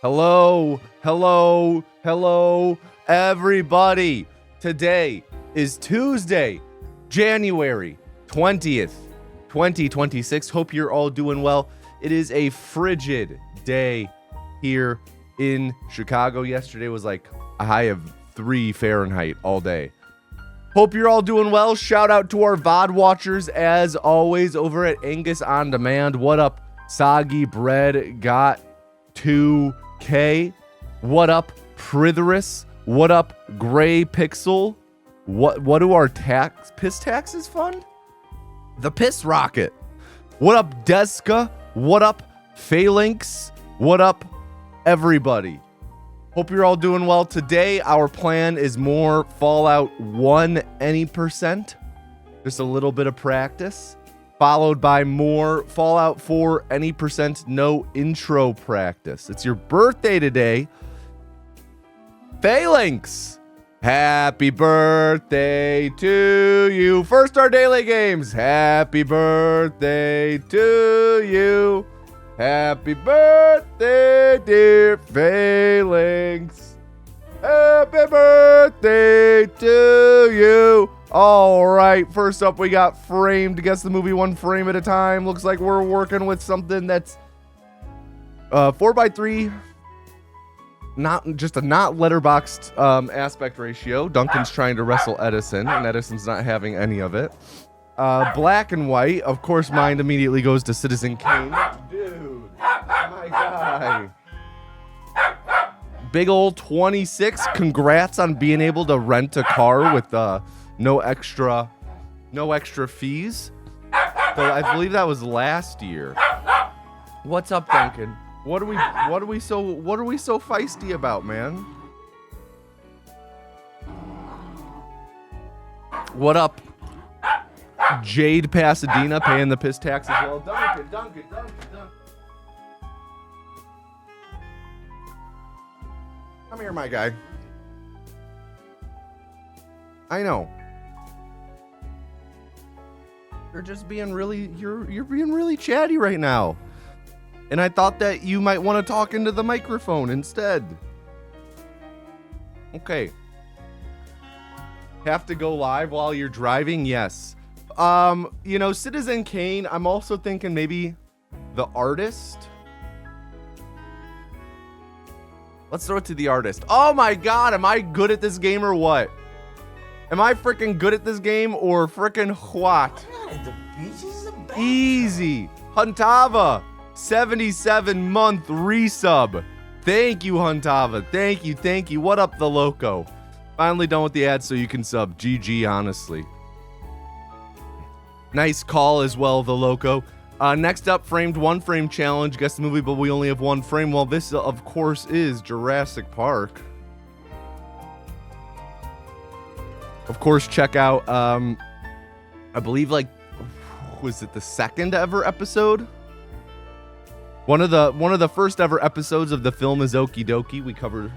Hello, hello, hello, everybody. Today is Tuesday, January 20th, 2026. Hope you're all doing well. It is a frigid day here in Chicago. Yesterday was like a high of 3 Fahrenheit all day. Hope you're all doing well. Shout out to our VOD watchers as always over at Angus On Demand. What up, Soggy Bread Got 2K? What up, Pritherus? What up, Gray Pixel? What do our piss taxes fund? The Piss Rocket. What up, Deska? What up, Phalanx? What up, everybody? Hope you're all doing well. Today, our plan is more Fallout 1 any percent. Just a little bit of practice. Followed by more Fallout 4 any percent no intro practice. It's your birthday today. Phalanx. Happy birthday to you. First our daily games. Happy birthday to you. Happy birthday, dear Phalanx. Happy birthday to you. All right, first up we got Framed. Guess the movie one frame at a time. Looks like we're working with something that's 4:3. Not letterboxed aspect ratio. Duncan's trying to wrestle Edison, and Edison's not having any of it. Black and white. Of course, mine immediately goes to Citizen Kane. Dude, my guy. Big old 26. Congrats on being able to rent a car with no extra fees. So I believe that was last year. What's up, Duncan? What are we so feisty about, man? What up, Jade Pasadena, paying the piss tax as well? Duncan. Come here, my guy. I know. You're just being really, you're being really chatty right now. And I thought that you might want to talk into the microphone instead. Okay. Have to go live while you're driving? Yes. Citizen Kane, I'm also thinking maybe The Artist. Let's throw it to The Artist. Oh my god, am I good at this game or what? Am I freaking good at this game or freaking what? Easy. Huntava, 77-month resub. Thank you, Huntava. Thank you. What up, The Loco? Finally done with the ads so you can sub. GG, honestly. Nice call as well, The Loco. Next up, Framed One Frame Challenge. Guess the movie, but we only have one frame. Well, this, of course, is Jurassic Park. Of course, check out, I believe, was it the second ever episode? One of the first ever episodes of The Film is Okie Dokie. We covered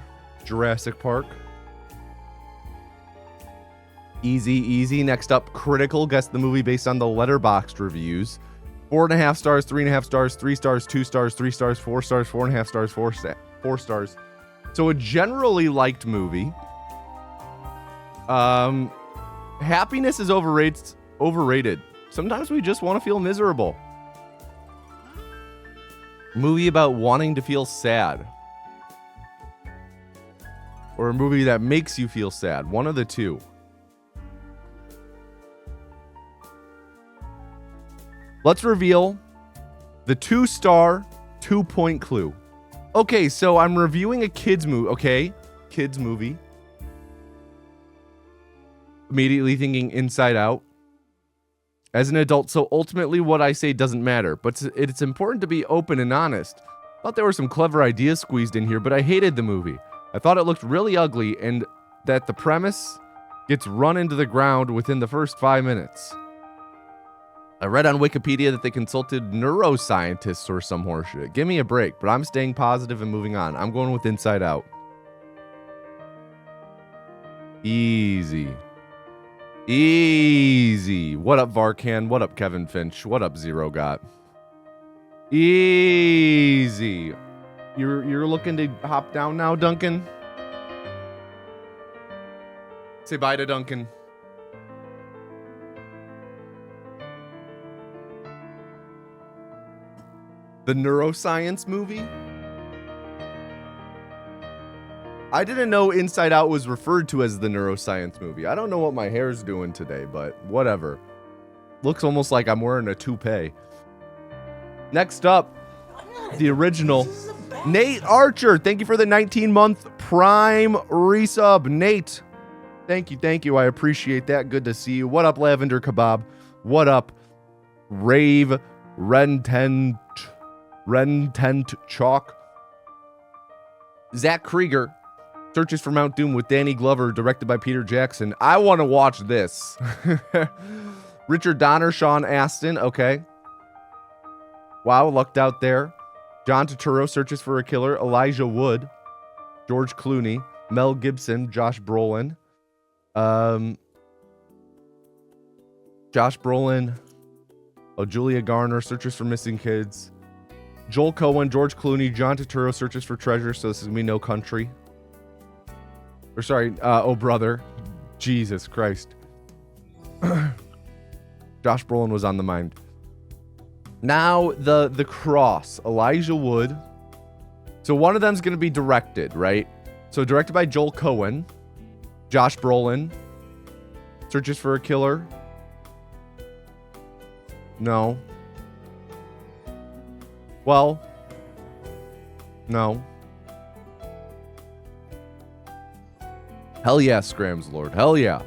Jurassic Park. Easy. Next up, Critical. Guess the movie based on the Letterboxd reviews. 4.5 stars, 3.5 stars, 3 stars, 2 stars, 3 stars, 4 stars, 4.5 stars, 4 stars. So a generally liked movie. Happiness is overrated. Sometimes we just want to feel miserable. Movie about wanting to feel sad. Or a movie that makes you feel sad. One of the two. Let's reveal the 2-star 2-point clue. Okay, so I'm reviewing a kids movie. Okay, kids movie. Immediately thinking Inside Out. As an adult, so ultimately what I say doesn't matter. But it's important to be open and honest. Thought there were some clever ideas squeezed in here, but I hated the movie. I thought it looked really ugly and that the premise gets run into the ground within the first 5 minutes. I read on Wikipedia that they consulted neuroscientists or some horseshit. Give me a break, but I'm staying positive and moving on. I'm going with Inside Out. Easy. What up, Varkan? What up, Kevin Finch? What up, Zero Got? Easy. You're looking to hop down now, Duncan? Say bye to Duncan. The neuroscience movie? I didn't know Inside Out was referred to as the neuroscience movie. I don't know what my hair's doing today, but whatever. Looks almost like I'm wearing a toupee. Next up, the original Nate Archer. Thank you for the 19-month Prime resub. Nate, thank you. I appreciate that. Good to see you. What up, Lavender Kebab? What up, Rave Rentent Chalk? Zach Krieger searches for Mount Doom with Danny Glover, directed by Peter Jackson. I want to watch this. Richard Donner, Sean Astin. Okay. Wow, lucked out there. John Turturro searches for a killer. Elijah Wood, George Clooney, Mel Gibson, Josh Brolin. Julia Garner searches for missing kids. Joel Cohen, George Clooney, John Turturro searches for treasure. So this is gonna be No Country. Or sorry, Oh Brother. Jesus Christ. Josh Brolin was on the mind. Now the cross, Elijah Wood. So one of them's gonna be directed, right? So directed by Joel Cohen. Josh Brolin searches for a killer. No. Well, no. Hell yeah, Scrams Lord. Hell yeah.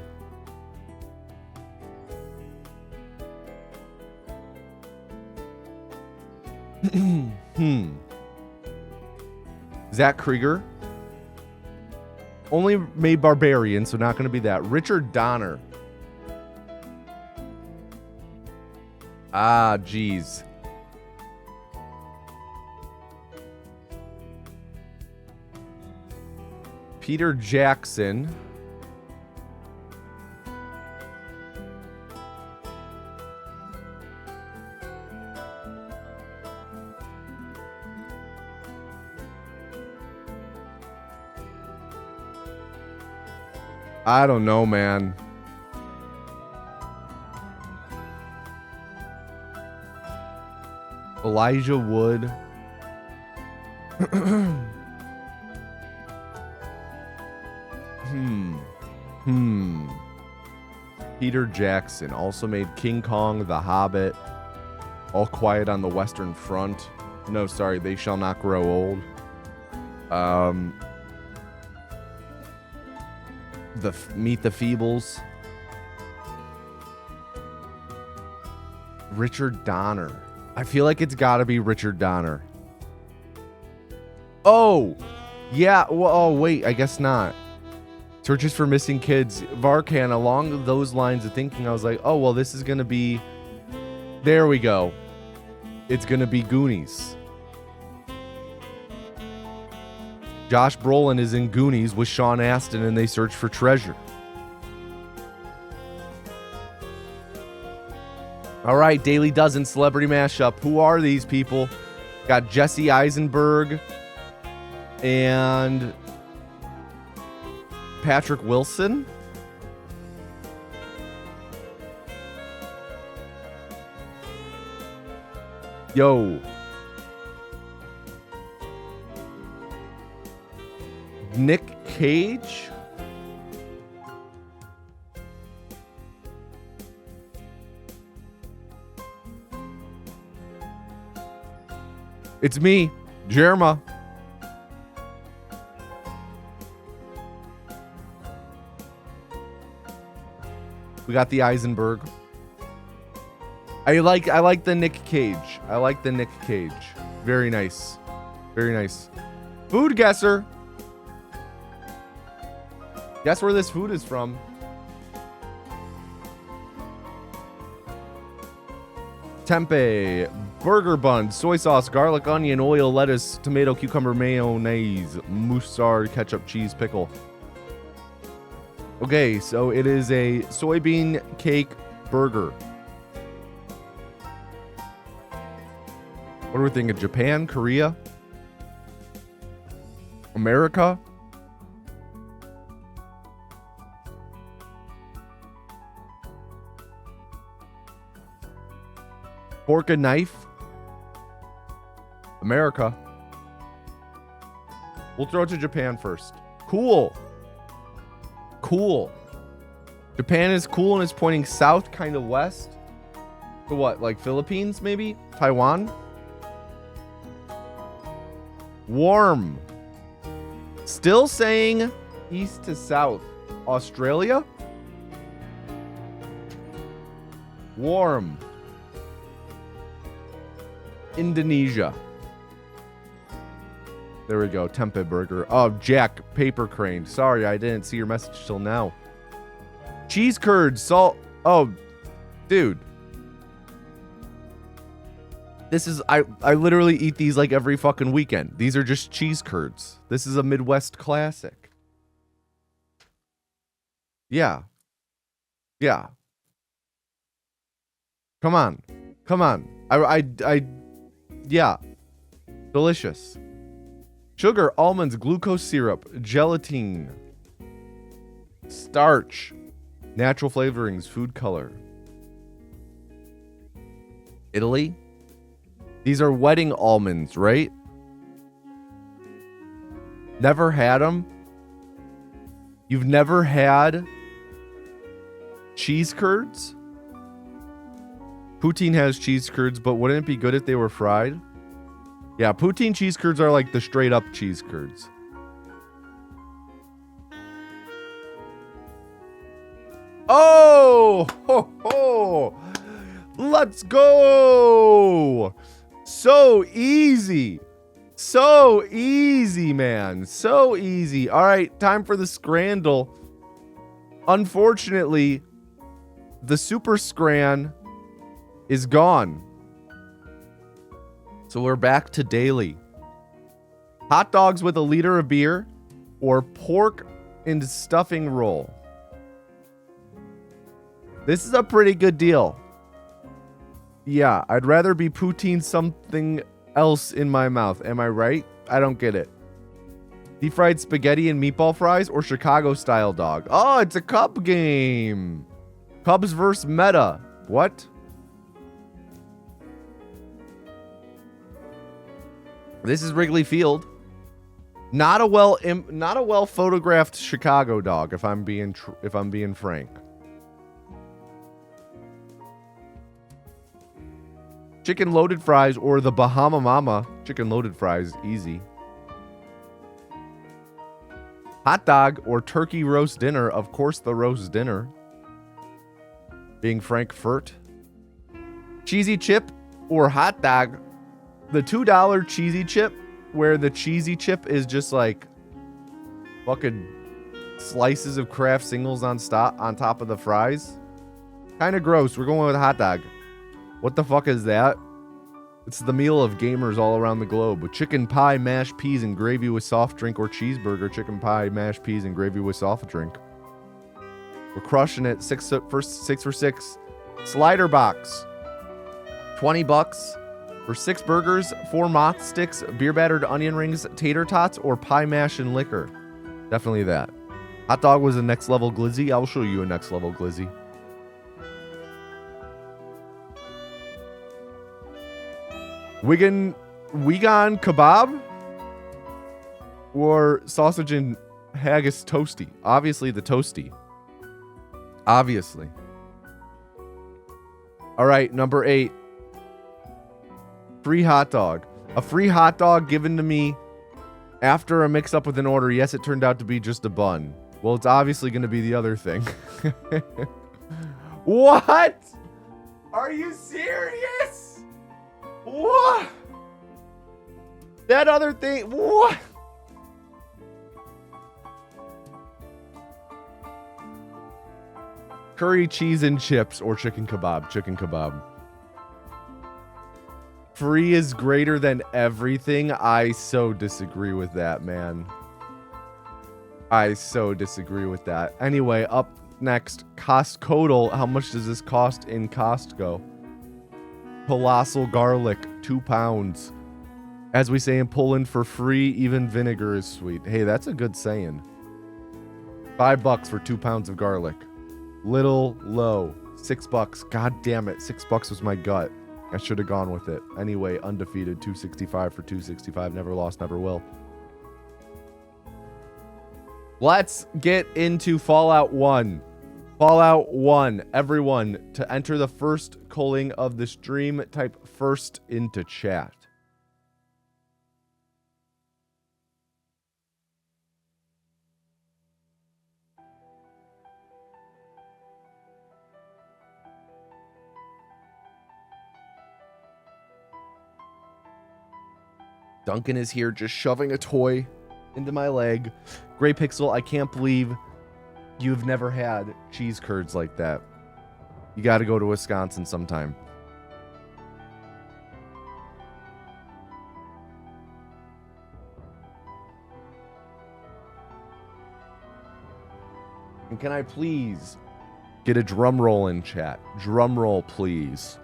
Zach Krieger. Only made Barbarian, so not going to be that. Richard Donner. Ah, geez. Peter Jackson. I don't know, man. Elijah Wood. Peter Jackson also made King Kong, The Hobbit, All Quiet on the Western Front. No, sorry, They Shall Not Grow Old. Meet the Feebles. Richard Donner. I feel like it's got to be Richard Donner. Oh, yeah. Well, oh, wait. I guess not. Searches for Missing Kids. Varkan, along those lines of thinking, I was like, oh, well, this is going to be... There we go. It's going to be Goonies. Josh Brolin is in Goonies with Sean Astin, and they search for treasure. All right, Daily Dozen Celebrity Mashup. Who are these people? Got Jesse Eisenberg and Patrick Wilson. Yo. Nick Cage. It's me, Jerma. We got the Eisenberg. I like the Nick Cage. I like the Nick Cage. Very nice. Very nice. Food guesser. Guess where this food is from. Tempeh, burger bun, soy sauce, garlic, onion, oil, lettuce, tomato, cucumber, mayonnaise, moussard, ketchup, cheese, pickle. Okay, so it is a soybean cake burger. What are we thinking? Japan, Korea? America. Fork and knife. America. We'll throw it to Japan first. Cool. Cool. Japan is cool and it's pointing south, kind of west. To what? Like Philippines, maybe? Taiwan? Warm. Still saying east to south. Australia? Warm. Indonesia. There we go. Tempeh burger. Oh, Jack Paper Crane. Sorry, I didn't see your message till now. Cheese curds. Salt. Oh, dude. This is, I literally eat these like every fucking weekend. These are just cheese curds. This is a Midwest classic. Yeah. Yeah. Come on. Come on. Yeah. Delicious. Sugar, almonds, glucose syrup, gelatin, starch, natural flavorings, food color. Italy. These are wedding almonds, right? Never had them? You've never had cheese curds? Poutine has cheese curds, but wouldn't it be good if they were fried? Yeah, poutine cheese curds are like the straight up cheese curds. Oh! Ho, ho. Let's go! So easy. So easy, man. So easy. All right, time for the Scrandle. Unfortunately, the Super Scran is gone. So we're back to daily. Hot dogs with a liter of beer or pork and stuffing roll. This is a pretty good deal. Yeah, I'd rather be poutine something else in my mouth. Am I right? I don't get it. Deep fried spaghetti and meatball fries or Chicago style dog? Oh, it's a Cub game. Cubs versus Meta. What? This is Wrigley Field. Not a well photographed Chicago dog, if I'm being frank. Chicken loaded fries or the Bahama Mama. Chicken loaded fries, easy. Hot dog or turkey roast dinner. Of course, the roast dinner. Being Frankfurt. Cheesy chip or hot dog. The $2 cheesy chip, where the cheesy chip is just like fucking slices of Kraft singles on top of the fries. Kind of gross. We're going with a hot dog. What the fuck is that? It's the meal of gamers all around the globe. With chicken pie, mashed peas, and gravy with soft drink, or cheeseburger, chicken pie, mashed peas, and gravy with soft drink. We're crushing it. Six for six. Slider box. $20 for 6 burgers, 4 moth sticks, beer battered onion rings, tater tots, or pie mash and liquor. Definitely that. Hot dog was a next level glizzy. I'll show you a next level glizzy. Wigan kebab or sausage and haggis toasty? Obviously the toasty. Obviously. All right, number 8. Free hot dog. A free hot dog given to me after a mix-up with an order. Yes, it turned out to be just a bun. Well, it's obviously going to be the other thing. What? Are you serious? What? That other thing? What? Curry, cheese, and chips or chicken kebab. Chicken kebab. Free is greater than everything. I so disagree with that, man. I so disagree with that. Anyway, up next, Costco. How much does this cost in Costco? Colossal garlic, 2 pounds. As we say in Poland, for free, even vinegar is sweet. Hey, that's a good saying. $5 for 2 pounds of garlic. Little low. $6. God damn it. $6 was my gut. I should have gone with it. Anyway, undefeated. 265 for 265. Never lost, never will. Let's get into Fallout 1. Fallout 1. Everyone, to enter the first calling of the stream, type first into chat. Duncan is here just shoving a toy into my leg. Gray Pixel, I can't believe you've never had cheese curds like that. You got to go to Wisconsin sometime. And can I please get a drum roll in chat? Drum roll, please.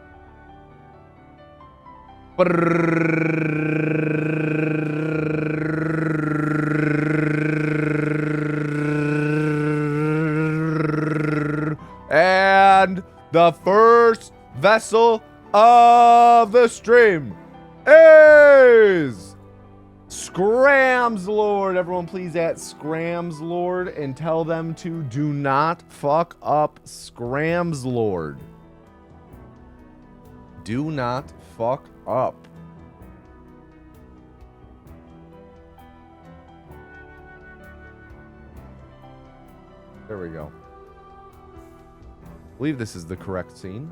And the first vessel of the stream is Scramslord. Everyone please at Scramslord and tell them to do not fuck up Scramslord. Do not fuck up. There we go. I believe this is the correct scene.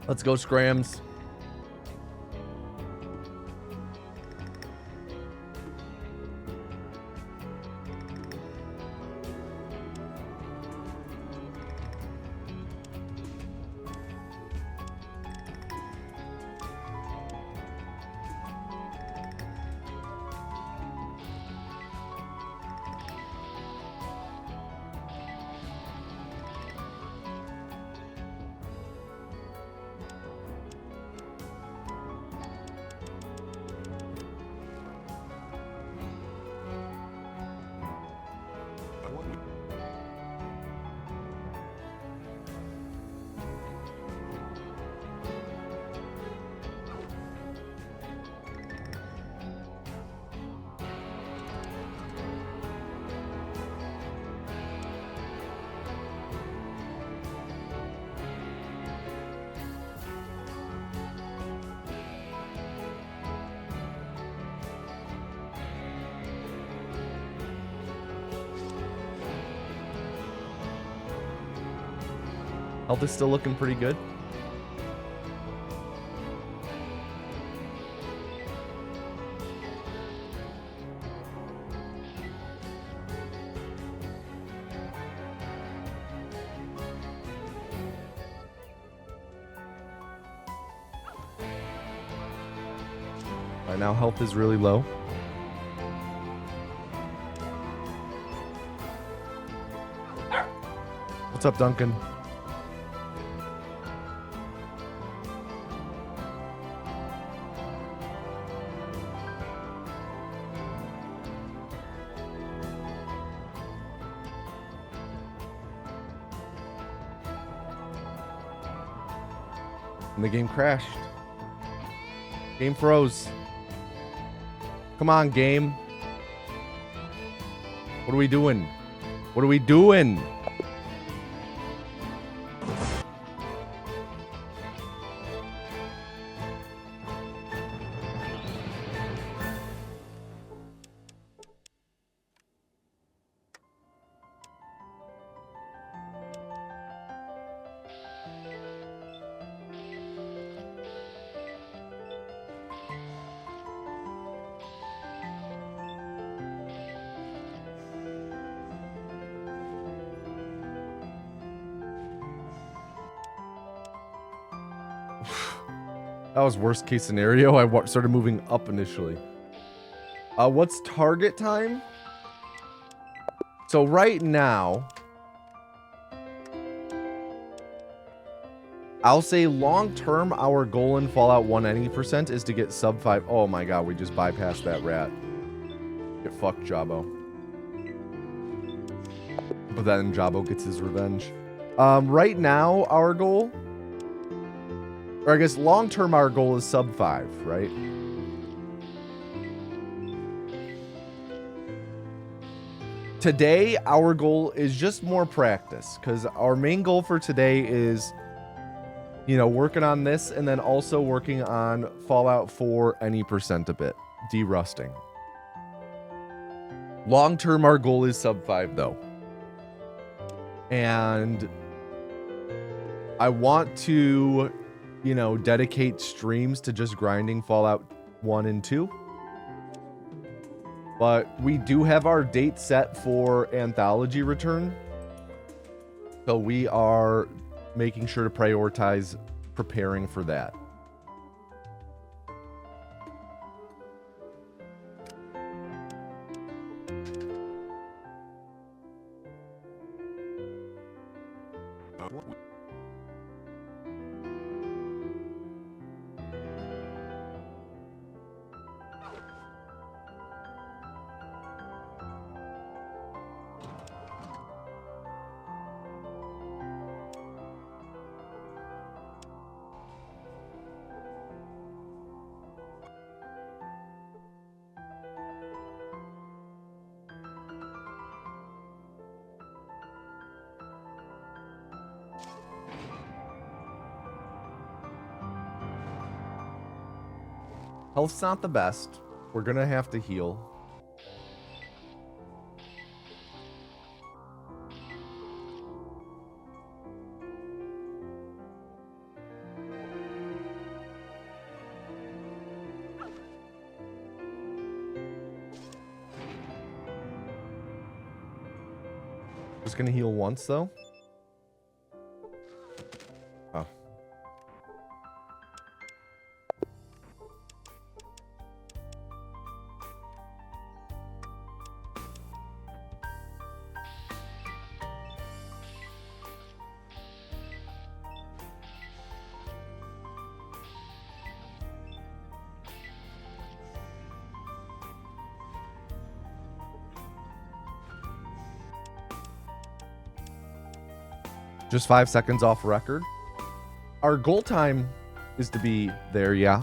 Let's go, Scrams. Health is still looking pretty good. Right now, health is really low. What's up, Duncan? And the game crashed. Game froze. Come on, game. What are we doing? What are we doing? That was worst case scenario. I started moving up initially. What's target time? So right now, I'll say long term, our goal in Fallout 1 any % is to get sub 5. Oh my god, we just bypassed that rat. Get fucked, Jabbo. But then Jabbo gets his revenge. Right now, our goal, or I guess long term, our goal is sub 5, right? Today, our goal is just more practice, because our main goal for today is, you know, working on this and then also working on Fallout 4 any % a bit, de-rusting. Long term, our goal is sub 5 though. And I want to, you know, dedicate streams to just grinding Fallout 1 and 2. But we do have our date set for Anthology return. So we are making sure to prioritize preparing for that. Health's not the best. We're gonna have to heal. Just gonna heal once though. Oh. Just 5 seconds off record. Our goal time is to be there, yeah.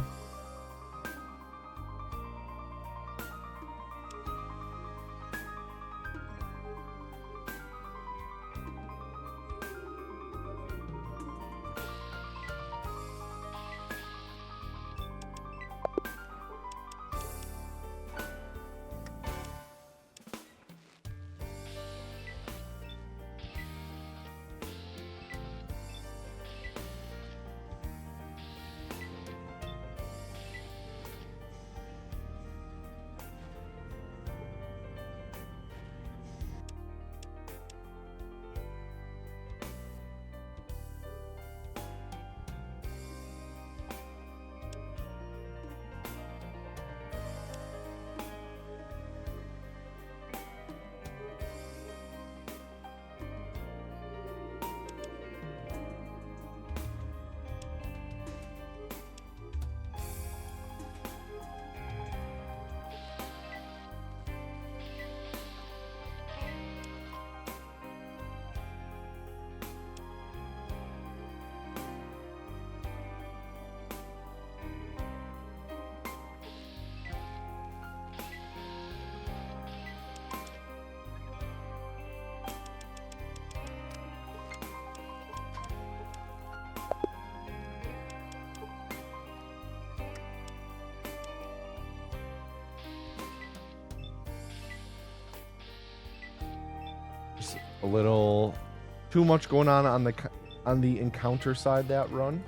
A little too much going on the encounter side that run.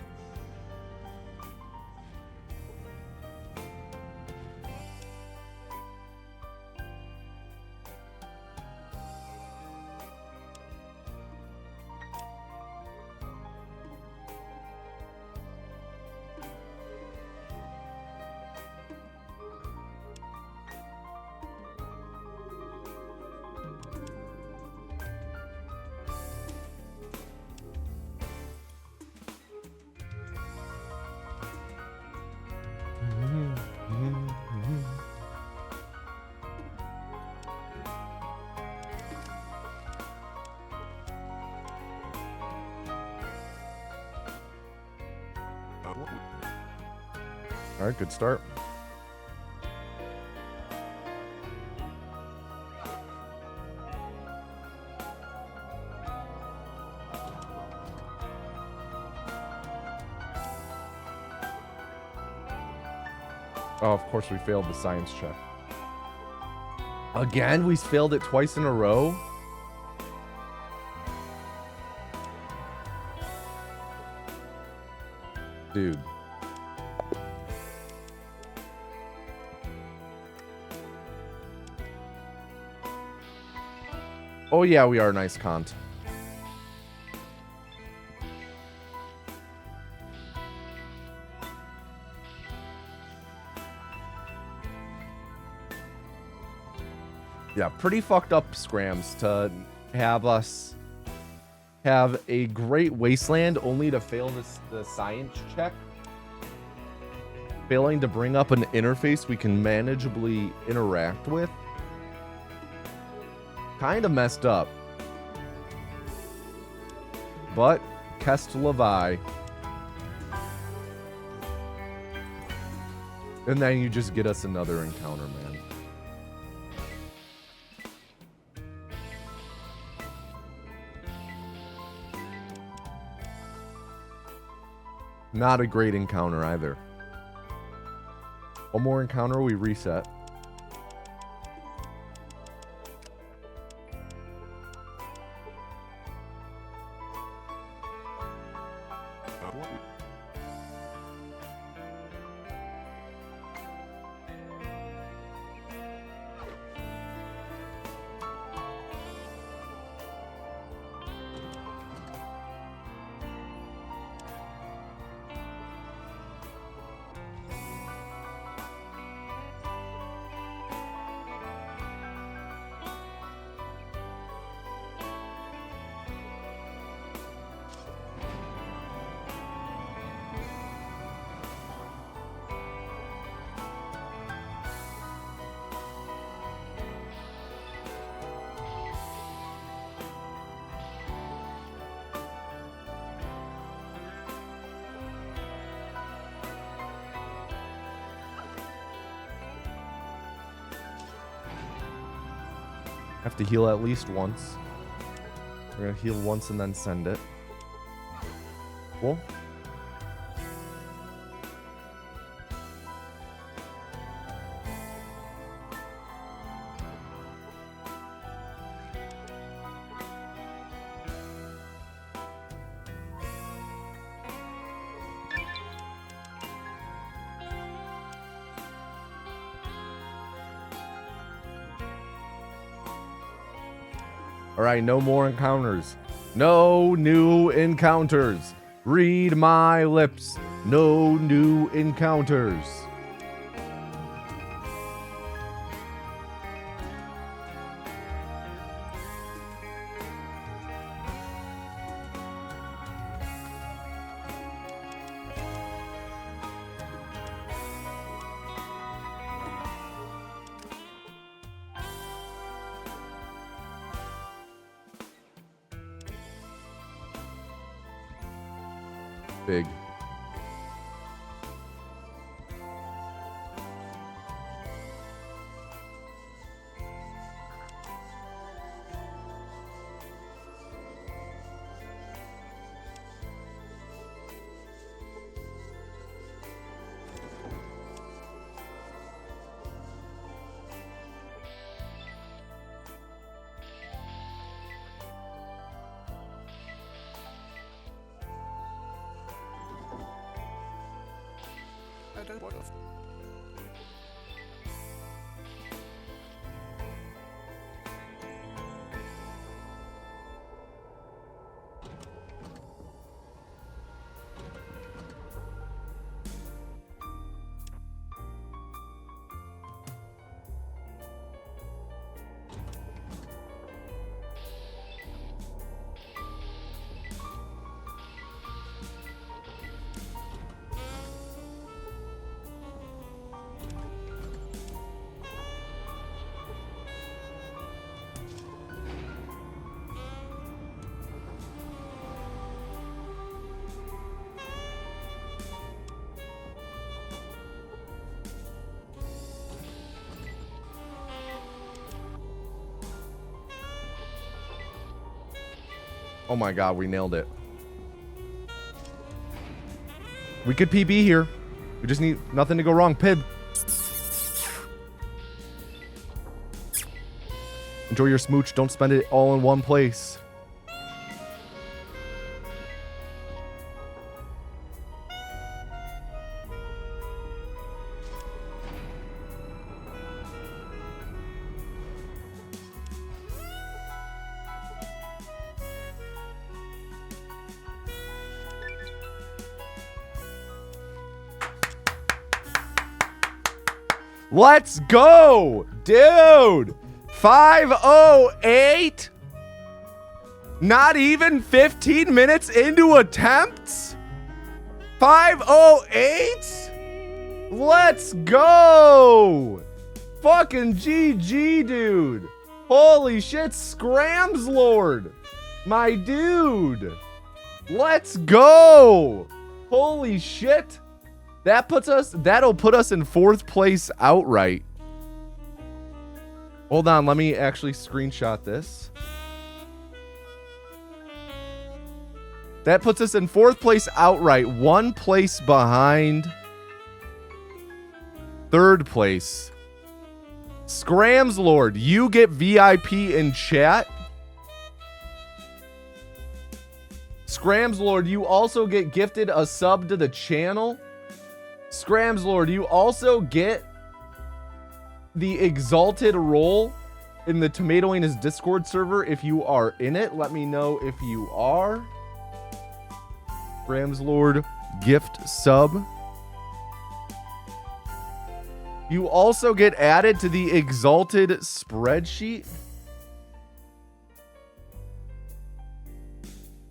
All right, good start. Oh, of course we failed the science check. Again, we failed it twice in a row. Dude. Oh yeah, we are nice Kant. Yeah, pretty fucked up, Scrams, to have us have a great wasteland only to fail the science check. Failing to bring up an interface we can manageably interact with. Kind of messed up. But, Kest Levi. And then you just get us another encounter, man. Not a great encounter either. One more encounter, we reset. Have to heal at least once. We're gonna heal once and then send it. Cool. All right, no more encounters. No new encounters. Read my lips. No new encounters. Big. Oh my god, we nailed it. We could PB here. We just need nothing to go wrong. Pib. Enjoy your smooch. Don't spend it all in one place. Let's go, dude. 508. Not even 15 minutes into attempts. 508. Let's go. Fucking GG, dude. Holy shit, Scrams Lord. My dude. Let's go. Holy shit. That'll put us in 4th place outright. Hold on, let me actually screenshot this. That puts us in 4th place outright, 1 place behind 3rd place. Scrams Lord, you get VIP in chat. Scrams Lord, you also get gifted a sub to the channel. Scrams Lord, you also get the exalted role in the Tomatoing His Discord server if you are in it. Let me know if you are. Scrams Lord, gift sub. You also get added to the exalted spreadsheet.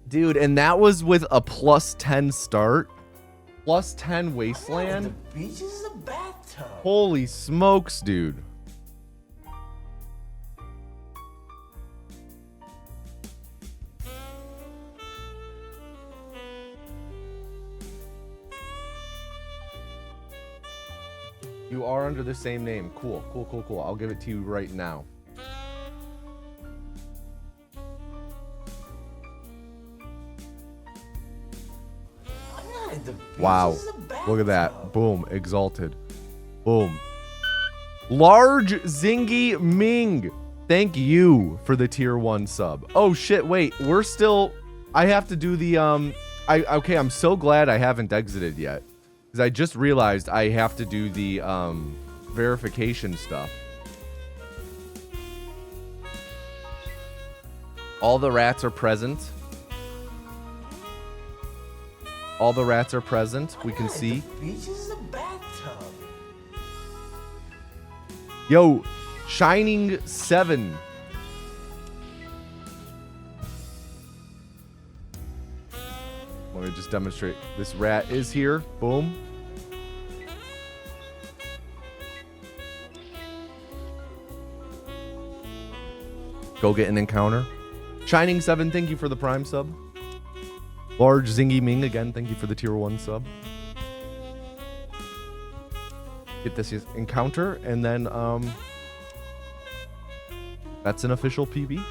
Dude, and that was with a +10 start. +10 Wasteland. The beach is a bathtub. Holy smokes, dude. You are under the same name. Cool, cool, cool, cool. I'll give it to you right now. Wow. Look at that. Boom. Exalted. Boom. Large Zingy Ming. Thank you for the tier 1 sub. Oh shit, wait. We're still... I have to do the... Okay, I'm so glad I haven't exited yet. Because I just realized I have to do the verification stuff. All the rats are present. All the rats are present. We can see. The beach is a bathtub. Yo, Shining 7. Let me just demonstrate. This rat is here. Boom. Go get an encounter. Shining 7, thank you for the Prime sub. Large Zingy Ming, again, thank you for the tier 1 sub. Get this encounter, and then, that's an official PB.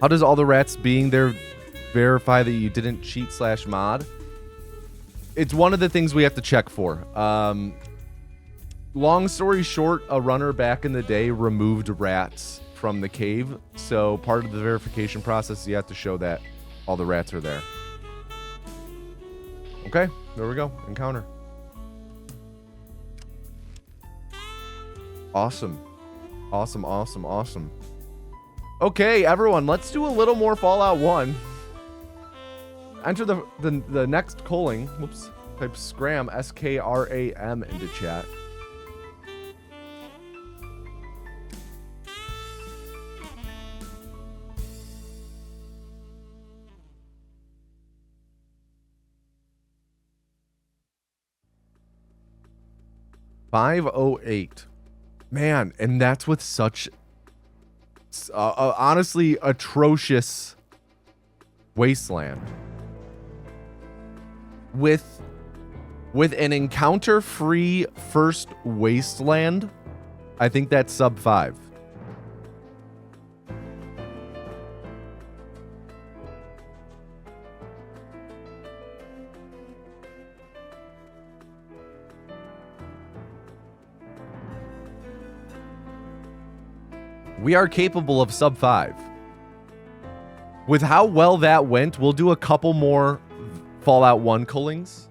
How does all the rats being there verify that you didn't cheat / mod? It's one of the things we have to check for. Long story short, a runner back in the day removed rats from the cave, so part of the verification process, you have to show that all the rats are there. Okay, there we go. Encounter. Awesome. Awesome, awesome, awesome. Okay, everyone, let's do a little more Fallout 1. Enter the next calling. Whoops. Type Scram, S-K-R-A-M into chat. $508. Man, and that's with such honestly atrocious wasteland. With an encounter-free first wasteland, I think that's sub 5. We are capable of sub 5. With how well that went, we'll do a couple more Fallout 1 cullings.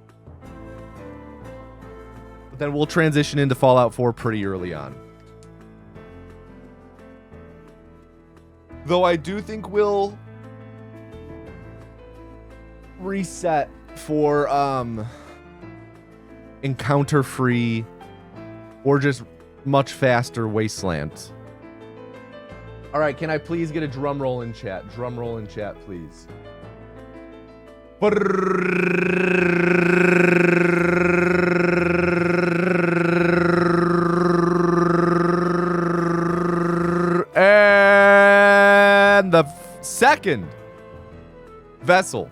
But then we'll transition into Fallout 4 pretty early on. Though I do think we'll reset for encounter-free or just much faster Wasteland. All right, can I please get a drum roll in chat? Drum roll in chat, please. And the second vessel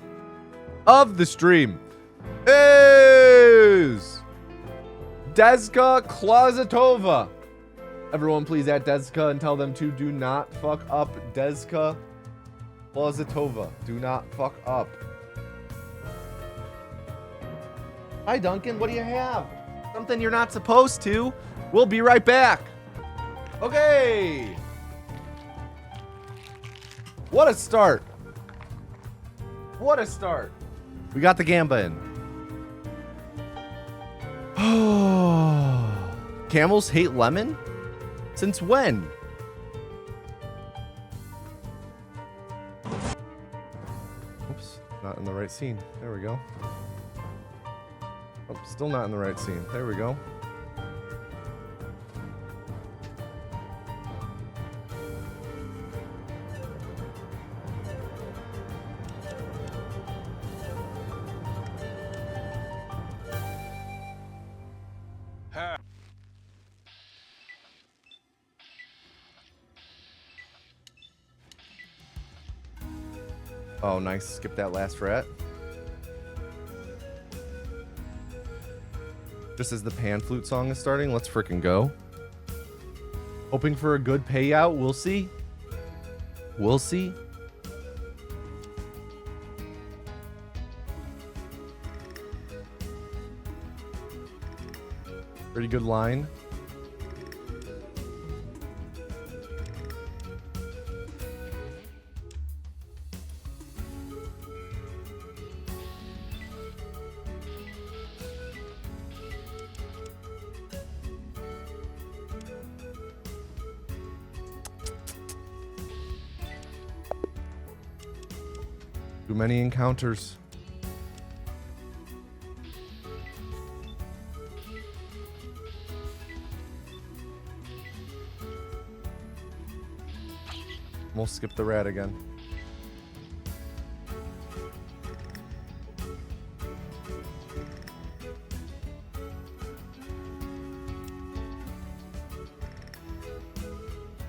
of the stream is Deska Klozatova. Everyone please at Deska and tell them to do not fuck up. Deska Klozatova. Do not fuck up. Hi Duncan, what do you have? Something you're not supposed to. We'll be right back. Okay. What a start. What a start. We got the Gamba in. Camels hate lemon? Since when? Oops, not in the right scene. There we go. Oh, still not in the right scene. There we go. Oh, nice. Skip that last rat. Just as the pan flute song is starting, let's frickin' go. Hoping for a good payout. We'll see. We'll see. Pretty good line. Too many encounters. We'll skip the rat again.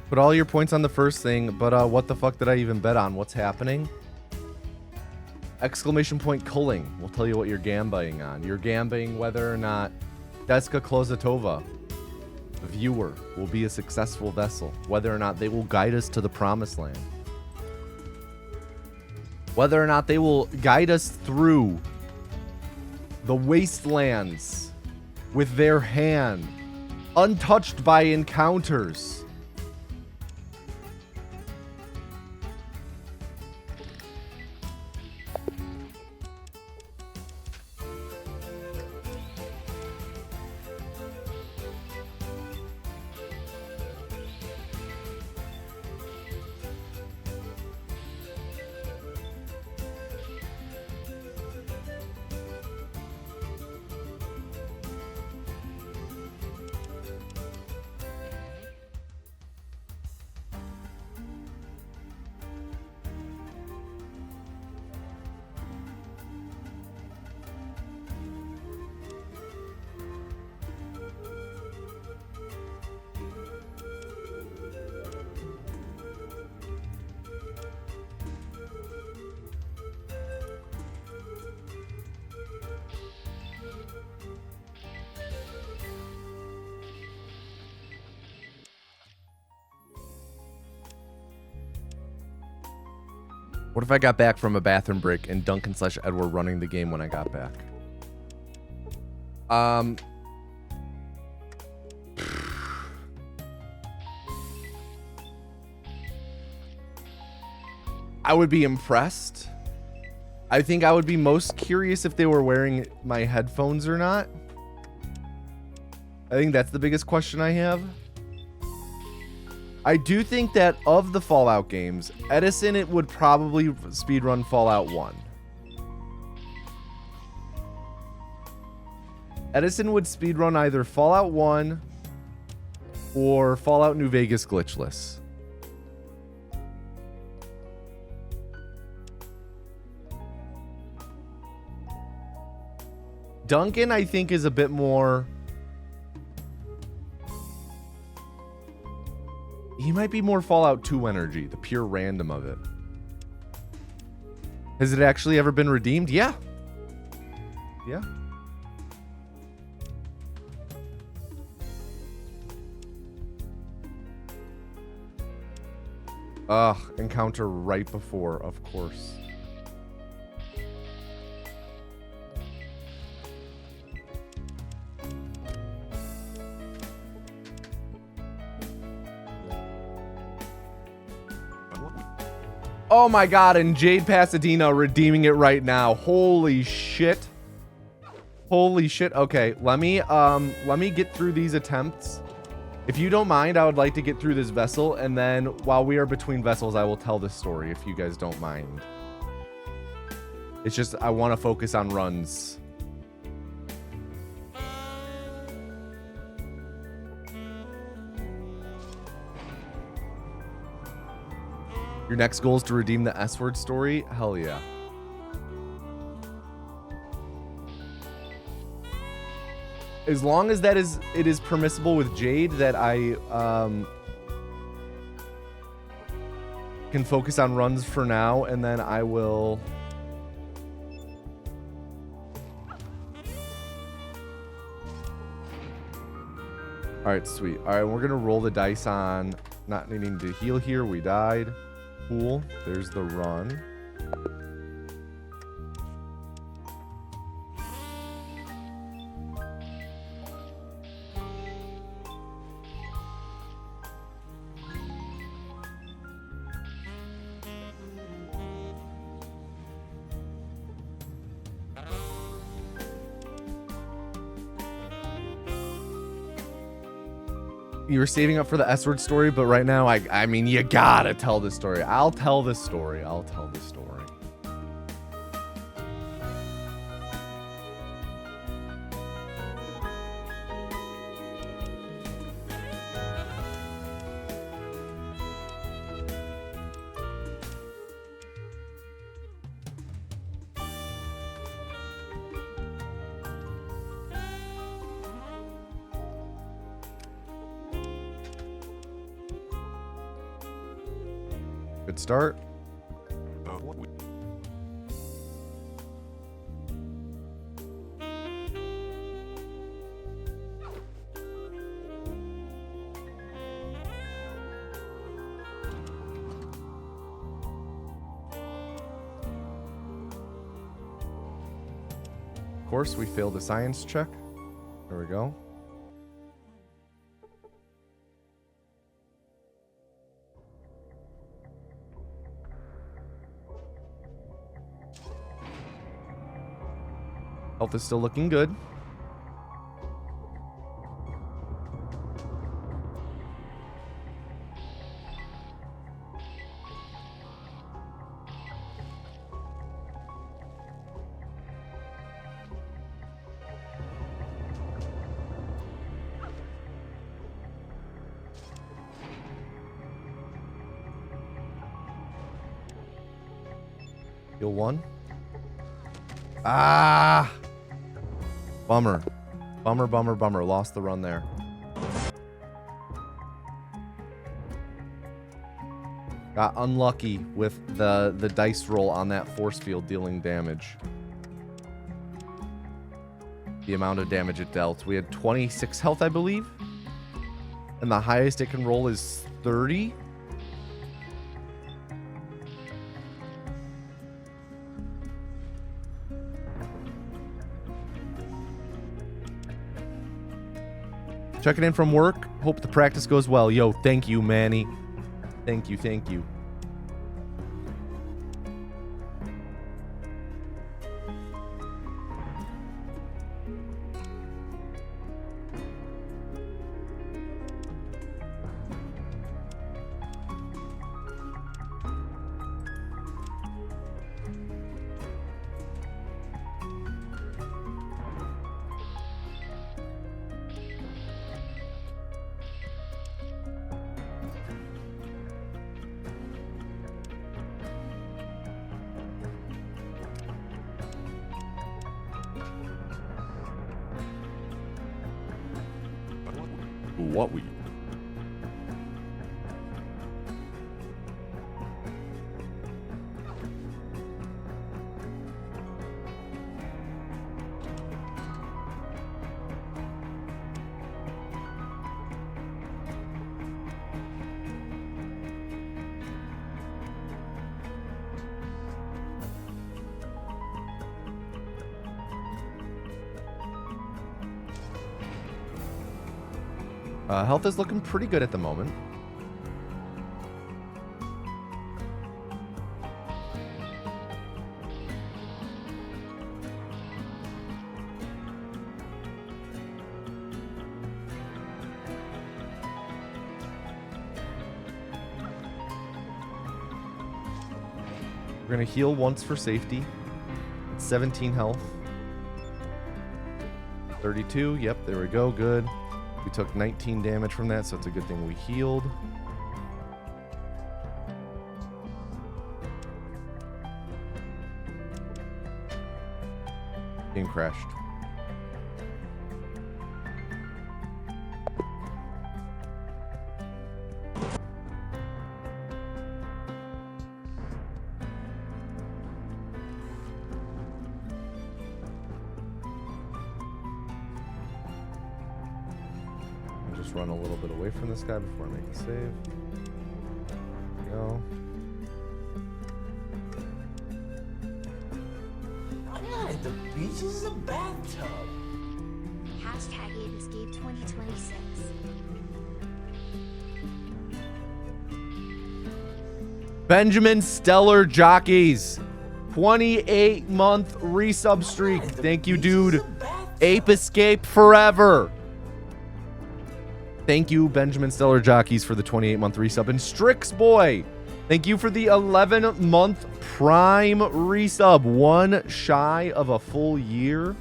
Put all your points on the first thing, but what the fuck did I even bet on? What's happening? Exclamation point culling will tell you what you're gambaying on. You're gambaying whether or not Deska Klozatova, the viewer, will be a successful vessel. Whether or not they will guide us to the promised land. Whether or not they will guide us through the wastelands with their hand, untouched by encounters. What if I got back from a bathroom break and Duncan / Ed were running the game when I got back? I would be impressed. I think I would be most curious if they were wearing my headphones or not. I think that's the biggest question I have. I do think that of the Fallout games, Edison, it would probably speedrun Fallout 1. Edison would speedrun either Fallout 1 or Fallout New Vegas glitchless. Duncan, I think, is a bit more... He might be more Fallout 2 energy, the pure random of it. Has it actually ever been redeemed? Yeah. Yeah. Ugh, encounter right before, of course. Oh my god, and Jade Pasadena redeeming it right now. Holy shit. Holy shit. Okay, let me get through these attempts. If you don't mind, I would like to get through this vessel, and then while we are between vessels, I will tell this story if you guys don't mind. It's just I want to focus on runs. Your next goal is to redeem the S-word story? Hell yeah. As long as it is permissible with Jade that I can focus on runs for now, and then I will... Alright, sweet. Alright, we're gonna roll the dice on not needing to heal here. We died. Cool. There's the run. You were saving up for the S-word story, but right now, I mean, you gotta tell this story. I'll tell this story. I'll tell this story. Good start. Of course, we failed a science check. There we go. Health is still looking good. Heal one. Ah! Bummer. Bummer, bummer, bummer. Lost the run there. Got unlucky with the dice roll on that force field dealing damage. The amount of damage it dealt. We had 26 health, I believe. And the highest it can roll is 30. Checking in from work. Hope the practice goes well. Yo, thank you, Manny. Thank you, thank you. What we? Health is looking pretty good at the moment. We're going to heal once for safety. It's 17 health. 32. Yep, there we go. Good. We took 19 damage from that, so it's a good thing we healed. Game crashed. Run a little bit away from this guy before I make a save. There we go. God, the beach is a bathtub. Hashtag Escape 2026. Benjamin Stellar Jockeys. 28-month resub streak. Thank you, dude. Ape Escape forever. Thank you, Benjamin Stellar Jockeys, for the 28-month resub. And Strix Boy, thank you for the 11-month Prime resub. One shy of a full year.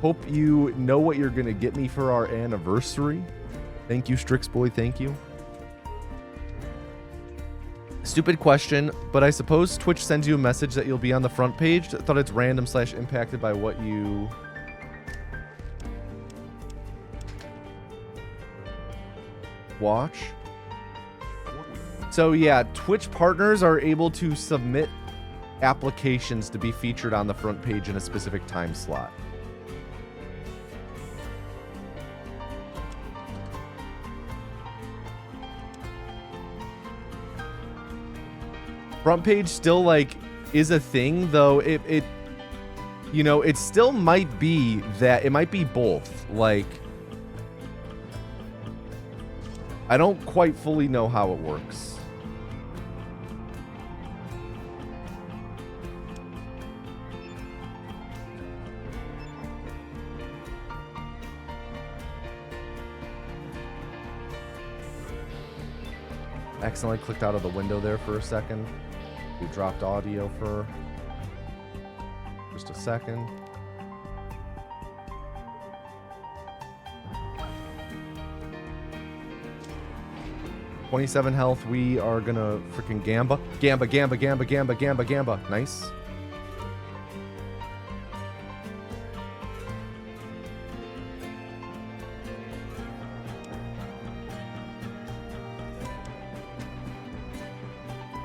Hope you know what you're going to get me for our anniversary. Thank you, Strix Boy. Thank you. Stupid question, but I suppose Twitch sends you a message that you'll be on the front page. I thought it's random / impacted by what you... watch. So yeah, Twitch partners are able to submit applications to be featured on the front page in a specific time slot. Front page still like is a thing, though it you know, it still might be that it might be both. Like, I don't quite fully know how it works. Accidentally clicked out of the window there for a second. We dropped audio for just a second. $27 health. We are gonna freaking gamba. Gamba. Nice.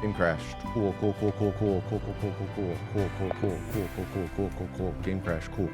Game crashed. Cool. Game crash. Cool.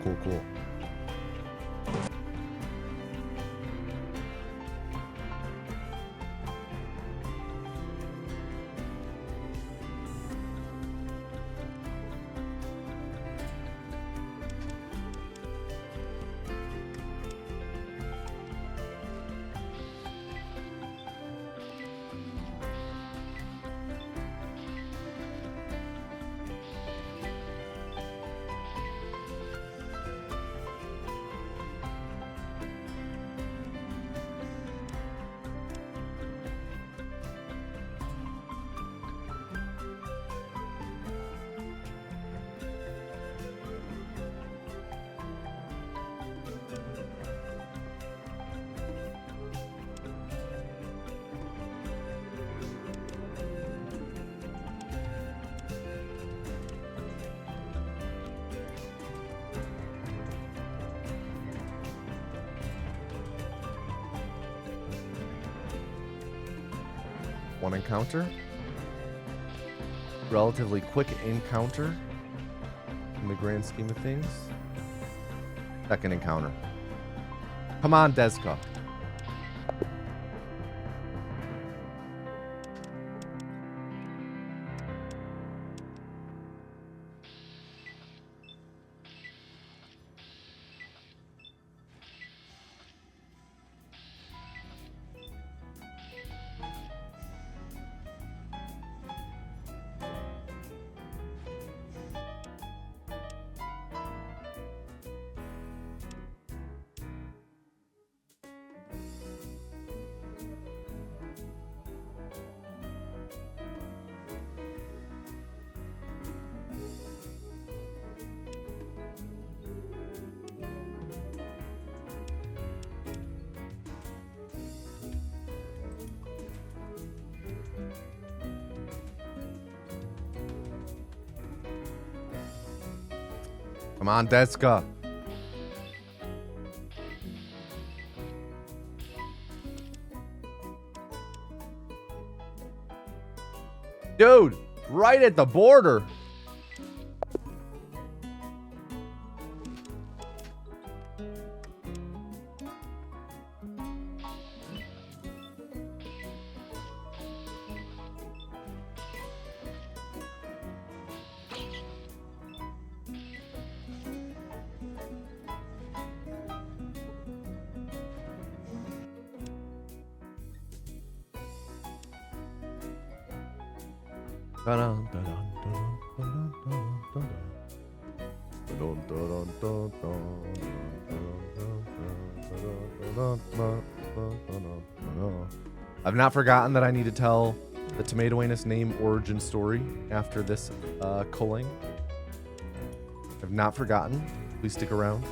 One encounter. Relatively quick encounter in the grand scheme of things. Second encounter. Come on, Deska. Come on, Deska. Dude, right at the border. I've not forgotten that I need to tell the tomato anus name origin story after this culling. I've not forgotten. Please stick around.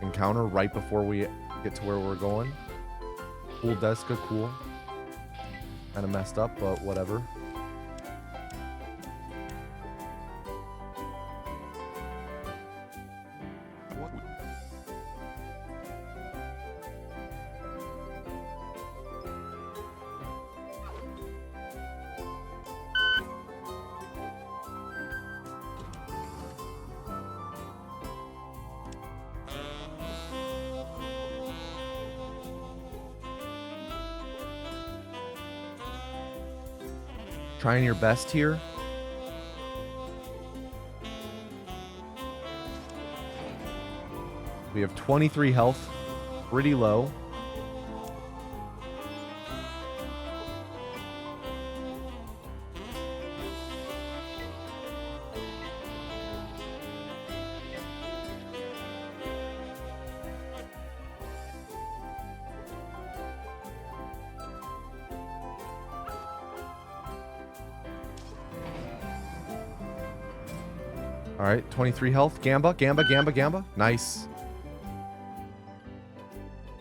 Encounter right before we get to where we're going. Cool, Deska, cool. Kind of messed up, but whatever. Trying your best here. We have 23 health. Pretty low. All right, 23 health. Gamba, Gamba, Gamba, Gamba. Nice.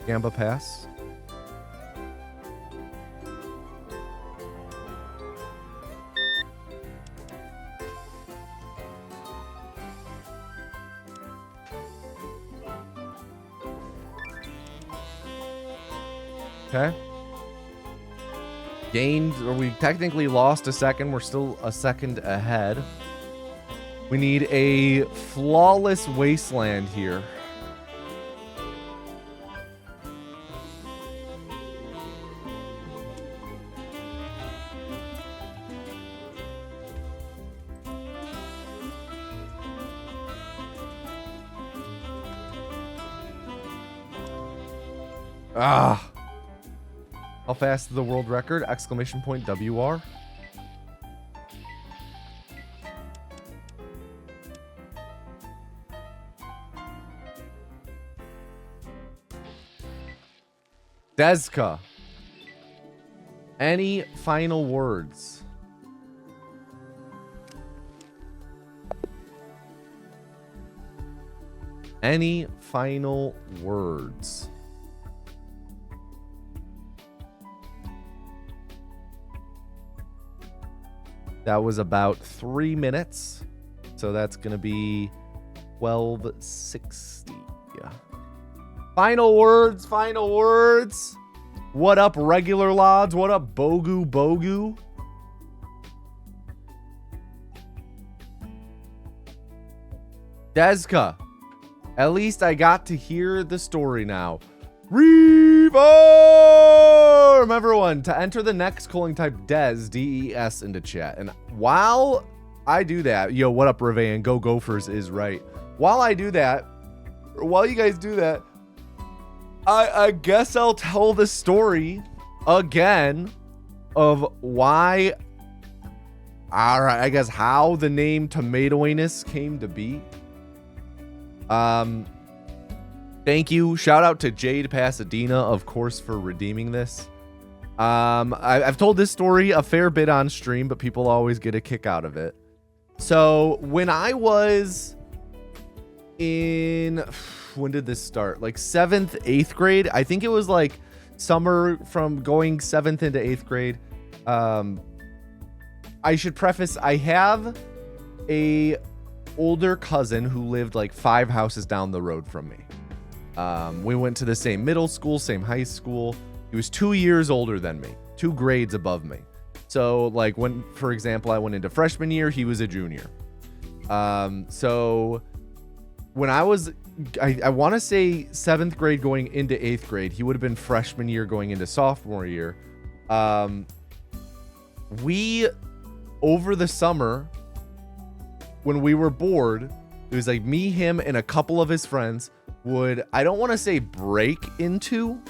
Gamba pass. Okay. Gained, or we technically lost a second. We're still a second ahead. We need a flawless wasteland here. Ah. How fast is the world record? Exclamation point WR. Deska. Any final words? Any final words? That was about 3 minutes. So that's going to be 1260. Final words, final words. What up, regular lods? What up, Bogu? Dezka, at least I got to hear the story now. Reform! Everyone, to enter the next calling type Des, D-E-S, into chat. And while I do that, yo, what up, Revan? Go Gophers is right. While I do that, or while you guys do that, I guess I'll tell the story again of why, all right, I guess how the name Tomatoiness came to be. Thank you. Shout out to Jade Pasadena, of course, for redeeming this. I've told this story a fair bit on stream, but people always get a kick out of it. So when I was in, when did this start? Like 7th, 8th grade. I think it was like summer from going 7th into 8th grade. I should preface, I have a older cousin who lived like 5 houses down the road from me. We went to the same middle school, same high school. He was 2 years older than me, 2 grades above me. So like when, for example, I went into freshman year, he was a junior. So when I was, I want to say 7th grade going into 8th grade, he would have been freshman year going into sophomore year. We, over the summer, when we were bored, it was like me, him, and a couple of his friends would, I don't want to say break into,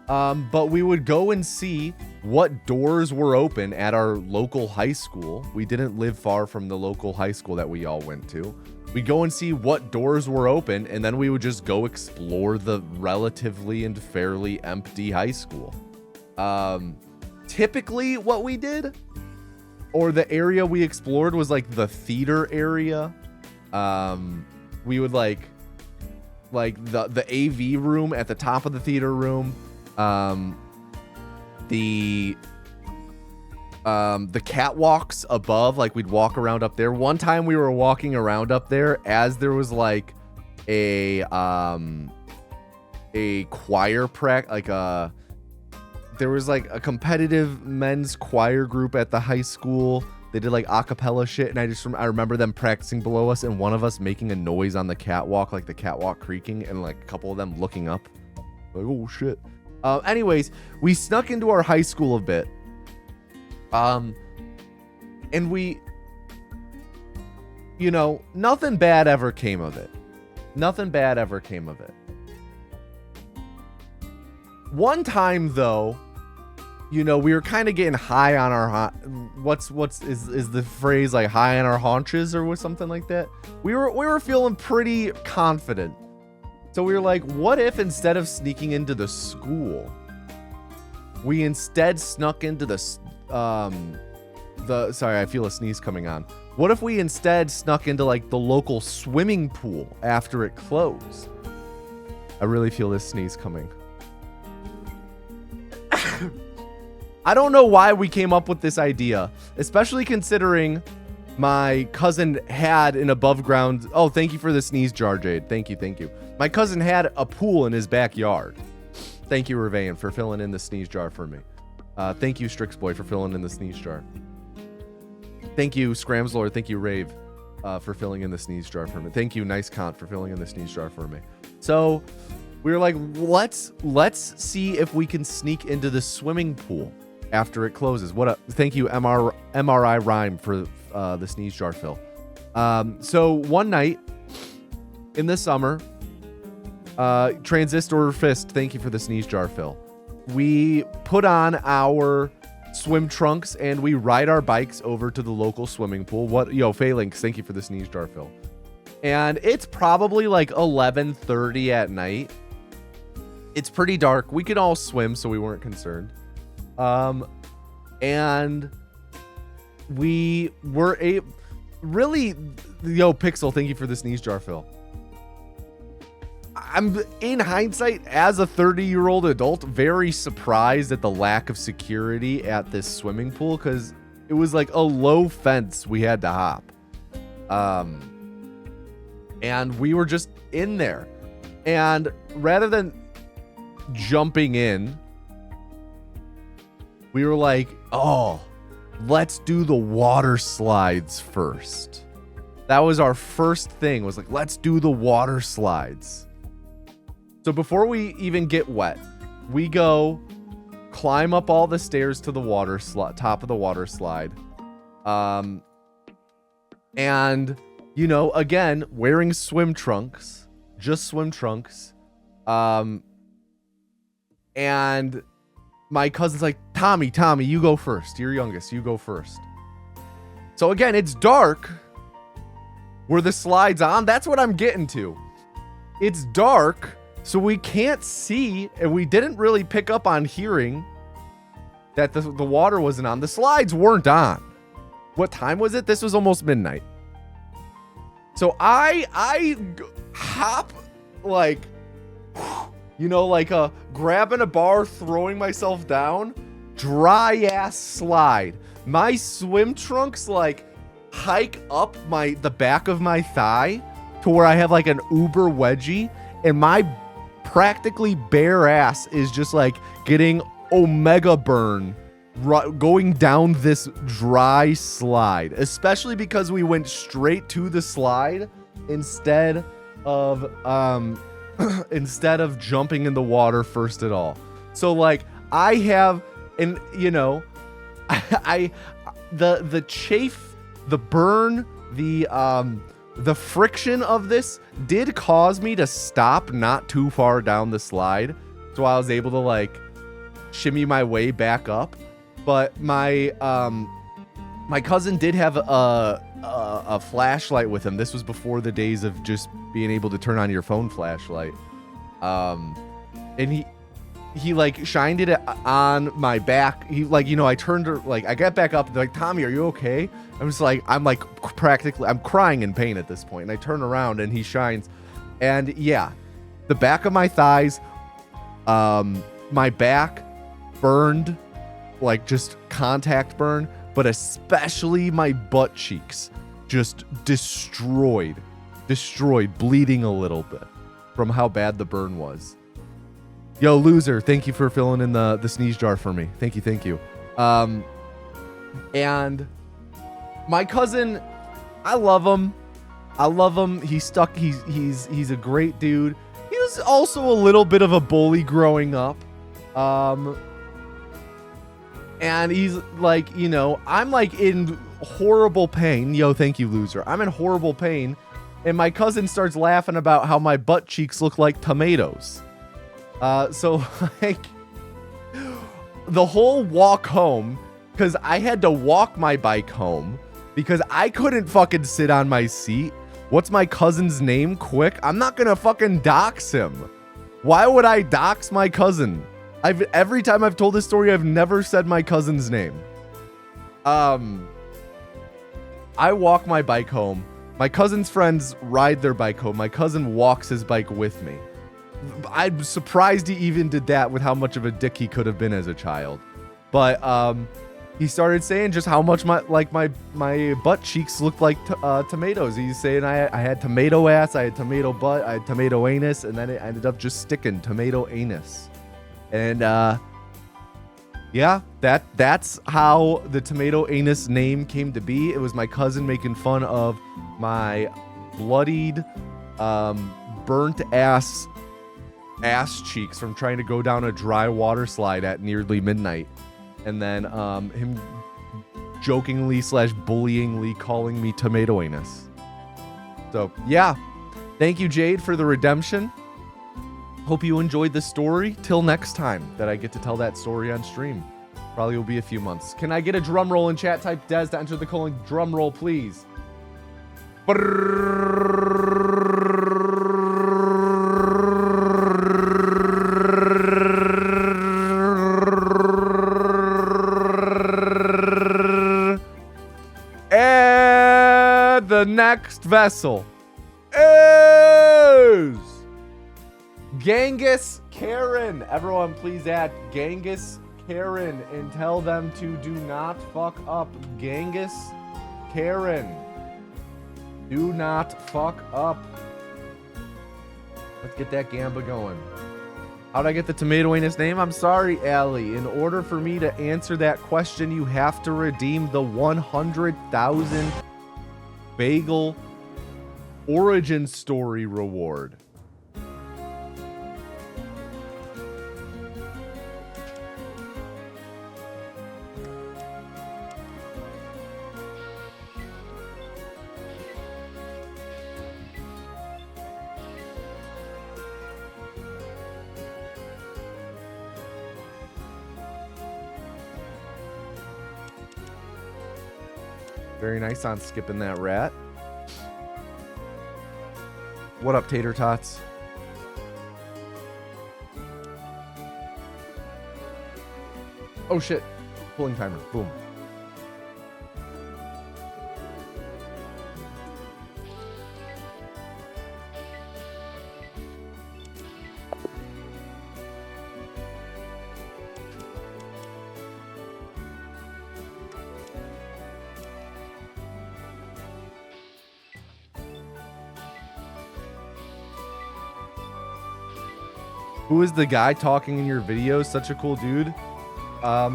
but we would go and see what doors were open at our local high school. We didn't live far from the local high school that we all went to. We'd go and see what doors were open, and then we would just go explore the relatively and fairly empty high school. Typically what we did, or the area we explored, was like the theater area. We would like the AV room at the top of the theater room, the catwalks above, like we'd walk around up there. One time we were walking around up there as there was like a choir there was like a competitive men's choir group at the high school. They did like a cappella shit, and I remember them practicing below us, and one of us making a noise on the catwalk, like the catwalk creaking, and like a couple of them looking up like, oh shit. Anyways, we snuck into our high school a bit. And we, you know, nothing bad ever came of it. Nothing bad ever came of it. One time though, you know, we were kind of getting high on our is the phrase like high on our haunches or something like that. We were feeling pretty confident. So we were like, what if instead of sneaking into the school, we instead snuck into sorry, I feel a sneeze coming on. What if we instead snuck into like the local swimming pool after it closed? I really feel this sneeze coming. I don't know why we came up with this idea, especially considering my cousin had an above ground. Oh, thank you for the sneeze jar, Jade. Thank you. My cousin had a pool in his backyard. Thank you, Revan, for filling in the sneeze jar for me. Thank you, Strixboy, for filling in the sneeze jar. Thank you, Scramslord. Thank you, Rave, for filling in the sneeze jar for me. Thank you, Nice Count, for filling in the sneeze jar for me. So we were like, let's see if we can sneak into the swimming pool after it closes. What up? Thank you, MRI Rhyme, for the sneeze jar fill. So one night in the summer, Transistor Fist, thank you for the sneeze jar fill. We put on our swim trunks and we ride our bikes over to the local swimming pool. Phalanx, thank you for the sneeze jar fill. And it's probably like 11:30 at night. It's pretty dark. We could all swim, so we weren't concerned. And we were Pixel, thank you for the sneeze jar fill. I'm, in hindsight, as a 30-year-old adult, very surprised at the lack of security at this swimming pool, because it was like a low fence we had to hop. And we were just in there. And rather than jumping in, we were like, oh, let's do the water slides first. That was our first thing, was like, let's do the water slides. So before we even get wet, we go climb up all the stairs to the water top of the water slide. And, you know, again, wearing swim trunks, just swim trunks. And my cousin's like, Tommy, you go first. You're youngest. You go first. So again, it's dark. Were the slides on? That's what I'm getting to. It's dark, so we can't see, and we didn't really pick up on hearing that the water wasn't on. The slides weren't on. What time was it? This was almost midnight. So I hop, like, you know, like grabbing a bar, throwing myself down, dry ass slide. My swim trunks like hike up the back of my thigh to where I have like an uber wedgie, and my practically bare ass is just like getting omega burn going down this dry slide, especially because we went straight to the slide instead of jumping in the water first at all. So like I have, and you know, the chafe, the burn, the friction of this did cause me to stop not too far down the slide, so I was able to like shimmy my way back up. But my cousin did have a flashlight with him. This was before the days of just being able to turn on your phone flashlight. And he like shined it on my back. He like, you know, I turned her, like I got back up, like, Tommy, are you okay? I'm practically, I'm crying in pain at this point. And I turn around and he shines. And yeah, the back of my thighs, my back burned, like just contact burn, but especially my butt cheeks just destroyed, bleeding a little bit from how bad the burn was. Yo, loser, thank you for filling in the sneeze jar for me. Thank you. And my cousin, I love him. He's a great dude. He was also a little bit of a bully growing up. And he's like, you know, I'm like in horrible pain. Yo, thank you, loser. I'm in horrible pain. And my cousin starts laughing about how my butt cheeks look like tomatoes. So like the whole walk home, because I had to walk my bike home because I couldn't fucking sit on my seat. What's my cousin's name? Quick. I'm not going to fucking dox him. Why would I dox my cousin? Every time I've told this story, I've never said my cousin's name. I walk my bike home. My cousin's friends ride their bike home. My cousin walks his bike with me. I'm surprised he even did that with how much of a dick he could have been as a child. But he started saying just how much my butt cheeks looked like tomatoes. He's saying I had tomato ass, I had tomato butt, I had tomato anus, and then it ended up just sticking tomato anus. And yeah, that's how the tomato anus name came to be. It was my cousin making fun of my bloodied, burnt ass cheeks from trying to go down a dry water slide at nearly midnight. And then him jokingly / bullyingly calling me tomato anus. So yeah, thank you, Jade, for the redemption. Hope you enjoyed the story. Till next time that I get to tell that story on stream. Probably will be a few months. Can I get a drum roll in chat? Type Des to enter the calling. Drum roll, please. And the next vessel is Genghis Karen. Everyone, please add Genghis Karen and tell them to do not fuck up. Genghis Karen. Do not fuck up. Let's get that gamba going. How'd I get the tomato anus name? I'm sorry, Allie. In order for me to answer that question, you have to redeem the 100,000 bagel origin story reward. Very nice on skipping that rat. What up, tater tots? Oh shit. Pulling timer. Boom. Who is the guy talking in your videos? Such a cool dude. I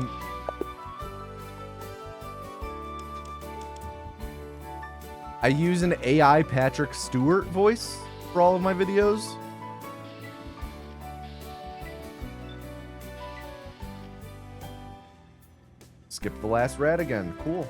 use an AI Patrick Stewart voice for all of my videos. Skip the last rat again. Cool.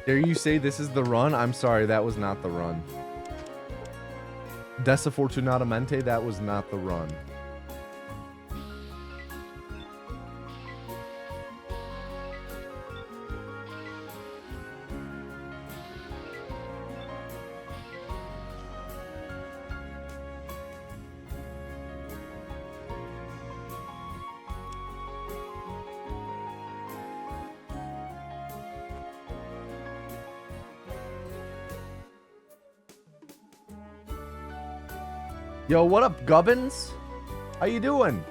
Dare you say this is the run? I'm sorry, that was not the run. Desafortunadamente, that was not the run. Yo, what up, Gubbins? How you doing?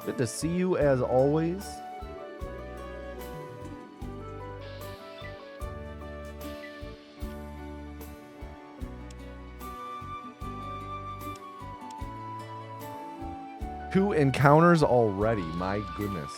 Good to see you as always. Two encounters already, my goodness.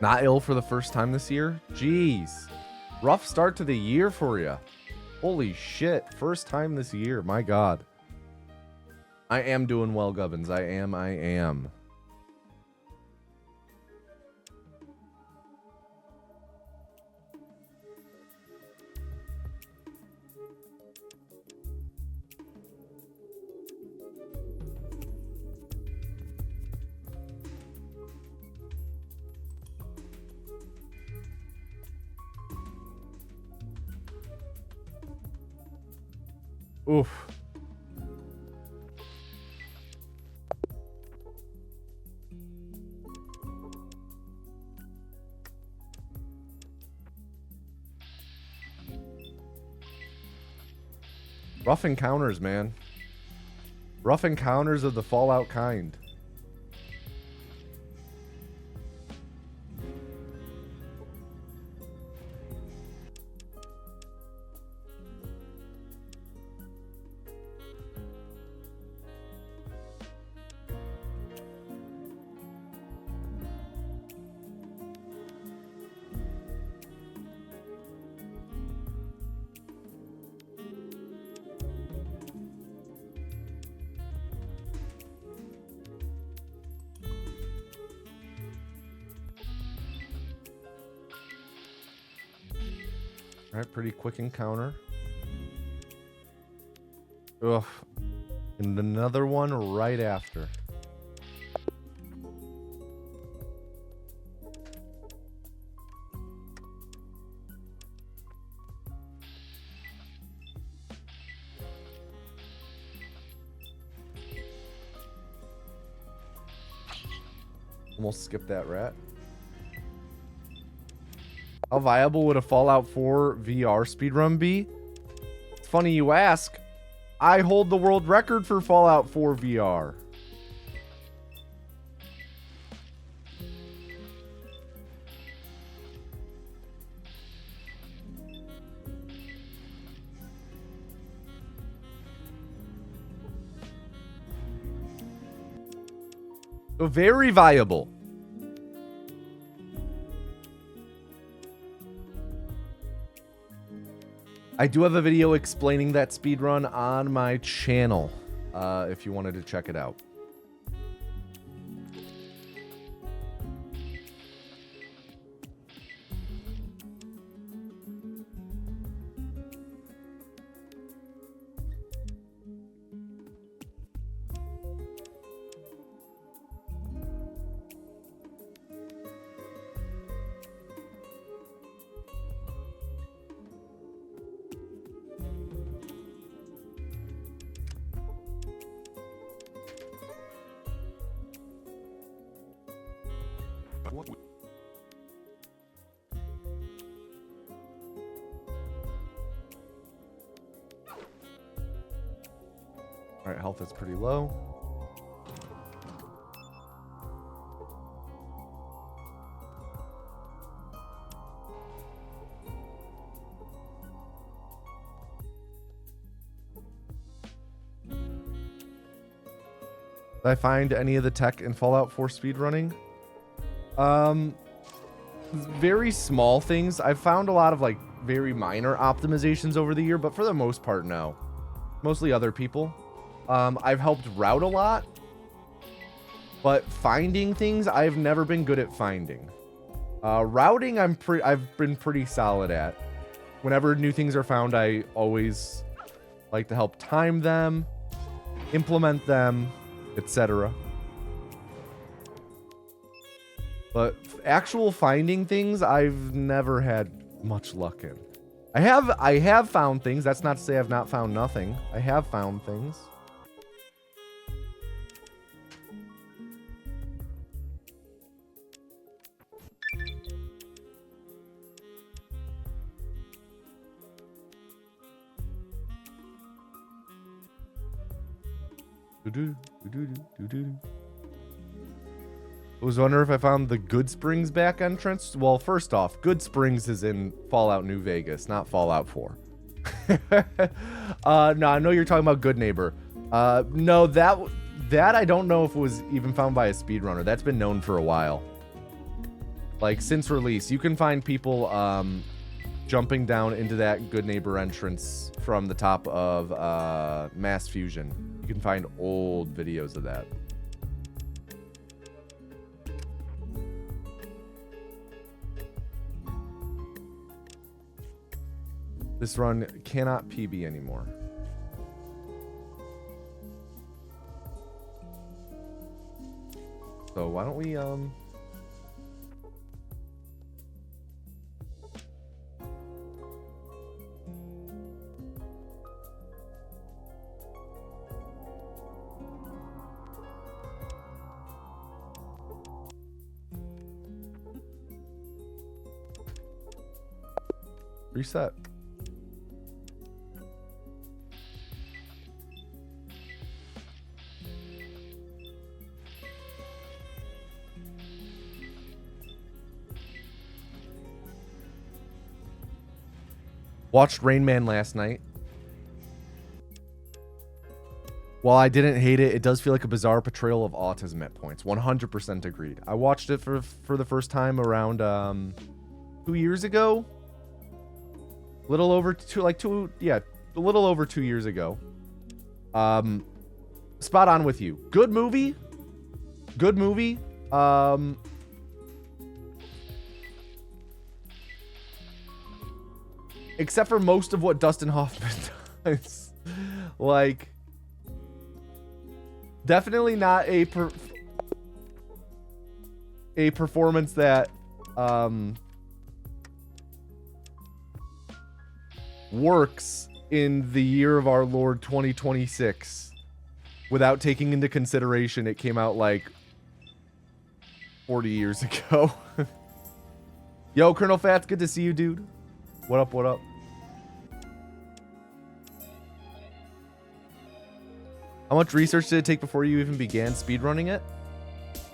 Not ill for the first time this year? Jeez. Rough start to the year for you. Holy shit. First time this year. My God. I am doing well, Gubbins. I am. Oof. Rough encounters, man. Rough encounters of the Fallout kind. All right, pretty quick encounter. Ugh. And another one right after. Almost skipped that rat. How viable would a Fallout 4 VR speedrun be? It's funny you ask. I hold the world record for Fallout 4 VR. So very viable. I do have a video explaining that speedrun on my channel, if you wanted to check it out. All right, health is pretty low. Did I find any of the tech in Fallout 4 speedrunning? Very small things. I've found a lot of like very minor optimizations over the year, but for the most part, no. Mostly other people. I've helped route a lot, but finding things I've never been good at finding. Routing I've been pretty solid at. Whenever new things are found, I always like to help time them, implement them, etc. But actual finding things I've never had much luck in. I have found things. That's not to say I've not found nothing. I have found things. I was wondering if I found the Good Springs back entrance. Well, first off, Good Springs is in Fallout New Vegas, not Fallout 4. No, I know you're talking about Good Neighbor. No, that I don't know if it was even found by a speedrunner. That's been known for a while. Like, since release, you can find people jumping down into that Good Neighbor entrance from the top of Mass Fusion. You can find old videos of that. This run cannot PB anymore. So why don't we reset. Watched Rain Man last night. While I didn't hate it, it does feel like a bizarre portrayal of autism at points. 100% agreed. I watched it for the first time around 2 years ago. A little over a little over 2 years ago. Spot on with you. Good movie. Good movie. except for most of what Dustin Hoffman does. Like, definitely not a performance that works in the year of our Lord 2026 without taking into consideration it came out like 40 years ago. Yo, Colonel Fats, good to see you, dude. What up, what up? How much research did it take before you even began speedrunning it?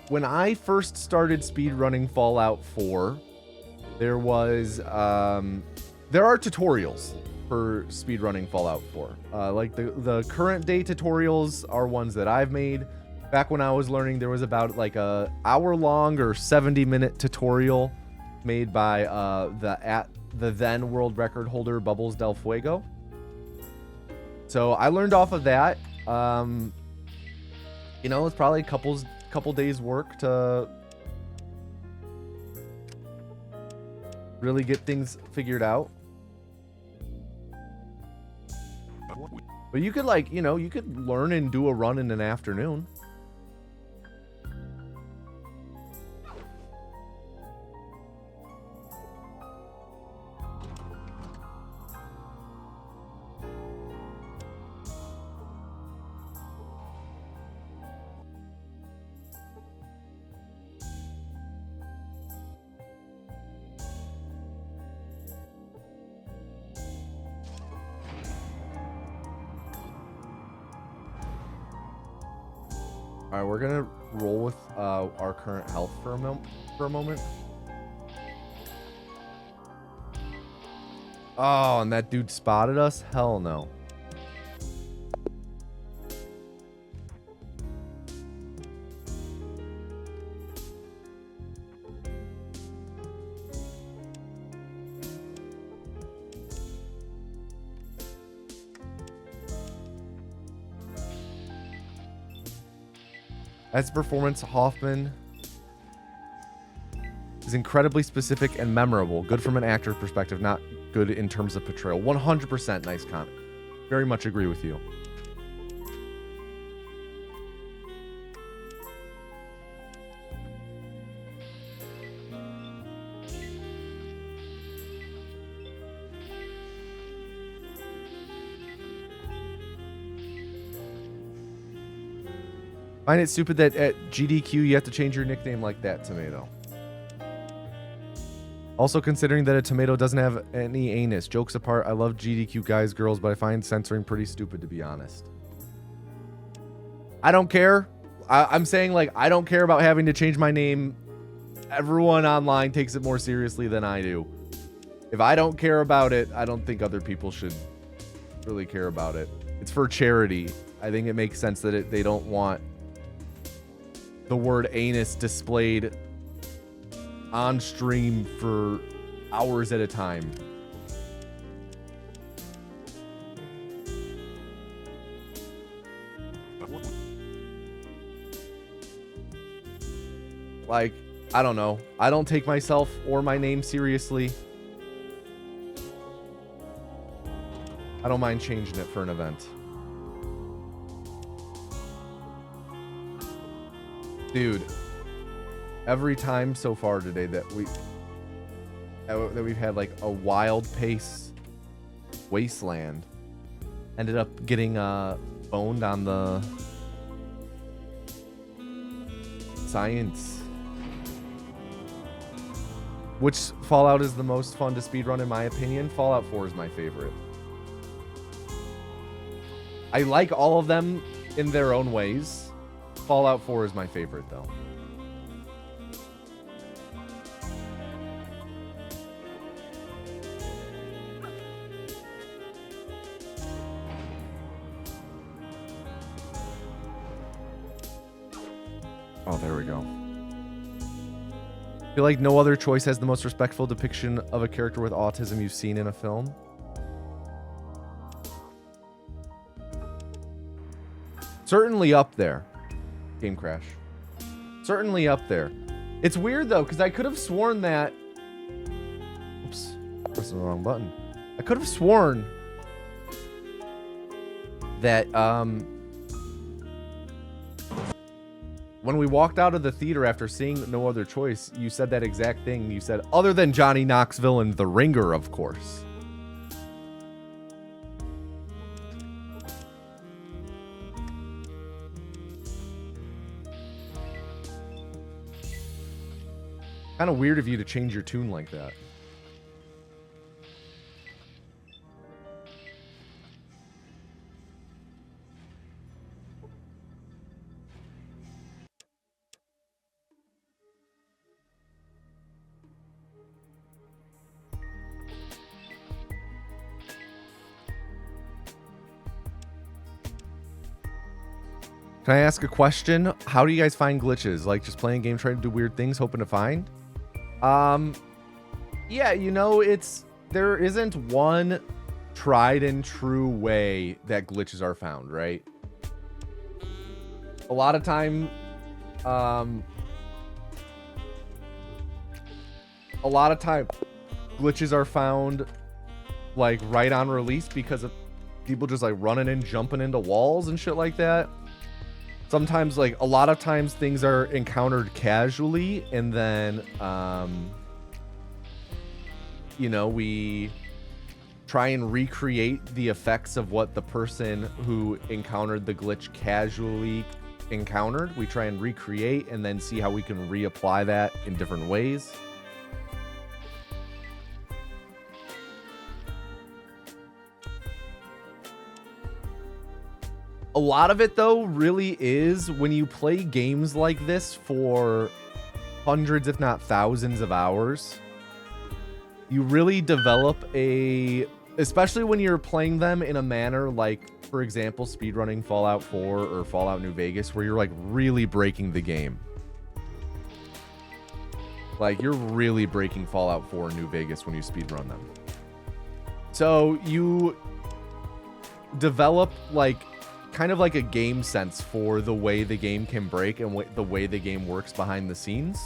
When I first started speedrunning Fallout 4, there was, there are tutorials for speedrunning Fallout 4. Like the current day tutorials are ones that I've made. Back when I was learning, there was about like a hour-long or 70-minute tutorial made by the then world record holder Bubbles Del Fuego. So I learned off of that. You know, it's probably a couple days work to really get things figured out. But you could, like, you know, you could learn and do a run in an afternoon. All right, we're gonna roll with our current health for a moment. Oh, and that dude spotted us? Hell no. As performance, Hoffman is incredibly specific and memorable. Good from an actor's perspective, not good in terms of portrayal. 100% nice comment. Very much agree with you. Find it stupid that at GDQ you have to change your nickname like that, Tomato. Also, considering that a tomato doesn't have any anus. Jokes apart, I love GDQ guys, girls, but I find censoring pretty stupid, to be honest. I don't care. I'm saying, like, I don't care about having to change my name. Everyone online takes it more seriously than I do. If I don't care about it, I don't think other people should really care about it. It's for charity. I think it makes sense that they don't want the word anus displayed on stream for hours at a time. Like, I don't know. I don't take myself or my name seriously. I don't mind changing it for an event. Dude, every time so far today that we've had like a wild pace wasteland, ended up getting boned on the science. Which Fallout is the most fun to speedrun in my opinion? Fallout 4 is my favorite. I like all of them in their own ways. Fallout 4 is my favorite, though. Oh, there we go. I feel like no other choice has the most respectful depiction of a character with autism you've seen in a film. Certainly up there. Game crash. Certainly up there. It's weird though, because I could have sworn that... Oops. Pressing the wrong button. I could have sworn that when we walked out of the theater after seeing No Other Choice, you said that exact thing. You said, other than Johnny Knoxville and The Ringer, of course. Kind of weird of you to change your tune like that. Can I ask a question? How do you guys find glitches? Like just playing a game, trying to do weird things, hoping to find? Yeah, you know, there isn't one tried and true way that glitches are found, right? A lot of time, glitches are found like right on release because of people just like running and jumping into walls and shit like that. Sometimes, like, a lot of times things are encountered casually, and then, you know, we try and recreate the effects of what the person who encountered the glitch casually encountered. We try and recreate and then see how we can reapply that in different ways. A lot of it, though, really is when you play games like this for hundreds, if not thousands of hours, you really develop especially when you're playing them in a manner like, for example, speedrunning Fallout 4 or Fallout New Vegas, where you're like really breaking the game. Like you're really breaking Fallout 4 New Vegas when you speedrun them. So you develop like kind of like a game sense for the way the game can break and the way the game works behind the scenes,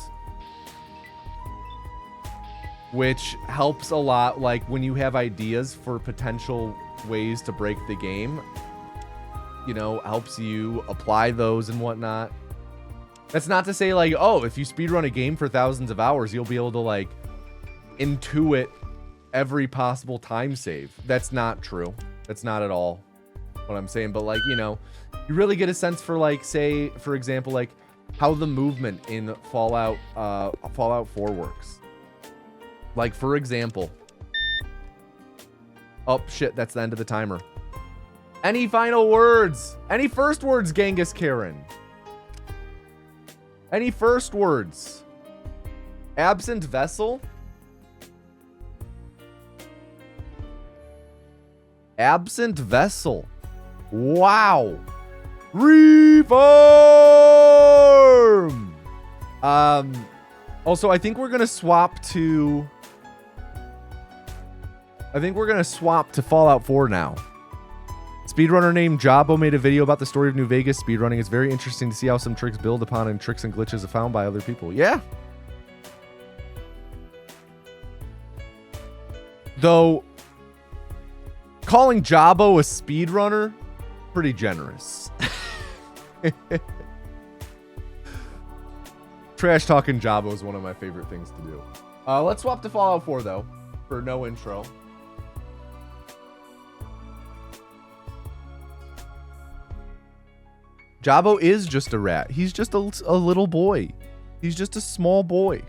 which helps a lot. Like when you have ideas for potential ways to break the game, you know, helps you apply those and whatnot. That's not to say like, oh, if you speedrun a game for thousands of hours, you'll be able to like intuit every possible time save. That's not true. That's not at all what I'm saying, but like, you know, you really get a sense for like, say, for example, like how the movement in Fallout 4 works. Like, for example, oh shit, that's the end of the timer. Any final words? Any first words, Genghis Karen? Any first words? Absent vessel? Absent vessel. Wow. Reform. Also, I think we're gonna swap to Fallout 4 now. Speedrunner named Jabo made a video about the story of New Vegas speedrunning. It's very interesting to see how some tricks build upon and tricks and glitches are found by other people. Yeah. Though calling Jabo a speedrunner, pretty generous. Trash talking Jabo is one of my favorite things to do. Let's swap to Fallout 4 though, for no intro. Jabo is just a rat. He's just a little boy. He's just a small boy.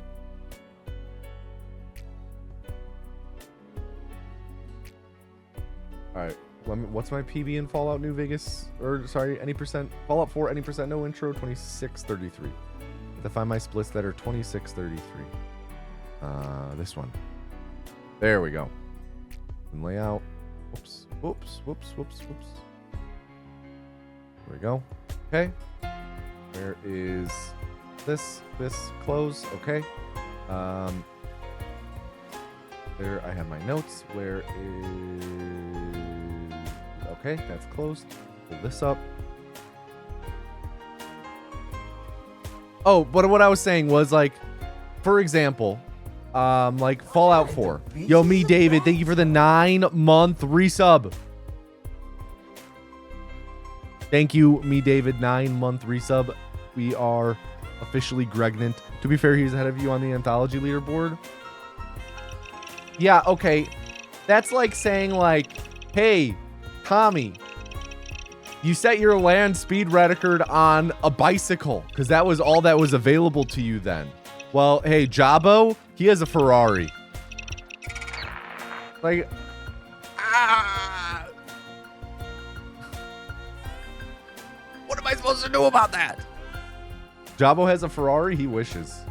All right. What's my PB in Fallout New Vegas? Or sorry, any percent Fallout 4, any percent no intro, 2633. To find my splits that are 2633. This one. There we go. And layout. Whoops. There we go. Okay. Where is this? Close. Okay. There I have my notes. Where is... Okay, that's closed. Pull this up. Oh, but what I was saying was like, for example, like Fallout 4. Yo, me, David, thank you for the 9-month resub. Thank you, me, David, 9-month resub. We are officially Gregnant. To be fair, he's ahead of you on the Anthology leaderboard. Yeah, okay. That's like saying, like, hey, Tommy, you set your land speed record on a bicycle because that was all that was available to you then. Well, hey, Jabo, he has a Ferrari. Like, what am I supposed to do about that? Jabo has a Ferrari, he wishes.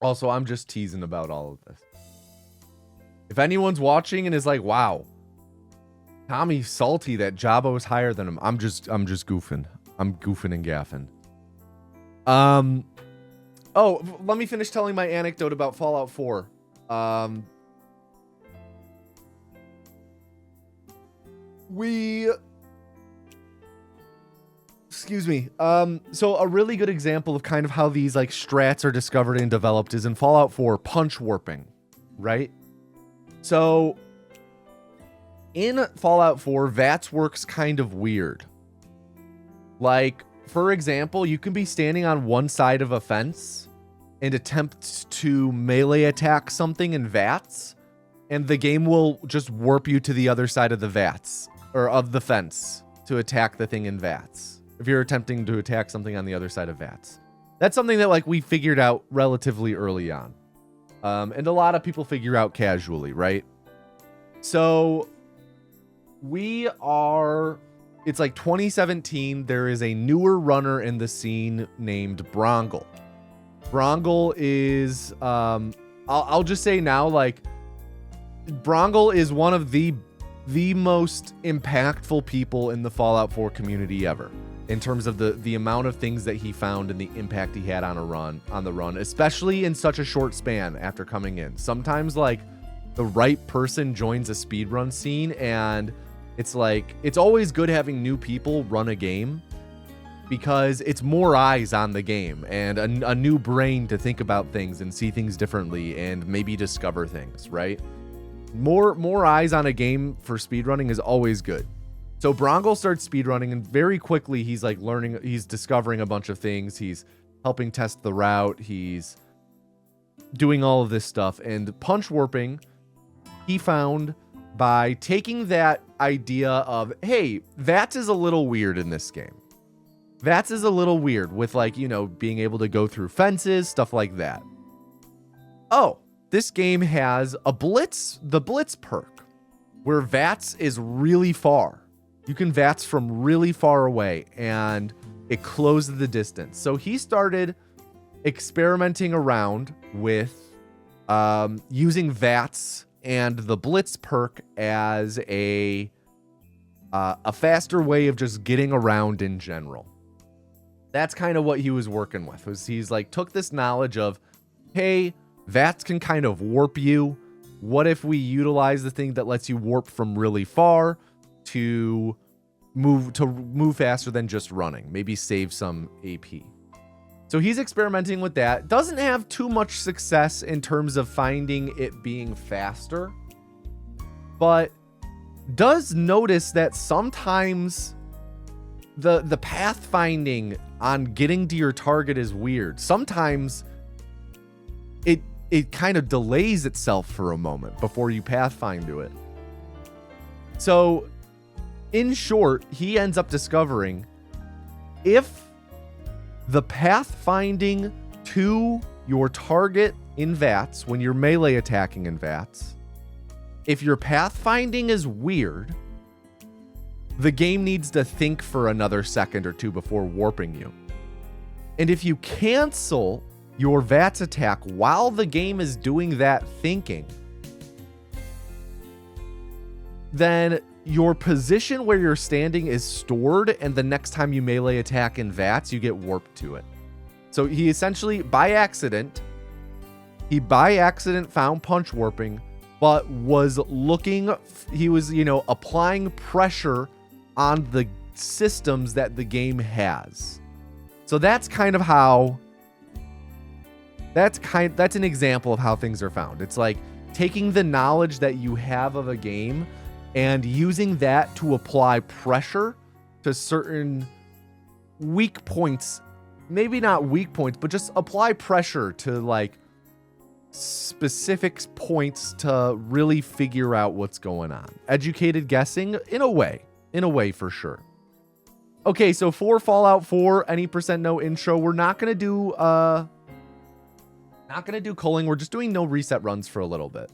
Also, I'm just teasing about all of this. If anyone's watching and is like, wow, Tommy's salty that Jabo is higher than him, I'm just goofing. I'm goofing and gaffing. Oh, let me finish telling my anecdote about Fallout 4. Excuse me. So a really good example of kind of how these like strats are discovered and developed is in Fallout 4 punch warping, right? So in Fallout 4, VATS works kind of weird. Like, for example, you can be standing on one side of a fence and attempt to melee attack something in VATS, and the game will just warp you to the other side of the VATS, or of the fence, to attack the thing in VATS, if you're attempting to attack something on the other side of VATS. That's something that like we figured out relatively early on. And a lot of people figure out casually, right? So it's like 2017. There is a newer runner in the scene named Brongle. Brongle is, I'll just say now, like, Brongle is one of the most impactful people in the Fallout 4 community ever, in terms of the amount of things that he found and the impact he had on the run, especially in such a short span after coming in. Sometimes like the right person joins a speedrun scene, and it's like, it's always good having new people run a game because it's more eyes on the game and a new brain to think about things and see things differently and maybe discover things, right? More eyes on a game for speedrunning is always good. So Brongle starts speedrunning, and very quickly he's like learning, he's discovering a bunch of things. He's helping test the route. He's doing all of this stuff. And punch warping, he found by taking that idea of, hey, VATS is a little weird in this game. VATS is a little weird with, like, you know, being able to go through fences, stuff like that. Oh, this game has the Blitz perk, where VATS is really far. You can VATS from really far away, and it closes the distance. So he started experimenting around with using VATS and the Blitz perk as a faster way of just getting around in general. That's kind of what he was working with. He's like, took this knowledge of, hey, VATS can kind of warp you. What if we utilize the thing that lets you warp from really far to move faster than just running? Maybe save some AP. So he's experimenting with that. Doesn't have too much success in terms of finding it being faster, but does notice that sometimes the pathfinding on getting to your target is weird. Sometimes it kind of delays itself for a moment before you pathfind to it. So in short, he ends up discovering if the pathfinding to your target in VATS, when you're melee attacking in VATS, if your pathfinding is weird, the game needs to think for another second or two before warping you. And if you cancel your VATS attack while the game is doing that thinking, then your position where you're standing is stored, and the next time you melee attack in VATS, you get warped to it. So he essentially, by accident found punch warping, but was applying pressure on the systems that the game has. So that's kind of how, that's an example of how things are found. It's like taking the knowledge that you have of a game and using that to apply pressure to certain weak points. Maybe not weak points, but just apply pressure to like specific points to really figure out what's going on. Educated guessing in a way for sure. Okay, so for Fallout 4, any percent no intro, we're not gonna do culling. We're just doing no reset runs for a little bit.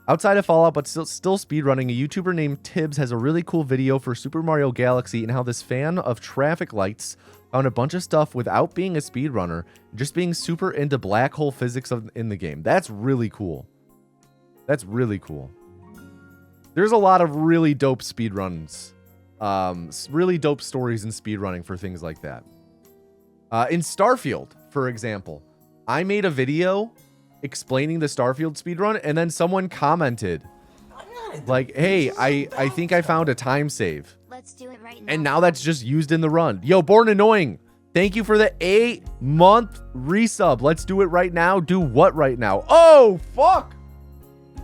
Outside of Fallout, but still speedrunning, a YouTuber named Tibbs has a really cool video for Super Mario Galaxy and how this fan of traffic lights found a bunch of stuff without being a speedrunner, just being super into black hole physics in the game. That's really cool. That's really cool. There's a lot of really dope speedruns, really dope stories in speedrunning for things like that. In Starfield, for example, I made a video explaining the Starfield speedrun, and then someone commented like, hey, I think I found a time save. Let's do it right now. And now that's just used in the run. Yo, Born Annoying, thank you for the 8-month resub. Let's do it right now. Do what right now? Oh, fuck.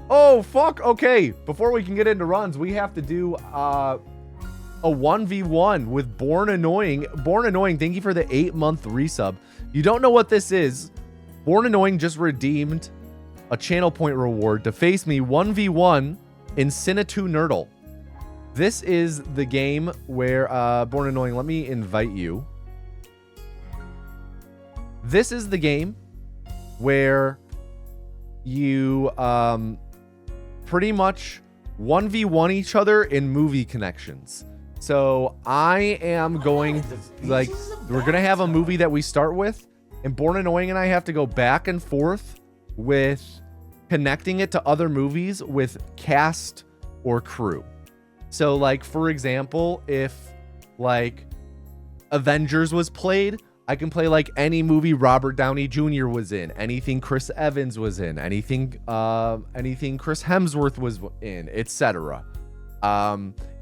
Oh, fuck. Okay, before we can get into runs, we have to do a 1v1 with Born Annoying. Born Annoying, thank you for the 8-month resub. You don't know what this is. Born Annoying just redeemed a channel point reward to face me 1v1 in Cinna2 Nerdle. This is the game where, Born Annoying, let me invite you. This is the game where you pretty much 1v1 each other in movie connections. So I am going, like, we're going to have a movie that we start with, and Born Annoying and I have to go back and forth with connecting it to other movies with cast or crew. So, like, for example, if, like, Avengers was played, I can play, like, any movie Robert Downey Jr. was in, anything Chris Evans was in, anything Chris Hemsworth was in, etc.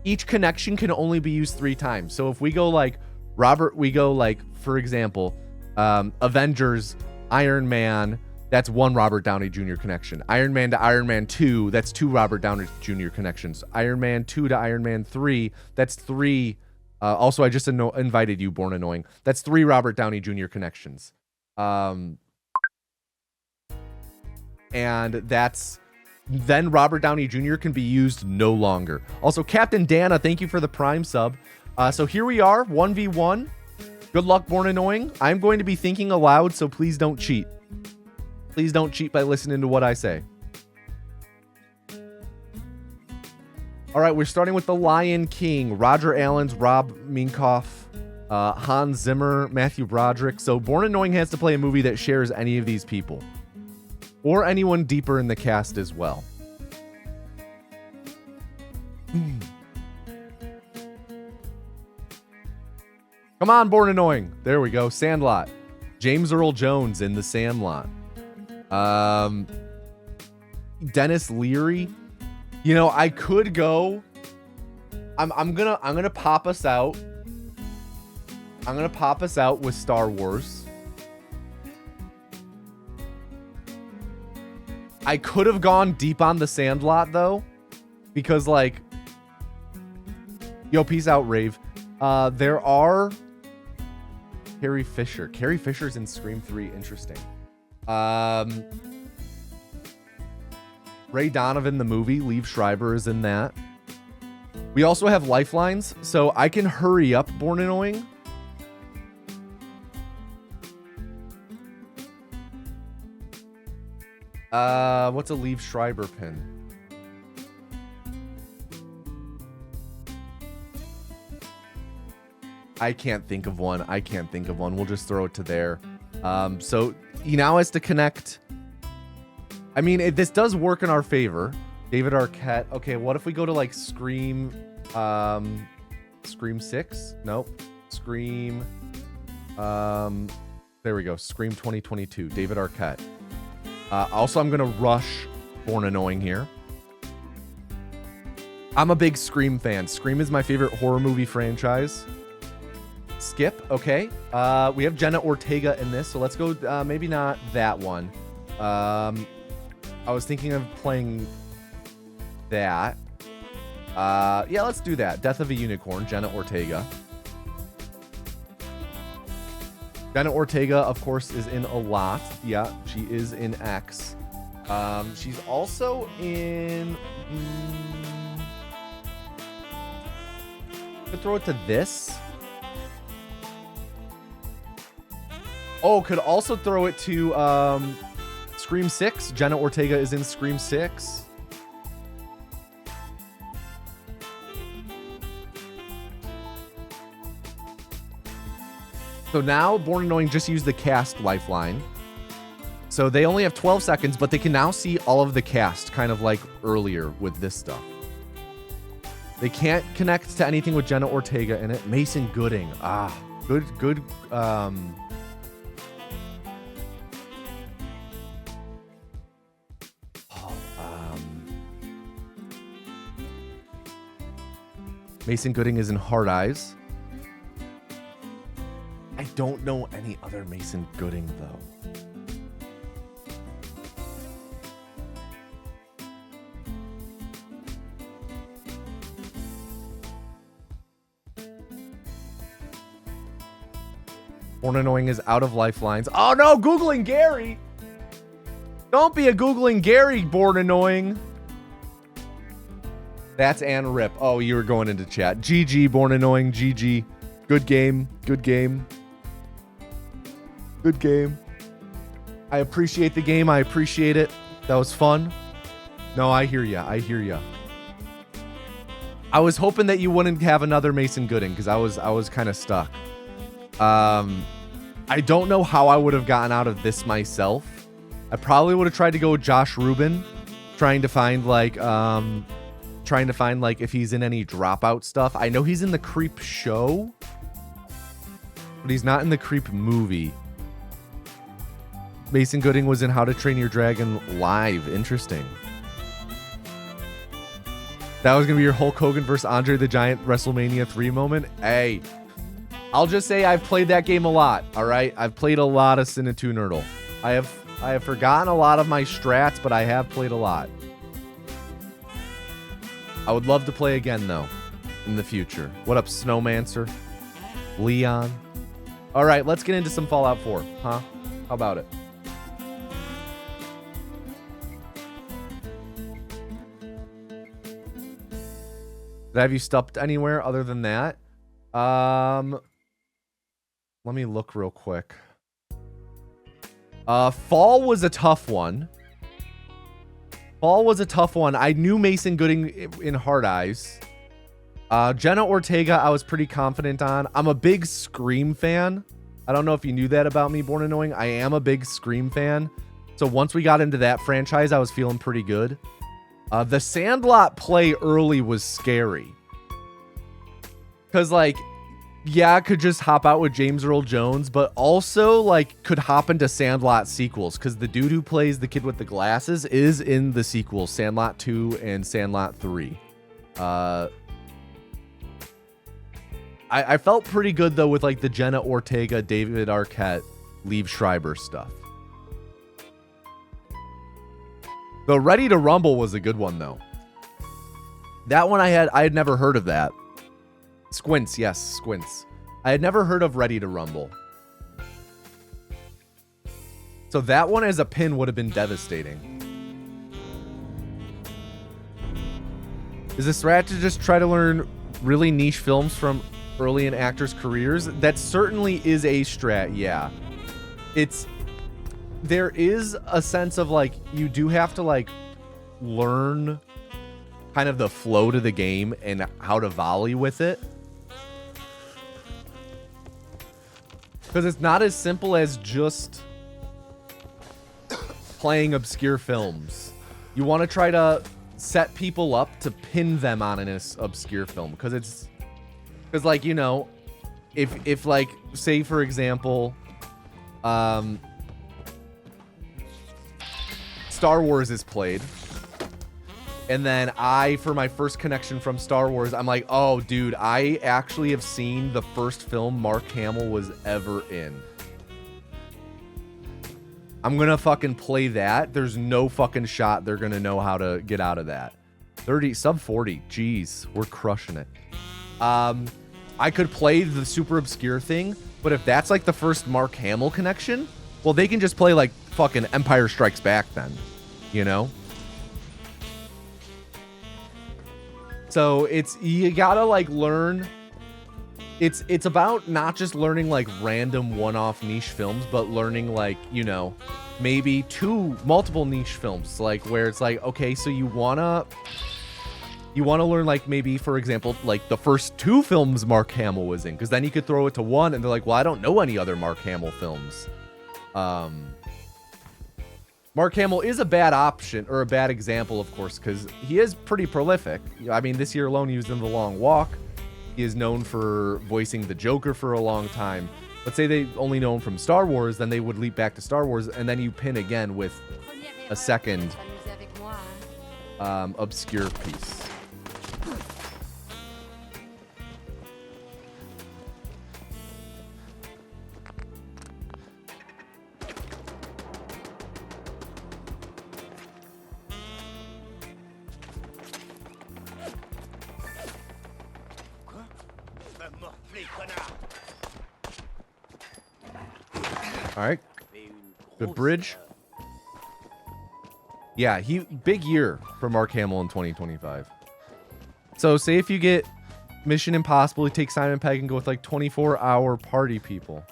Each connection can only be used 3 times. So if we go, like, for example, Avengers, Iron Man, that's 1 Robert Downey Jr. connection. Iron Man to Iron Man 2, that's 2 Robert Downey Jr. connections. Iron Man 2 to Iron Man 3, that's 3. Also, I just invited you, Born Annoying. That's 3 Robert Downey Jr. connections. And then Robert Downey Jr. can be used no longer. Also, Captain Dana, thank you for the Prime sub. So here we are, 1v1. Good luck, Born Annoying. I'm going to be thinking aloud, so please don't cheat. Please don't cheat by listening to what I say. All right, we're starting with The Lion King. Roger Allens, Rob Minkoff, Hans Zimmer, Matthew Broderick. So Born Annoying has to play a movie that shares any of these people. Or anyone deeper in the cast as well. Come on, Born Annoying. There we go. Sandlot. James Earl Jones in The Sandlot. Dennis Leary. You know, I could go. I'm gonna pop us out. I'm gonna pop us out with Star Wars. I could have gone deep on The Sandlot though, because like, yo, peace out, Rave. There are Carrie Fisher. Carrie Fisher's in Scream 3. Interesting. Ray Donovan, the movie. Liev Schreiber is in that. We also have lifelines, so I can hurry up Born Annoying. What's a Liev Schreiber pin? I can't think of one. We'll just throw it to there. So he now has to connect. I mean, this does work in our favor. David Arquette. Okay, what if we go to like Scream 6? Nope. Scream. There we go. Scream 2022. David Arquette. Also, I'm gonna rush Born Annoying here. I'm a big Scream fan. Scream is my favorite horror movie franchise. Skip. Okay. We have Jenna Ortega in this, so let's go. Maybe not that one. I was thinking of playing that. Yeah, let's do that. Death of a Unicorn, Jenna Ortega. Jenna Ortega, of course, is in a lot. Yeah, she is in X. She's also in... could throw it to this. Oh, could also throw it to Scream 6. Jenna Ortega is in Scream 6. So now Born Annoying just used the cast lifeline. So they only have 12 seconds, but they can now see all of the cast, kind of like earlier with this stuff. They can't connect to anything with Jenna Ortega in it. Mason Gooding. Ah, good. Mason Gooding is in Hard Eyes. I don't know any other Mason Gooding, though. Born Annoying is out of lifelines. Oh, no! Googling Gary! Don't be a Googling Gary, Born Annoying. That's Ann Rip. Oh, you were going into chat. GG, Born Annoying. GG. Good game. Good game. Good game. I appreciate the game. I appreciate it. That was fun. No, I hear ya. I hear ya. I was hoping that you wouldn't have another Mason Gooding because I was kind of stuck. I don't know how I would have gotten out of this myself. I probably would have tried to go with Josh Rubin, trying to find like if he's in any Dropout stuff. I know he's in the Creep show, but he's not in the Creep movie. Mason Gooding was in How to Train Your Dragon Live. Interesting. That was going to be your Hulk Hogan versus Andre the Giant WrestleMania 3 moment. Hey, I'll just say I've played that game a lot, all right? I've played a lot of Sin 2 Nerdle. I have forgotten a lot of my strats, but I have played a lot. I would love to play again, though, in the future. What up, Snowmancer? Leon? All right, let's get into some Fallout 4, huh? How about it? Did I have you stopped anywhere other than that? Let me look real quick. Fall was a tough one. Fall was a tough one. I knew Mason Gooding in Hard Eyes. Jenna Ortega, I was pretty confident on. I'm a big Scream fan. I don't know if you knew that about me, Born Annoying. I am a big Scream fan. So once we got into that franchise, I was feeling pretty good. The Sandlot play early was scary. Because, like, yeah, I could just hop out with James Earl Jones, but also, like, could hop into Sandlot sequels. Because the dude who plays the kid with the glasses is in the sequels, Sandlot 2 and Sandlot 3. I felt pretty good, though, with, like, the Jenna Ortega, David Arquette, Liev Schreiber stuff. The Ready to Rumble was a good one, though. That one I had never heard of that. Squints, yes, Squints. I had never heard of Ready to Rumble. So that one as a pin would have been devastating. Is the strat to just try to learn really niche films from early in actors' careers? That certainly is a strat, yeah. There is a sense of, like, you do have to, like, learn kind of the flow to the game and how to volley with it. Because it's not as simple as just playing obscure films. You want to try to set people up to pin them on an obscure film. Because like, you know, if like, say, for example, Star Wars is played, And then for my first connection from Star Wars, I'm like, oh, dude, I actually have seen the first film Mark Hamill was ever in. I'm gonna fucking play that. There's no fucking shot they're gonna know how to get out of that. 30, sub 40. Jeez, we're crushing it. I could play the super obscure thing, but if that's like the first Mark Hamill connection, well, they can just play like fucking Empire Strikes Back then, you know? So you gotta like learn. It's about not just learning like random one-off niche films, but learning like, you know, maybe multiple niche films, like where it's like, okay, so you wanna learn like maybe, for example, like the first 2 films Mark Hamill was in, because then you could throw it to one and they're like, well, I don't know any other Mark Hamill films. Mark Hamill is a bad option, or a bad example, of course, because he is pretty prolific. I mean, this year alone, he was in The Long Walk. He is known for voicing the Joker for a long time. Let's say they only know him from Star Wars, then they would leap back to Star Wars, and then you pin again with a second obscure piece. All right, good bridge. Yeah, big year for Mark Hamill in 2025. So say if you get Mission Impossible, you take Simon Pegg and go with like 24-hour party people.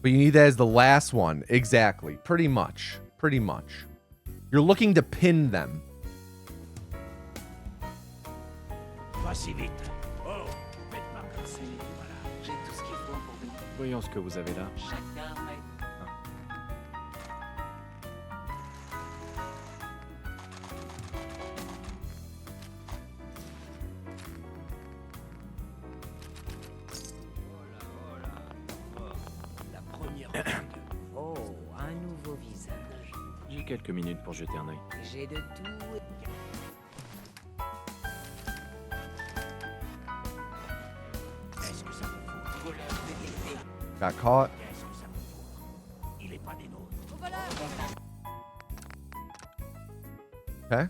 But you need that as the last one. Exactly. Pretty much. Pretty much. You're looking to pin them. Voyons ce que vous avez là. Oh, un nouveau visage. J'ai quelques minutes pour jeter un œil. J'ai de tout. Est-ce que ça vous fout? Voleur détecté. Got caught. Qu'est-ce que ça vous fout? Il est pas des nôtres. Okay.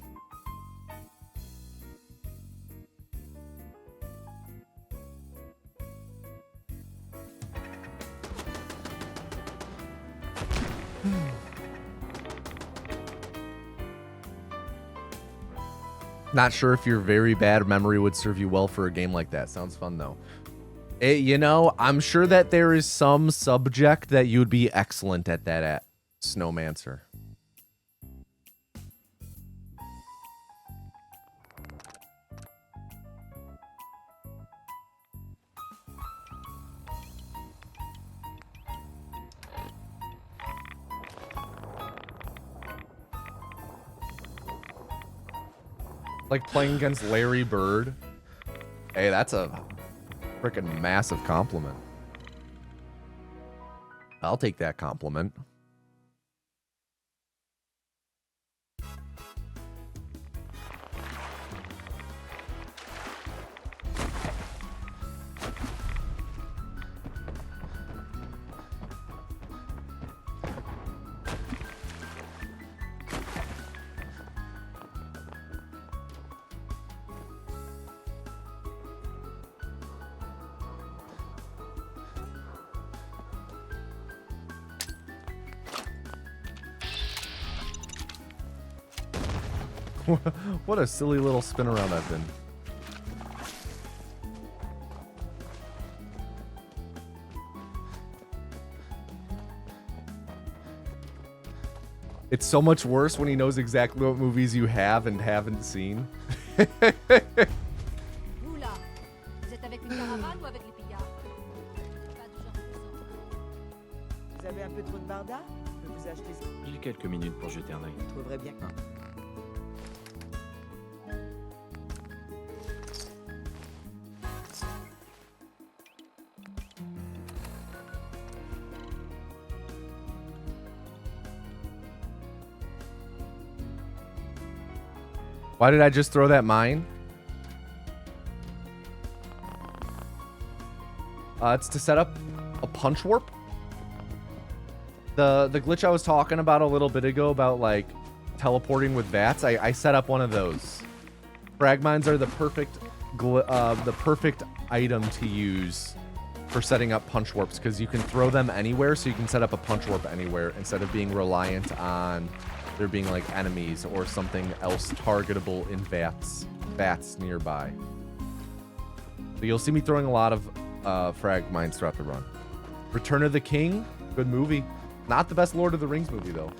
Not sure if your very bad memory would serve you well for a game like that. Sounds fun, though. You know, I'm sure that there is some subject that you would be excellent at that at, Snowmancer. Like playing against Larry Bird. Hey, that's a freaking massive compliment. I'll take that compliment. What a silly little spin around I've been. It's so much worse when he knows exactly what movies you have and haven't seen. Vous là, vous êtes avec une caravane ou avec les pillards? Pas du genre de façon. Vous avez un peu trop de barda? Je peux vous acheter ça. J'ai quelques minutes pour jeter un œil. Je trouverais bien. Why did I just throw that mine? It's to set up a punch warp. The glitch I was talking about a little bit ago about like teleporting with bats. I set up one of those. Frag mines are the perfect item to use for setting up punch warps because you can throw them anywhere, so you can set up a punch warp anywhere instead of being reliant on there being like enemies or something else targetable in bats nearby. So you'll see me throwing a lot of frag mines throughout the run. Return of the King, good movie. Not the best Lord of the Rings movie though.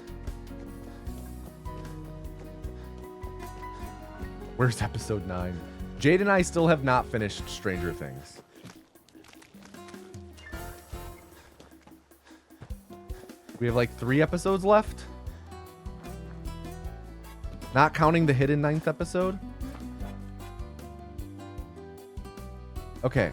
Where's episode 9? Jade and I still have not finished Stranger Things. We have like 3 episodes left. Not counting the hidden 9th episode. Okay.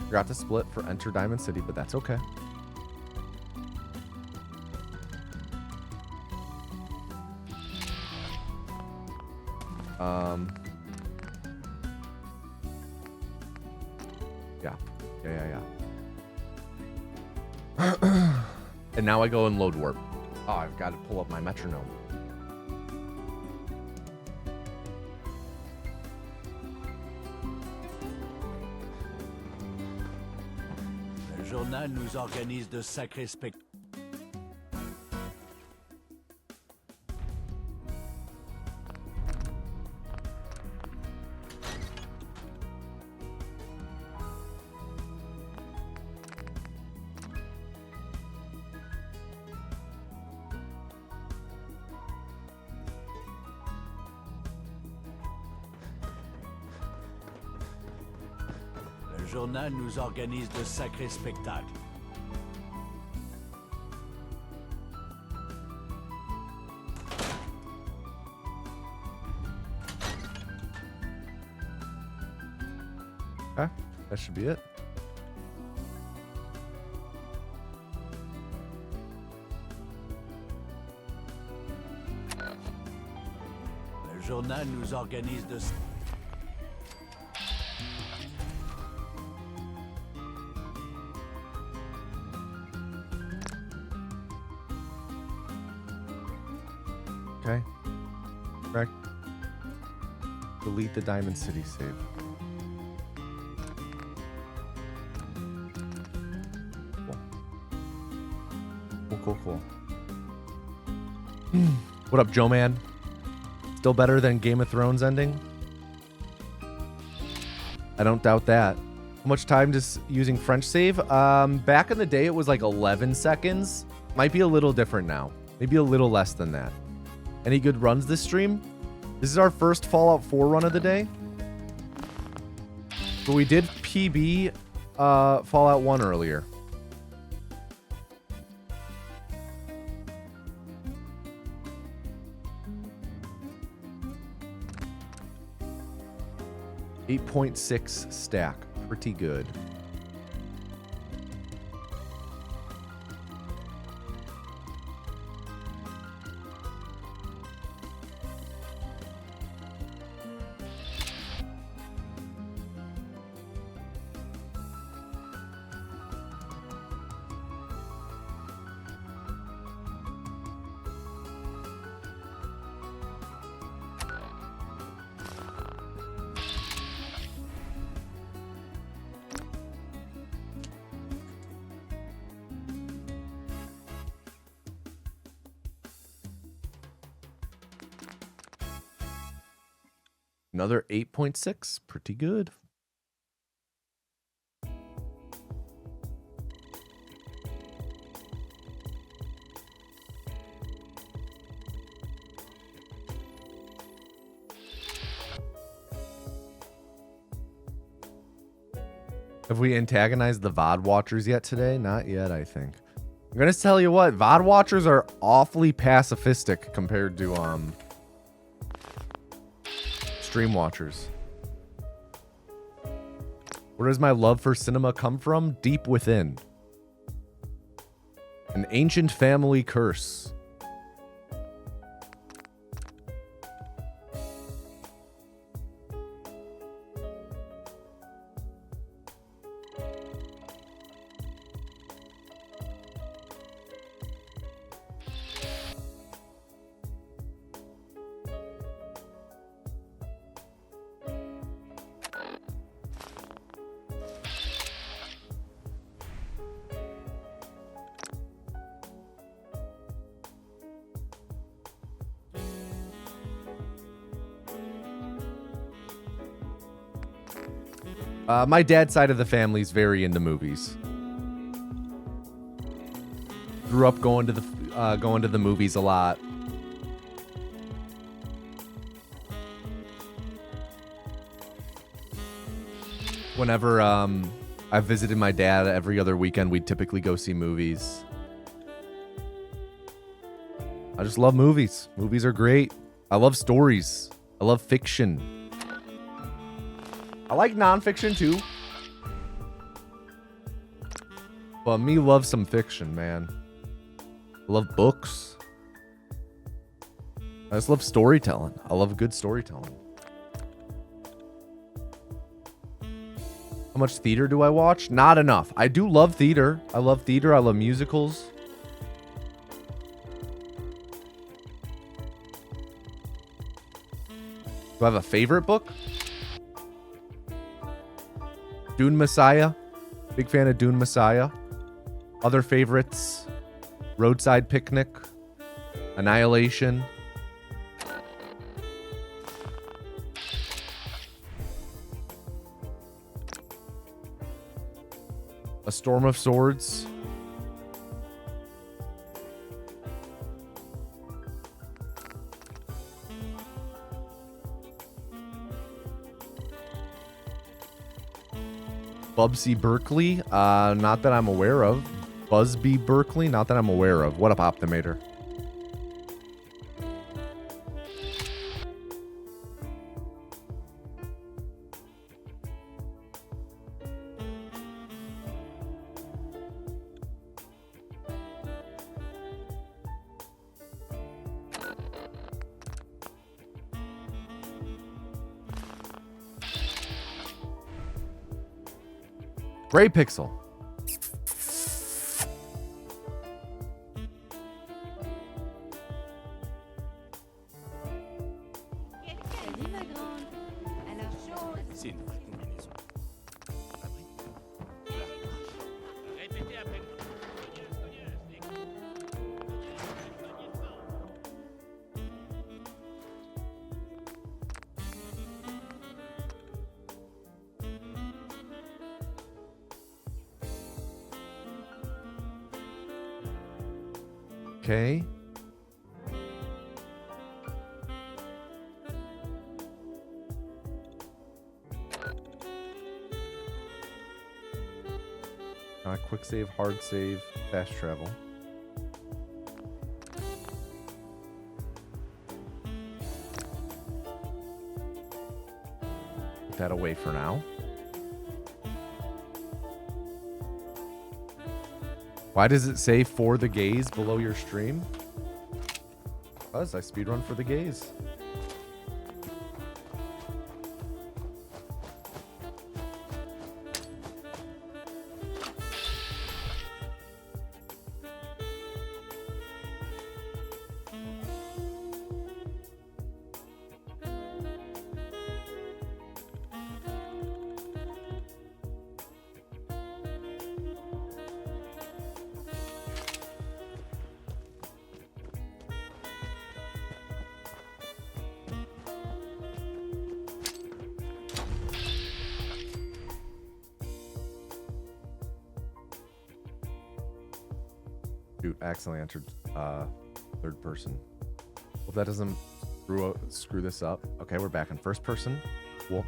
Forgot to split for Enter Diamond City, but that's okay. Yeah. And now I go and load warp. Oh, I've got to pull up my metronome. Le journal nous organise de sacrés spectacles. Le journal nous organise de sacrés spectacles. Okay, that should be it. Le journal nous organise de... Okay. Correct. Delete the Diamond City save. Cool. What up, Joe Man? Still better than Game of Thrones ending? I don't doubt that. How much time does using French save? Back in the day, it was like 11 seconds. Might be a little different now. Maybe a little less than that. Any good runs this stream? This is our first Fallout 4 run of the day. But we did PB Fallout 1 earlier. .6 stack. Pretty good. Another 8.6. Pretty good. Have we antagonized the VOD watchers yet today? Not yet, I think. I'm gonna tell you what, VOD watchers are awfully pacifistic compared to stream watchers. Where does my love for cinema come from? Deep within. An ancient family curse. My dad's side of the family is very into movies. Grew up going to the movies a lot. Whenever I visited my dad every other weekend, we'd typically go see movies. I just love movies. Movies are great. I love stories. I love fiction. I like nonfiction too. But me love some fiction, man. I love books. I just love storytelling. I love good storytelling. How much theater do I watch? Not enough. I do love theater. I love theater. I love musicals. Do I have a favorite book? Dune Messiah. Big fan of Dune Messiah. Other favorites. Roadside Picnic. Annihilation. A Storm of Swords. Bubsy Berkeley, not that I'm aware of. Busby Berkeley, not that I'm aware of. What up, Optimator? Gray Pixel. Salut ma grande. Alors chaud. C'est une vraie combinaison. Répétez après Okay. Quick save, hard save, fast travel. Put that away for now. Why does it say for the gays below your stream? Because I speedrun for the gays. Shoot, accidentally entered third person. Hope that doesn't screw this up. Okay, we're back in first person. Cool.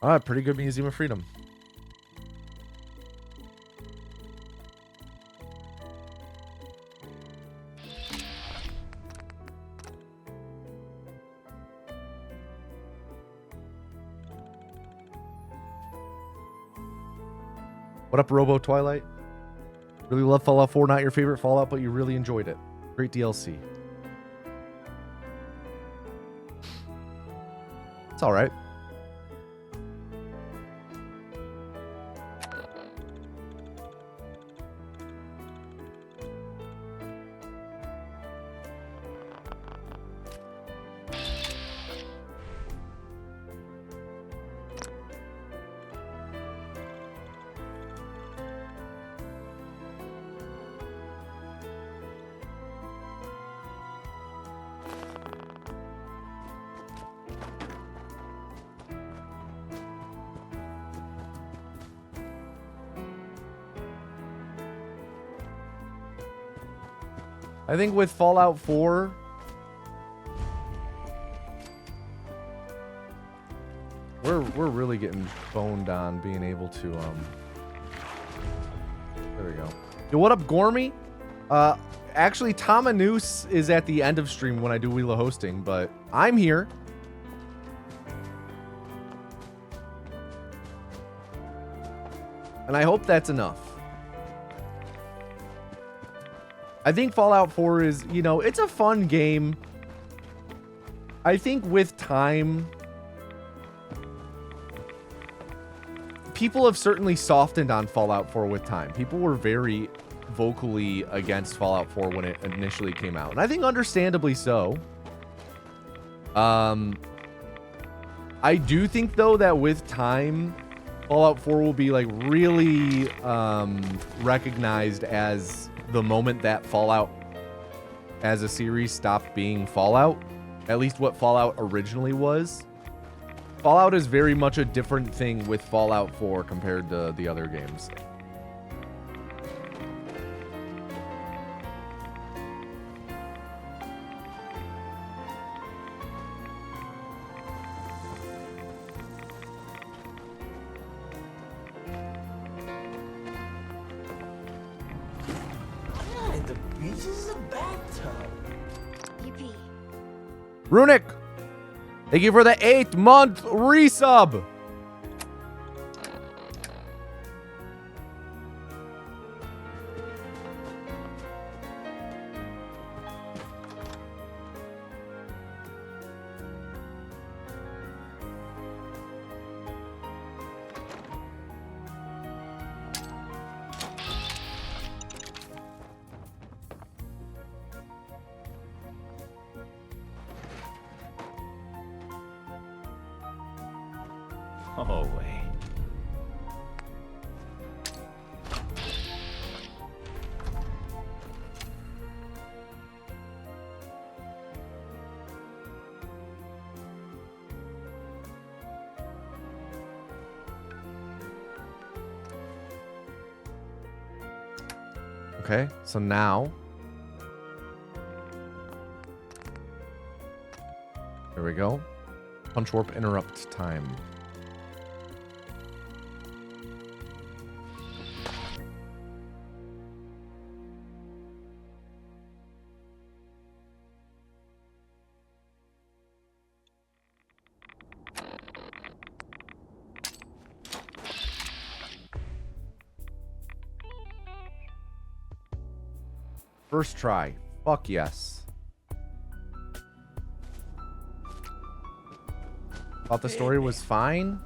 All right, pretty good Museum of Freedom. What up, Robo Twilight? Really love Fallout 4, not your favorite Fallout, but you really enjoyed it. Great DLC. It's all right. I think with Fallout 4, we're really getting boned on being able to there we go. Yo, what up, Gormy? Actually, Tomanus is at the end of stream when I do Wheel of Hosting, but I'm here. And I hope that's enough. I think Fallout 4 is, you know, it's a fun game. I think with time, people have certainly softened on Fallout 4 with time. People were very vocally against Fallout 4 when it initially came out. And I think understandably so. I do think, though, that with time, Fallout 4 will be, like, really recognized as the moment that Fallout as a series stopped being Fallout, at least what Fallout originally was. Fallout is very much a different thing with Fallout 4 compared to the other games. Runic, thank you for the 8-month resub. Oh, way. Okay, so now there we go. Punch warp interrupt time. First try. Fuck yes. Thought the story was fine.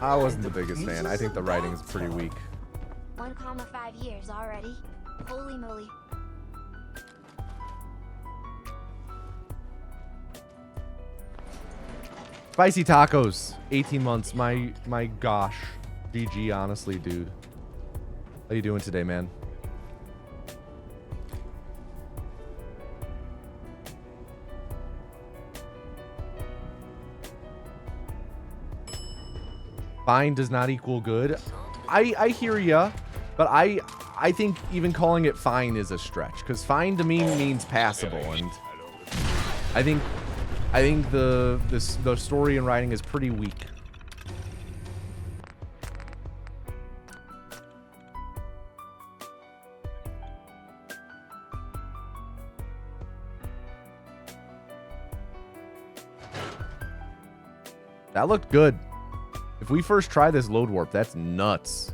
I wasn't the biggest fan. I think the writing is pretty weak. 1,5 years already. Holy moly. Spicy tacos. 18 months. My gosh. GG, honestly, dude. How you doing today, man? Fine does not equal good. I hear ya, but I think even calling it fine is a stretch, because fine to me means passable, and I think I think the story and writing is pretty weak. That looked good. If we first try this load warp, that's nuts.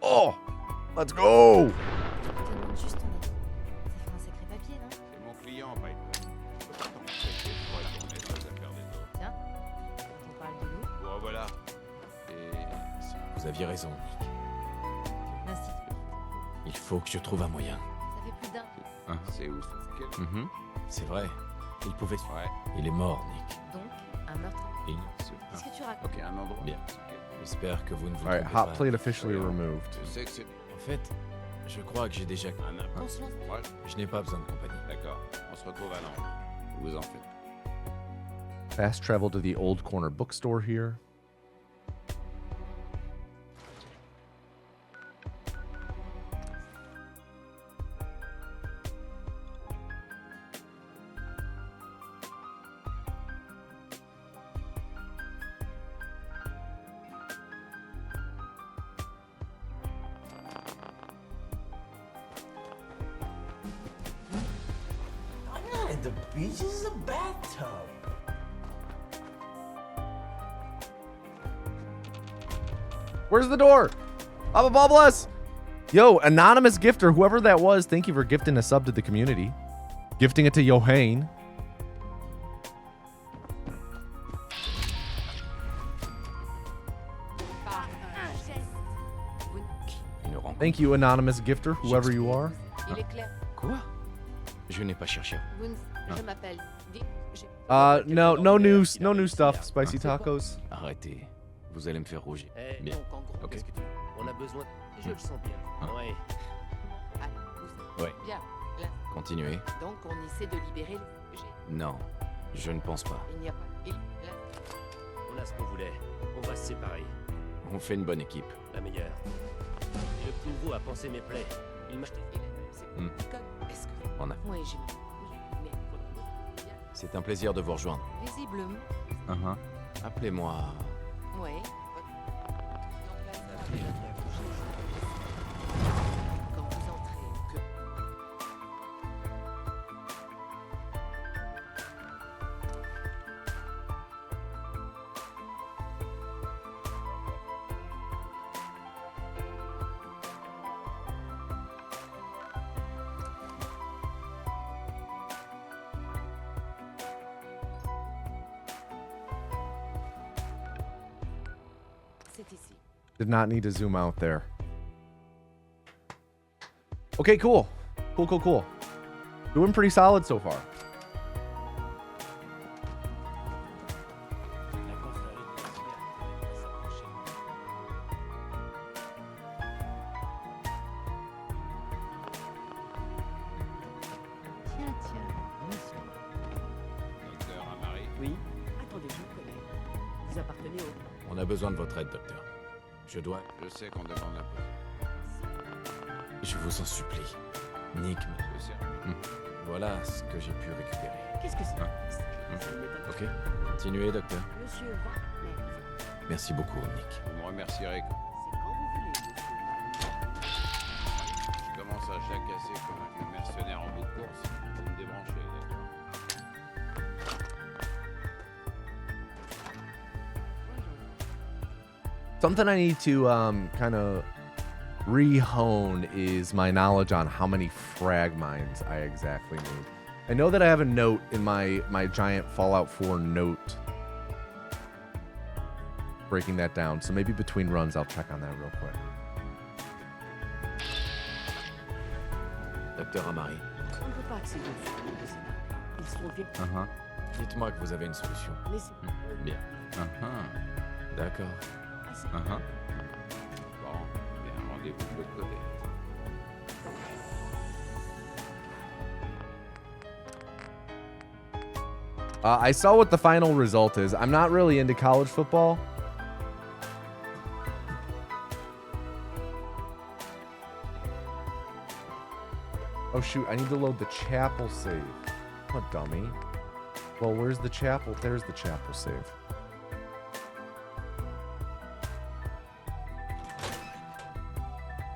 Oh, let's go. Je te demande juste ton avis. Ça fait un sacré papier, non? C'est mon client, Piper. Je peux pas t'empêcher de croire qu'on est les affaires des autres. Tiens, quand on parle de nous, Bon, voilà. Et Vous aviez raison, Nick. l'institut. Il faut que je trouve un moyen. Ça fait plus d'un. c'est où? Quel... C'est vrai. Il pouvait... Ouais. Il est mort, Nick. Donc, un meurtre. Il... Qu'est-ce que tu racontes? Ok, un endroit. Bien. C'est quel? J'espère que vous ne vous All right, trompez hot pas. plate officially Ouais. removed. Je sais que c'est En fait, je crois que j'ai déjà... un appart. On se lance. Ouais, Je n'ai pas besoin de compagnie. d'accord. On se retrouve à Londres. Vous en faites. Fast travel to the old corner bookstore here. And the beach is a bathtub. Where's the door? Baba Ball bless. Yo, anonymous gifter, whoever that was, thank you for gifting a sub to the community. Gifting it to Johann. Par un geste. Une rencontre. Thank you, anonymous gifter, whoever you are. Il est clair. Quoi? Je n'ai pas cherché. Vous je m'appelle. J'ai- No new stuff. Spicy tacos. Arrêtez. Vous allez me faire rougir. Eh, Bien. donc en gros, Ok. qu'est-ce que tu veux? On a besoin. Je le sens bien. Hein? Ouais. Ah, vous- Ouais. Bien. Là, Continuez. donc, on essaie de libérer les sujets. Non, je ne pense pas. Il n'y a pas. Là, On a ce qu'on voulait. On va se séparer. On fait une bonne équipe. La meilleure. Le prouveau a pensé mes plaies. Il m'a jeté. c'est Hmm. comme. Est-ce que. On a. Oui, j'ai. Mais. Bien. C'est un plaisir de vous rejoindre. Visiblement. Appelez-moi. Ouais. Quand vous entrez au cœur. C'est ici. Did not need to zoom out there. Okay, cool. Cool. Doing pretty solid so far. La confrérie de la cybercriminalité va s'approcher. Docteur Amari. Oui. Attendez, je vous connais. Vous appartenez au... On a besoin de votre aide, docteur. Je dois. Je sais qu'on demande un peu. Je vous en supplie. Nick, Je sais. voilà ce que j'ai pu récupérer. Qu'est-ce que c'est? Hein? Ça ne m'étonne pas. Ok. Continuez, docteur. Monsieur Wagner. Merci beaucoup, Nick. Vous me remercierez. C'est quand vous voulez, monsieur Wagner. Je commence à jacasser comme un vieux mercenaire en bout de course. Faut me débrancher. Something I need to kind of re-hone is my knowledge on how many frag mines I exactly need. I know that I have a note in my giant Fallout 4 note breaking that down. So maybe between runs I'll check on that real quick. Docteur Amari. On ne peut pas accéder aux secours de ces marques. Ils sont vieux. Dites-moi que vous avez une solution. Mais c'est... Bien. D'accord. assez. Bon, bien, rendez-vous de l'autre côté. I saw what the final result is. I'm not really into college football. Oh shoot, I need to load the chapel save. What dummy? Well, where's the chapel? There's the chapel save.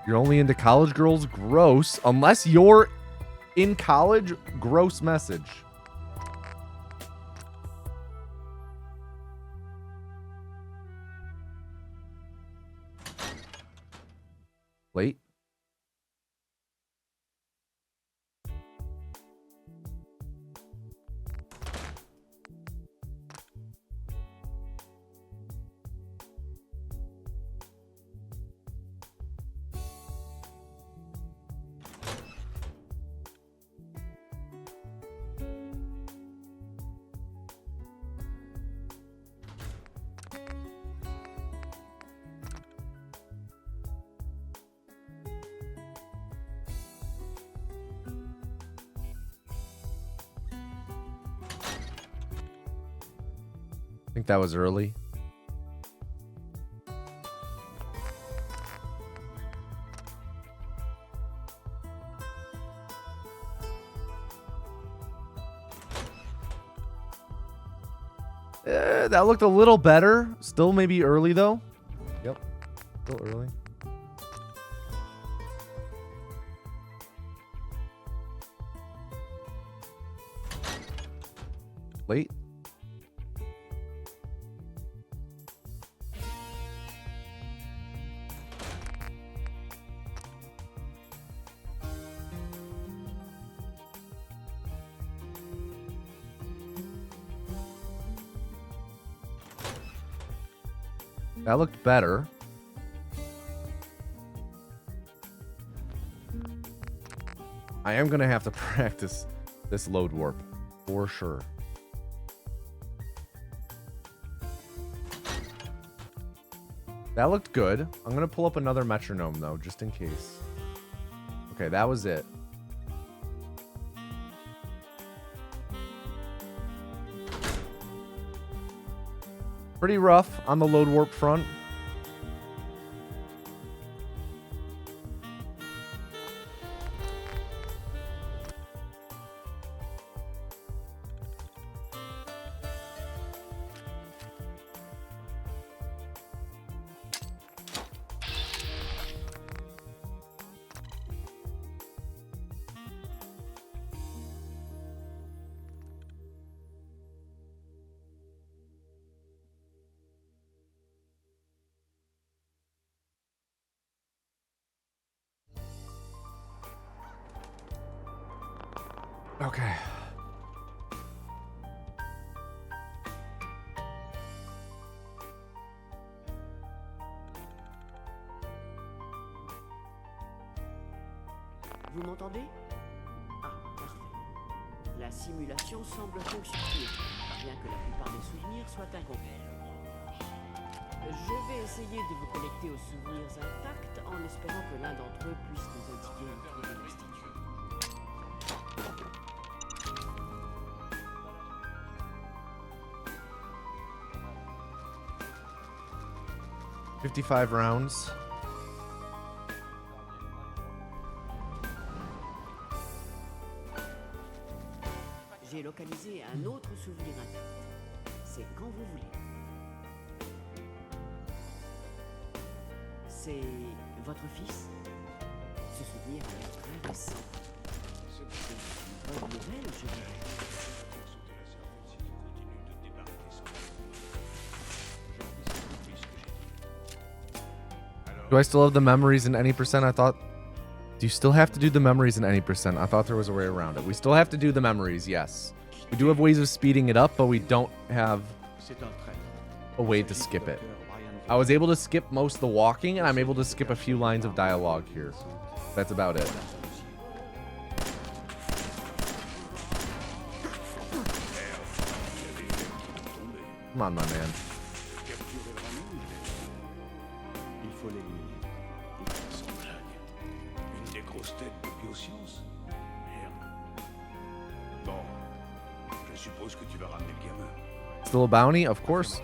You're only into college girls? Gross. Unless you're in college, gross message. Late. I think that was early. That looked a little better. Still maybe early though. Yep. Still early. Late. That looked better. I am going to have to practice this load warp for sure. That looked good. I'm going to pull up another metronome though, just in case. Okay, that was it. Pretty rough on the load warp front. Okay. Vous m'entendez? Ah, parfait. La simulation semble fonctionner, bien que la plupart des souvenirs soient incomplets. Je vais essayer de vous connecter aux souvenirs intacts en espérant que l'un d'entre eux puisse nous indiquer une clé de l'institut. 55 rounds. J'ai localisé un autre souvenir intact. C'est quand vous voulez. C'est votre fils? Ce souvenir a l'air très récent. C'est une bonne nouvelle, je dirais. Do I still have the memories in any percent? I thought... Do you still have to do the memories in any percent? I thought there was a way around it. We still have to do the memories, yes. We do have ways of speeding it up, but we don't have a way to skip it. I was able to skip most of the walking, and I'm able to skip a few lines of dialogue here. That's about it. Come on, my man. Still a bounty? Of course.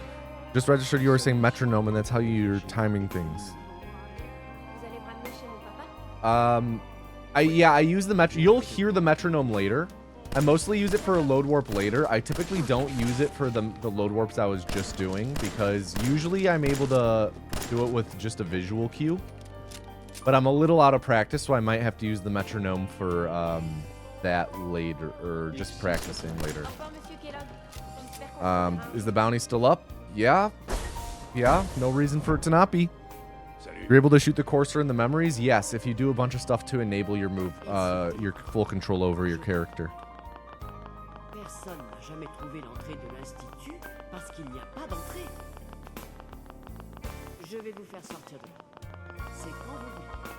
Just registered you were saying metronome, and that's how you're timing things. Vous allez me ramener chez mon papa? I use the metronome. You'll hear the metronome later. I mostly use it for a load warp later. I typically don't use it for the load warps I was just doing because usually I'm able to do it with just a visual cue. But I'm a little out of practice, so I might have to use the metronome for that later, or just practicing later. Is the bounty still up? Yeah. Yeah, no reason for it to not be. You're able to shoot the courser in the memories? Yes, if you do a bunch of stuff to enable your move, your full control over your character. Personne n'a jamais trouvé l'entrée de l'institut parce qu'il n'y a pas d'entrée. Je vais vous faire sortir de là. C'est quand vous voulez.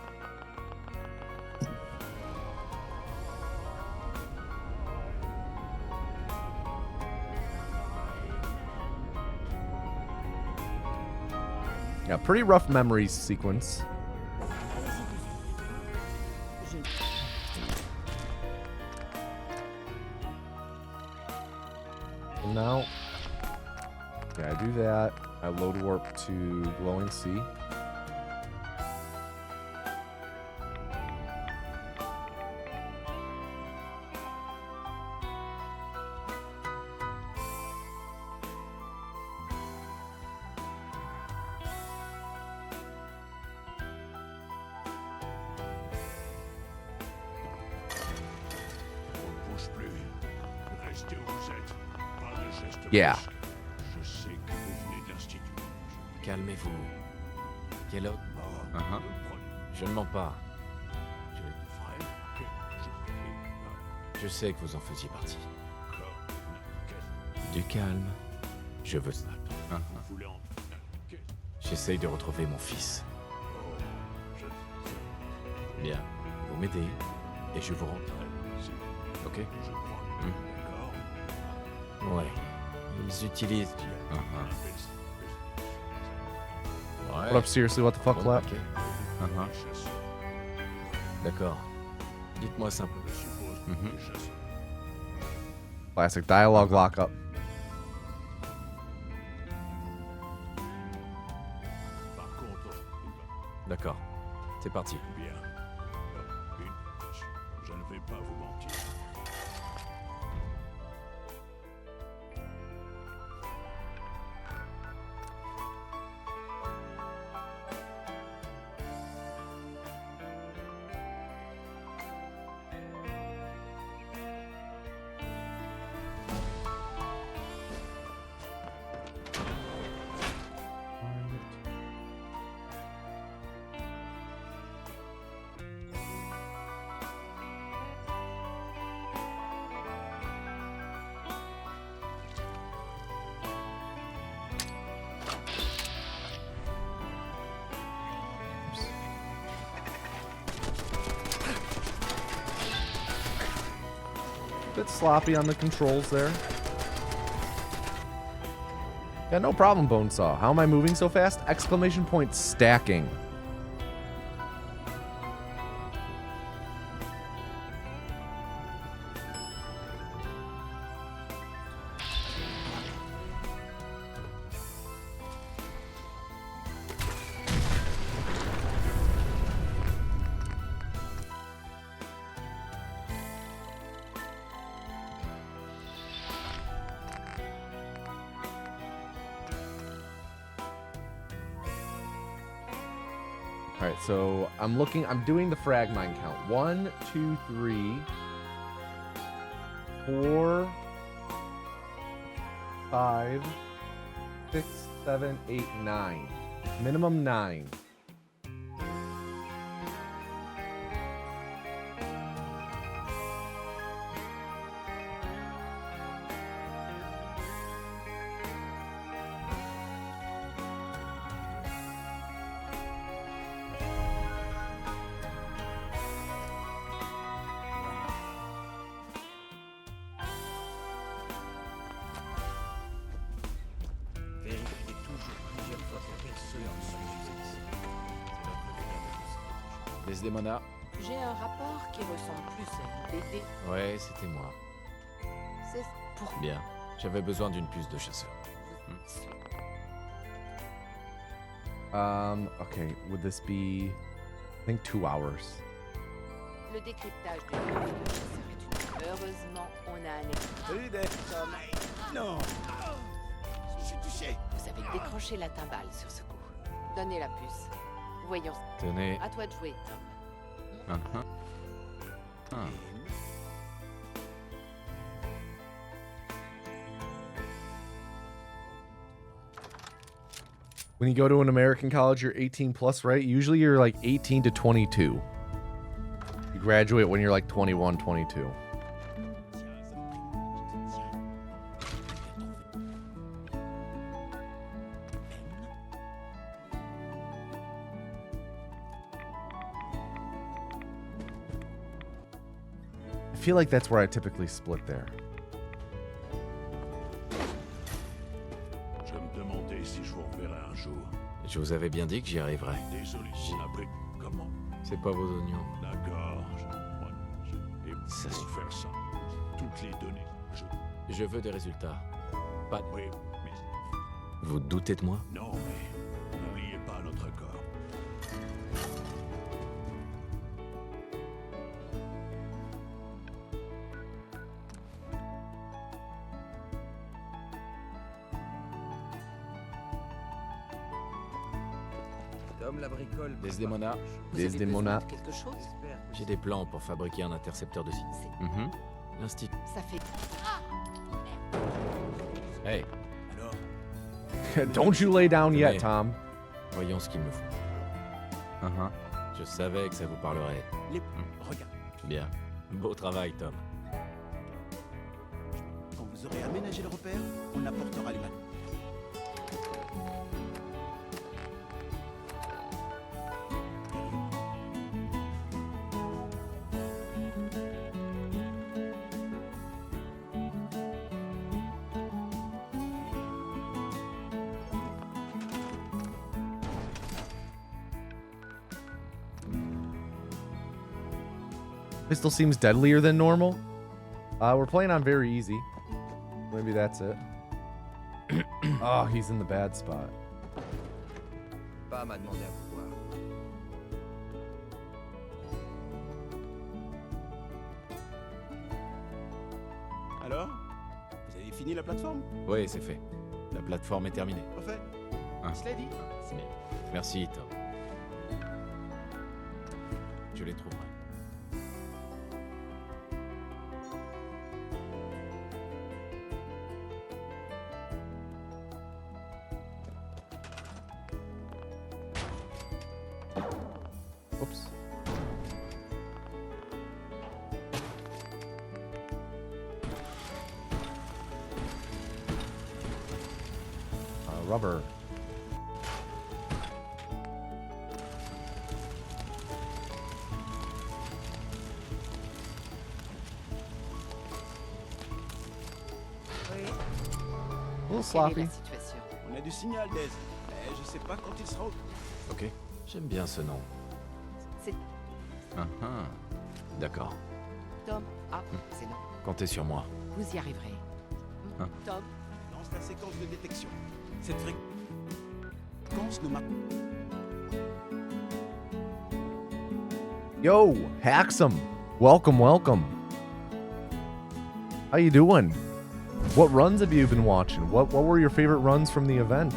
Yeah, pretty rough memory sequence. And now, yeah, I do that. I load warp to Glowing Sea. On bouge plus. Restez où vous êtes. Pas de geste Yeah. brusque. Je sais que vous venez de l'Institut. Calmez-vous. Kellogg. Oh, Uh-huh. le premier Je ne mens pas. frère que je fais. Je sais que vous en faisiez partie. Qu'est-ce Du calme. Je veux ça. que vous voulez en... Qu'est-ce J'essaye de retrouver mon fils. que je... Bien. Vous m'aidez et je vous rends. Si, Ok? je crois. Hmm. D'accord. Ouais. Ils utilisent du. Ouais. What up, seriously? What the fuck, Bon Clap? paquet. D'accord. Dites-moi simplement. Je suppose Mhm. que chasseurs. Classic dialogue lockup. Par contre, D'accord. C'est parti. bien. Je ne vais pas vous mentir. Bit sloppy on the controls there. Yeah, no problem, Bonesaw. How am I moving so fast? Exclamation point stacking. All right, so I'm doing the frag mine count. 1, 2, 3, 4, 5, 6, 7, 8, 9. Minimum 9. Vérifiez toujours plusieurs fois que personne ne se utilise. C'est notre devoir de tous. Desdemona. J'ai un rapport qui ressemble plus à une BD. Ouais, c'était moi. C'est pour Bien. J'avais besoin d'une puce de chasseur. Okay, would this be, I think 2 hours. le décryptage de l'univers de chasseur est une... Heureusement, Salut Dave. Non. Je suis touché. Vous avez décroché la timbale sur ce coup. Donnez la puce. Voyons. Tenez. À toi de jouer, Tom. Uh-huh. Ah. When you go to an American college, you're 18 plus, right? Usually you're like 18 to 22. You graduate when you're like 21, 22. I feel like that's where I typically split there. Je me demandais si je vous reverrai un jour. Je vous avais bien dit que j'y arriverais. Désolé, après, comment? C'est pas vos oignons. D'accord, et Ça pour suffit. faire ça, toutes les données, Je veux des résultats. Pas. Oui, mais Vous doutez de moi? non, mais n'oubliez pas notre accord. Tom la bricole. Desdemona. Vous avez Desdemona. besoin de quelque chose? J'ai des plans pour fabriquer un intercepteur de site. C'est- L'institut. Ça fait... Hey, Alors, Don't you lay down yet, Mais- Tom. voyons ce qu'il me faut. Je savais que ça vous parlerait. regarde. Bien. Beau travail, Tom. Quand vous aurez aménagé le repère, on apportera les mains. Pistol seems deadlier than normal. We're playing on very easy. Maybe that's it. Oh, he's in the bad spot. Pas m'a demandé à vous voir. Alors, vous avez fini la plateforme? Oui, c'est fait. La plateforme est terminée. Parfait. Hein. Cela dit, C'est bien. Merci, Tom. Je les trouverai. Oops. Rubber. Oui. A little Quelle est sloppy. la situation? on a du signal, Des. Mais je sais pas quand il sera au... Ok. J'aime bien ce nom. C'est D'accord. Tom. Ah, c'est non. Comptez sur moi. Vous y arriverez. Hein. Tom, Lance la séquence de détection. Cette fréquence ne marque... Yo, Haxum. Welcome, welcome. How you doing? What runs have you been watching? What were your favorite runs from the event?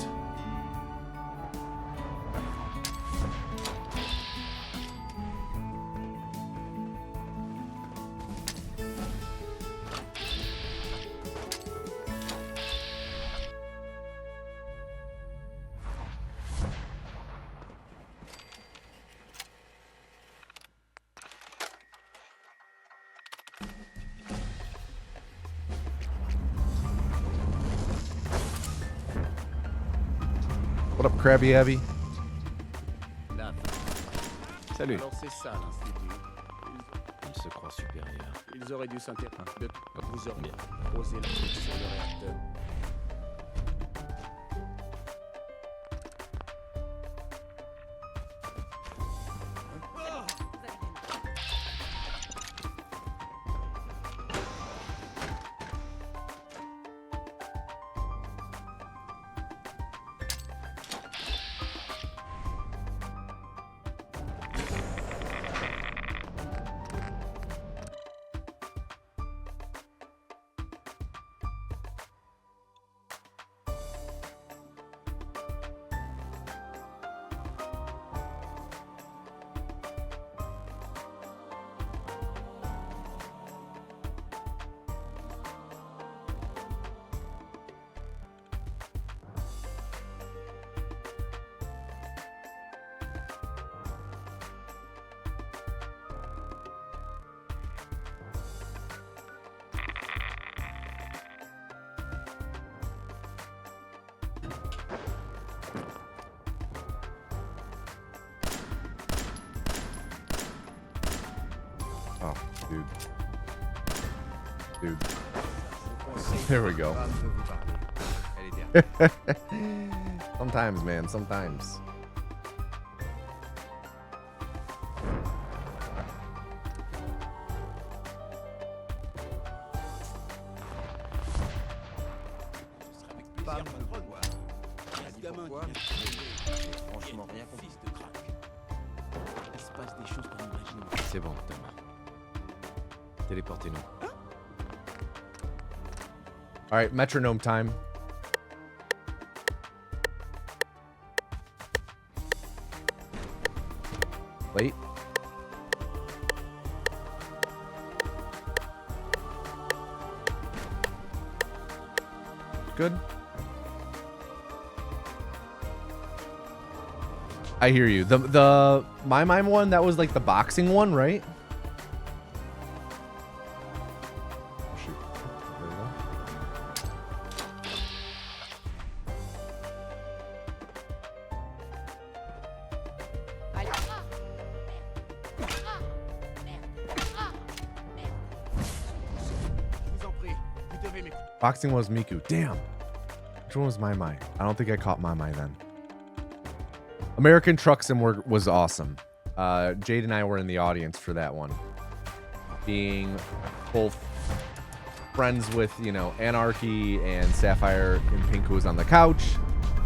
What up, Krabby Abby? Salut. Alors c'est ça l'institut. Il se croit supérieur. Ils auraient dû s'intéresser. Vous auriez Bien. osé la sur le réacteur. Dude. Dude. There we go. Sometimes, man. Sometimes. Franchement, rien compris. Il se passe des choses qu'on imagine. C'est bon, Thomas. Téléportez-nous. All right, metronome time. Wait. Good. I hear you. The My Mime one, that was like the boxing one, right? Shoot. There we go. Allez. Je vous en prie, vous devez m'écouter. Boxing was Miku. Damn. Which one was My Mai? I don't think I caught My Mai then. American Truck Sim was awesome. Jade and I were in the audience for that one. Being both friends with, you know, Anarchy and Sapphire and Pink, who was on the couch.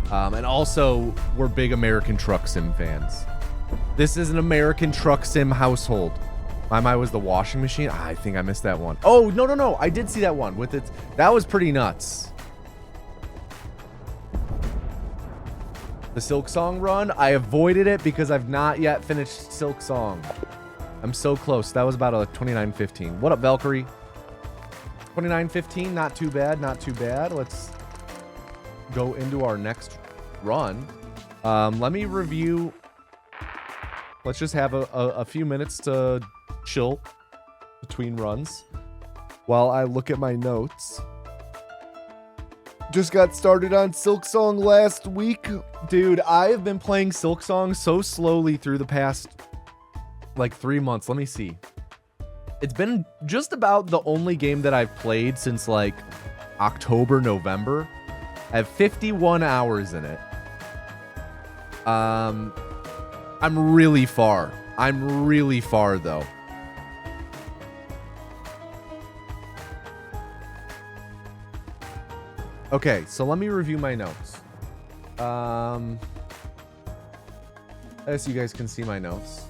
And also, we're big American Truck Sim fans. This is an American Truck Sim household. My Mai was the washing machine. I think I missed that one. Oh, no. I did see that one with it. That was pretty nuts. The Silk Song run, I avoided it because I've not yet finished Silk Song. I'm so close. That was about a 29:15. What up, Valkyrie? 29:15, not too bad, not too bad. Let's go into our next run. Let me review. Let's just have a few minutes to chill between runs while I look at my notes. Just got started on Silk Song last week. Dude, I have been playing Silk Song so slowly through the past, like, 3 months. Let me see. It's been just about the only game that I've played since, like, October, November. I have 51 hours in it. I'm really far. I'm really far, though. Okay, so let me review my notes. As you guys can see my notes.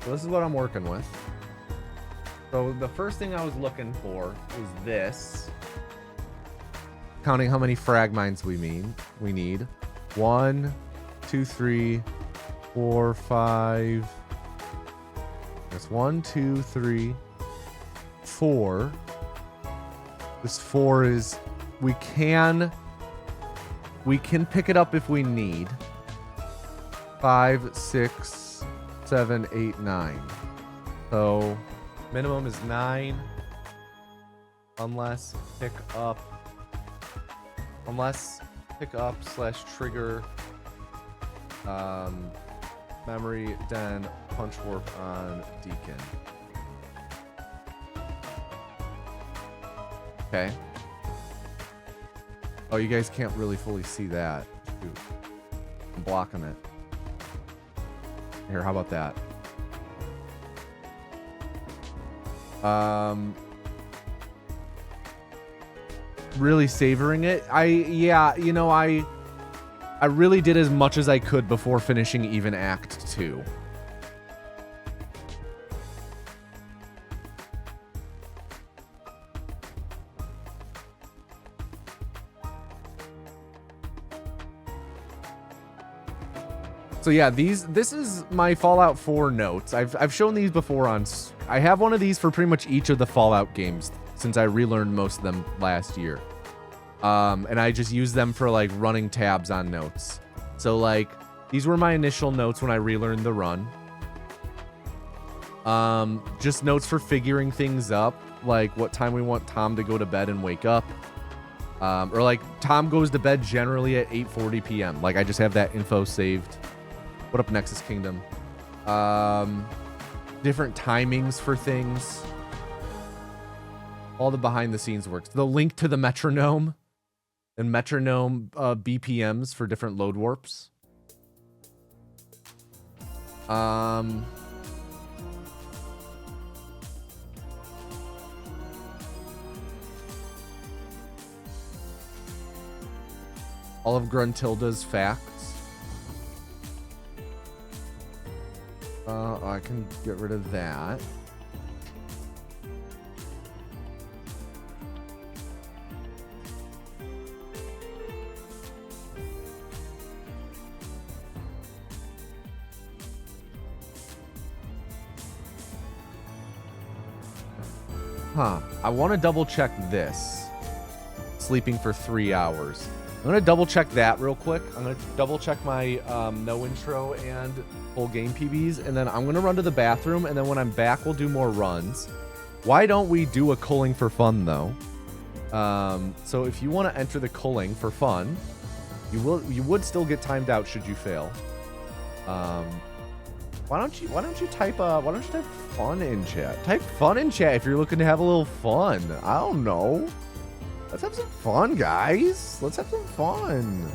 So this is what I'm working with. So the first thing I was looking for is this. Counting how many frag mines we need. 1, 2, 3, 4, 5. That's 1, 2, 3, 4. This 4 is we can pick it up if we need. 5, 6, 7, 8, 9. So minimum is 9. Unless pick up / trigger memory, den, punch warp on Deacon. Okay. Oh, you guys can't really fully see that. Shoot. I'm blocking it. Here, how about that? Really savoring it. I really did as much as I could before finishing even Act 2. So yeah, this is my Fallout 4 notes. I've shown these before on. I have one of these for pretty much each of the Fallout games since I relearned most of them last year. And I just use them for like running tabs on notes. So like these were my initial notes when I relearned the run. Just notes for figuring things up, like what time we want Tom to go to bed and wake up. Or like Tom goes to bed generally at 8:40 p.m. Like I just have that info saved. What up, Nexus Kingdom? Different timings for things. All the behind the scenes works. The link to the metronome and metronome BPMs for different load warps. All of Gruntilda's facts. I can get rid of that. I want to double check this. Sleeping for 3 hours. I'm going to double check that real quick. I'm going to double check my no intro and full game PBs. And then I'm going to run to the bathroom. And then when I'm back, we'll do more runs. Why don't we do a culling for fun, though? So if you want to enter the culling for fun, you would still get timed out should you fail. Why don't you type fun in chat? Type fun in chat if you're looking to have a little fun. I don't know. Let's have some fun, guys. Let's have some fun.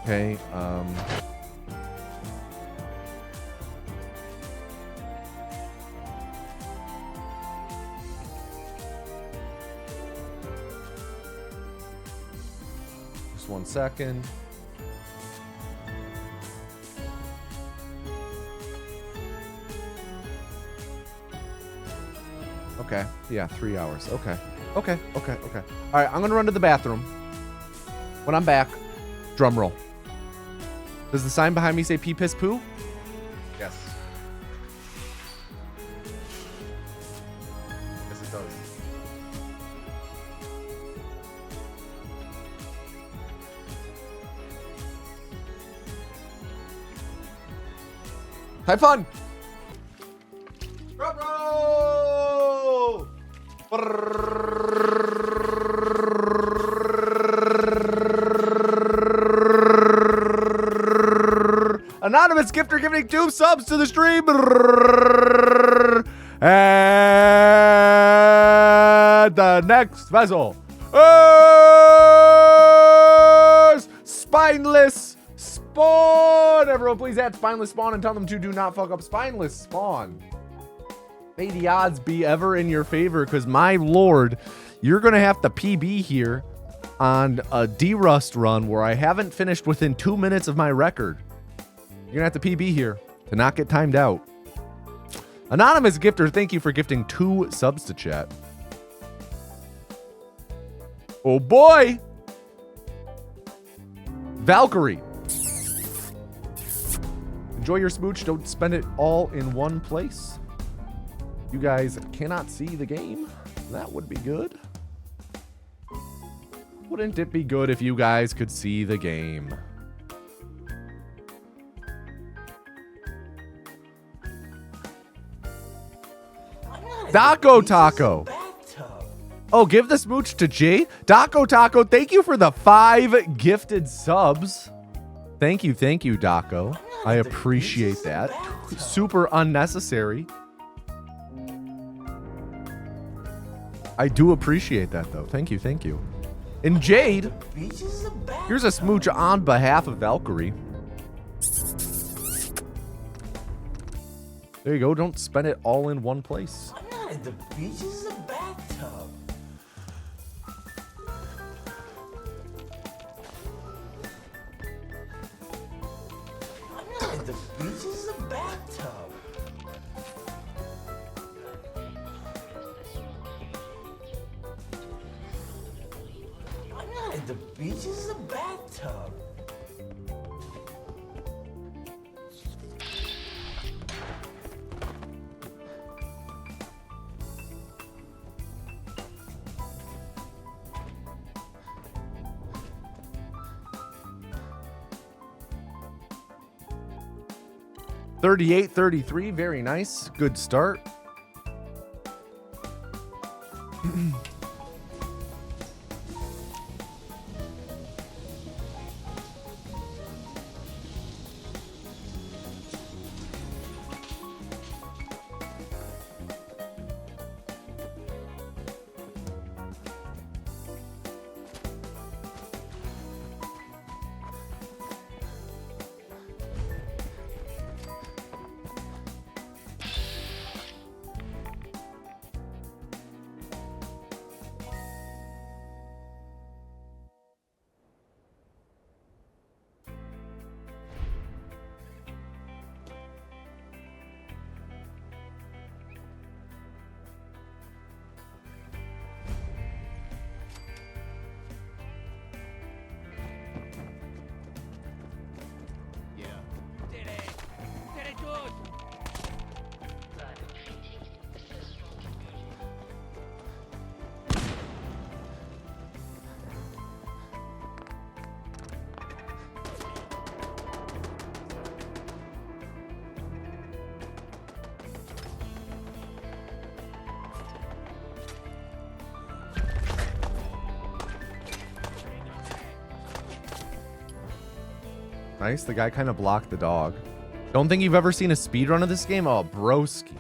Okay, just 1 second. Okay. Yeah, 3 hours. Okay. Okay. All right, I'm going to run to the bathroom. When I'm back, drum roll. Does the sign behind me say pee, piss, poo? Yes. Yes, it does. Have fun! Drum roll! Anonymous gifter giving 2 subs to the stream. And the next vessel is Spineless Spawn. Everyone please add Spineless Spawn and tell them to do not fuck up Spineless Spawn. May the odds be ever in your favor, because my lord, you're going to have to PB here on a D-Rust run where I haven't finished within 2 minutes of my record. You're going to have to PB here to not get timed out. Anonymous gifter, thank you for gifting 2 subs to chat. Oh boy! Valkyrie. Enjoy your smooch. Don't spend it all in one place. You guys cannot see the game. That would be good. Wouldn't it be good if you guys could see the game? Daco Taco. Oh, give the smooch to Jade. Daco Taco, thank you for the 5 gifted subs. Thank you, Daco. I appreciate that. Super unnecessary. I do appreciate that, though. Thank you. And Jade, here's a smooch on behalf of Valkyrie. There you go. Don't spend it all in one place. I'm not at the beach. This is a bathtub. I'm not at the beach. This is a bathtub. I'm not at the beach. This is a bathtub. $38.33, very nice. Good start. Nice. The guy kind of blocked the dog. Don't think you've ever seen a speedrun of this game? Oh, broski.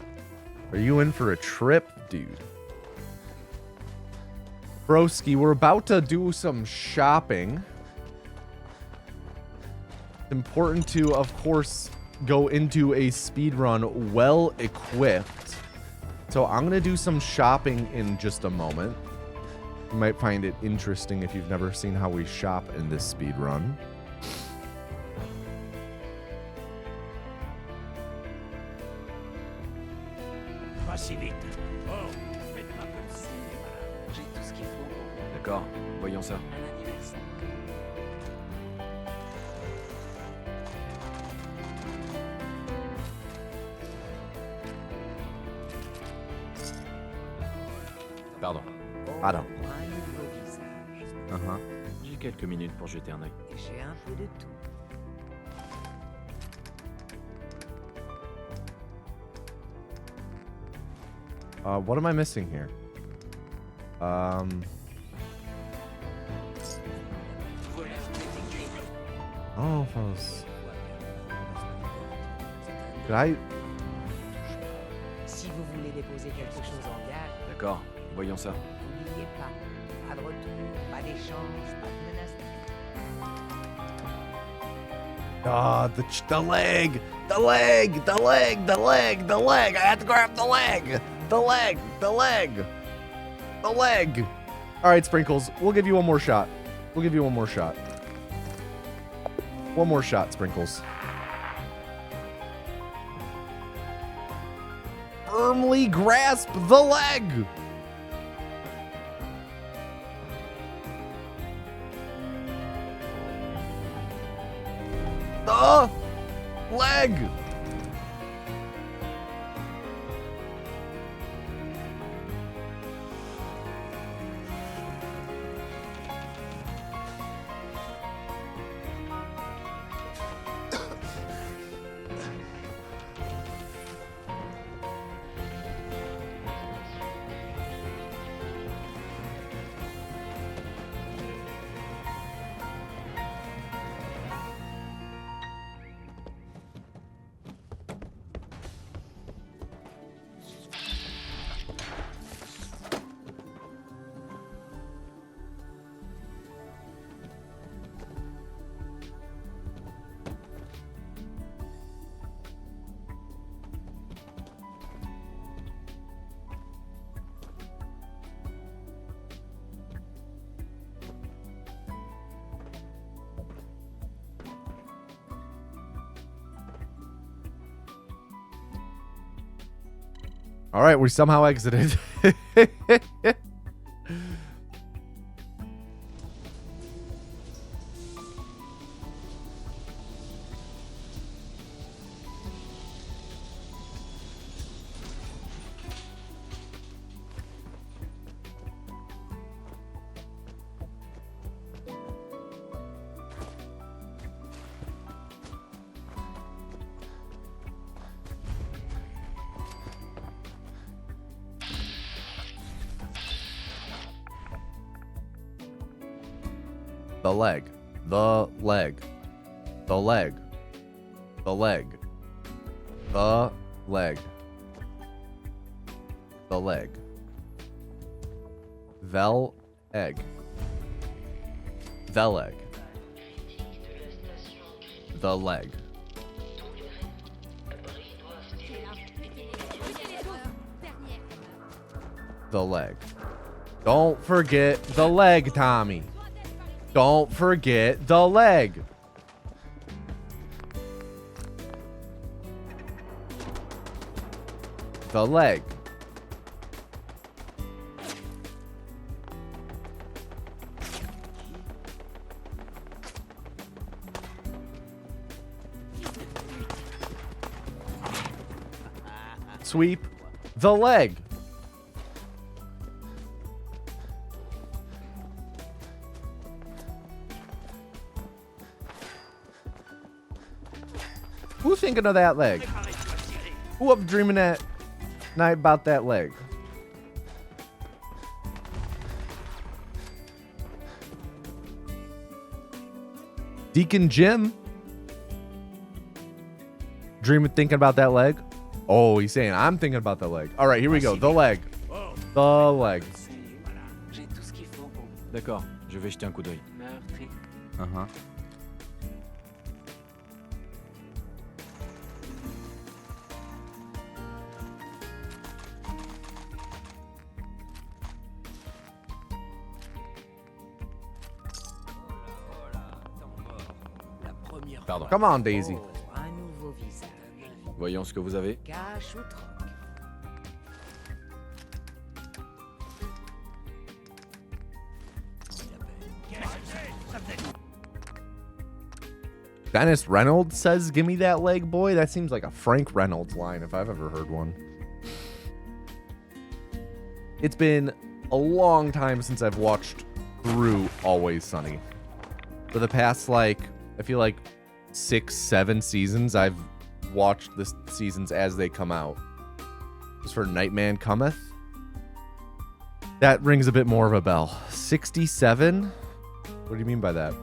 Are you in for a trip, dude? Broski, we're about to do some shopping. It's important to, of course, go into a speedrun well equipped. So I'm going to do some shopping in just a moment. You might find it interesting if you've never seen how we shop in this speedrun. Pas si vite. Oh, faites-moi comme si, madame. J'ai tout ce qu'il faut pour D'accord, voyons ça. un anniversaire. Pardon. Pardon. Pour un nouveau visage. J'ai quelques minutes pour jeter un œil. J'ai un peu de tout. What am I missing here? Oh, if I was... Did I... Si vous voulez déposer quelque chose en gage, D'accord, voyons ça. n'oubliez pas. Pas de retour, pas d'échange, pas de menace. Ah, the leg! The leg! The leg! The leg! The leg! I had to grab the leg! The leg! The leg! The leg! Alright, Sprinkles. We'll give you one more shot. We'll give you one more shot. One more shot, Sprinkles. Firmly grasp the leg! The leg! All right, we somehow exited. The leg. The leg. The leg. The leg. The leg. The leg. Vel egg. The leg. The leg. The leg. Don't forget the leg, Tommy. Don't forget the leg. The leg. Sweep the leg. Who's thinking of that leg? Who up dreaming that night about that leg? Deacon Jim? Dreaming, thinking about that leg? Oh, he's saying I'm thinking about the leg. All right, here we go. The leg. The leg. J'ai tout ce qu'il faut pour D'accord, je vais jeter un coup d'œil. meurtrir. Uh-huh. Pardon. Come on, Daisy. Oh, un nouveau visage. Voyons ce que vous avez. Cash ou troc. Dennis Reynolds says, "Give me that leg, boy." That seems like a Frank Reynolds line if I've ever heard one. It's been a long time since I've watched through Always Sunny. For the past, like, I feel like 6, 7 seasons, I've watched the seasons as they come out. Just for Nightman Cometh. That rings a bit more of a bell. 67? What do you mean by that?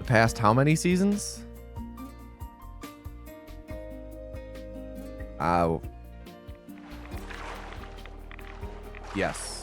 Past how many seasons? Yes.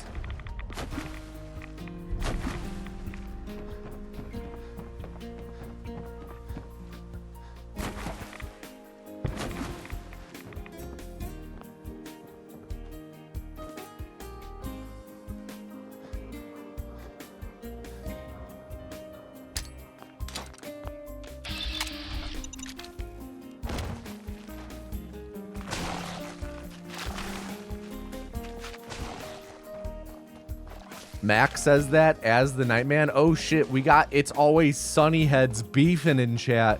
Max says that as the Nightman. Oh shit, we got It's Always Sunny heads beefing in chat.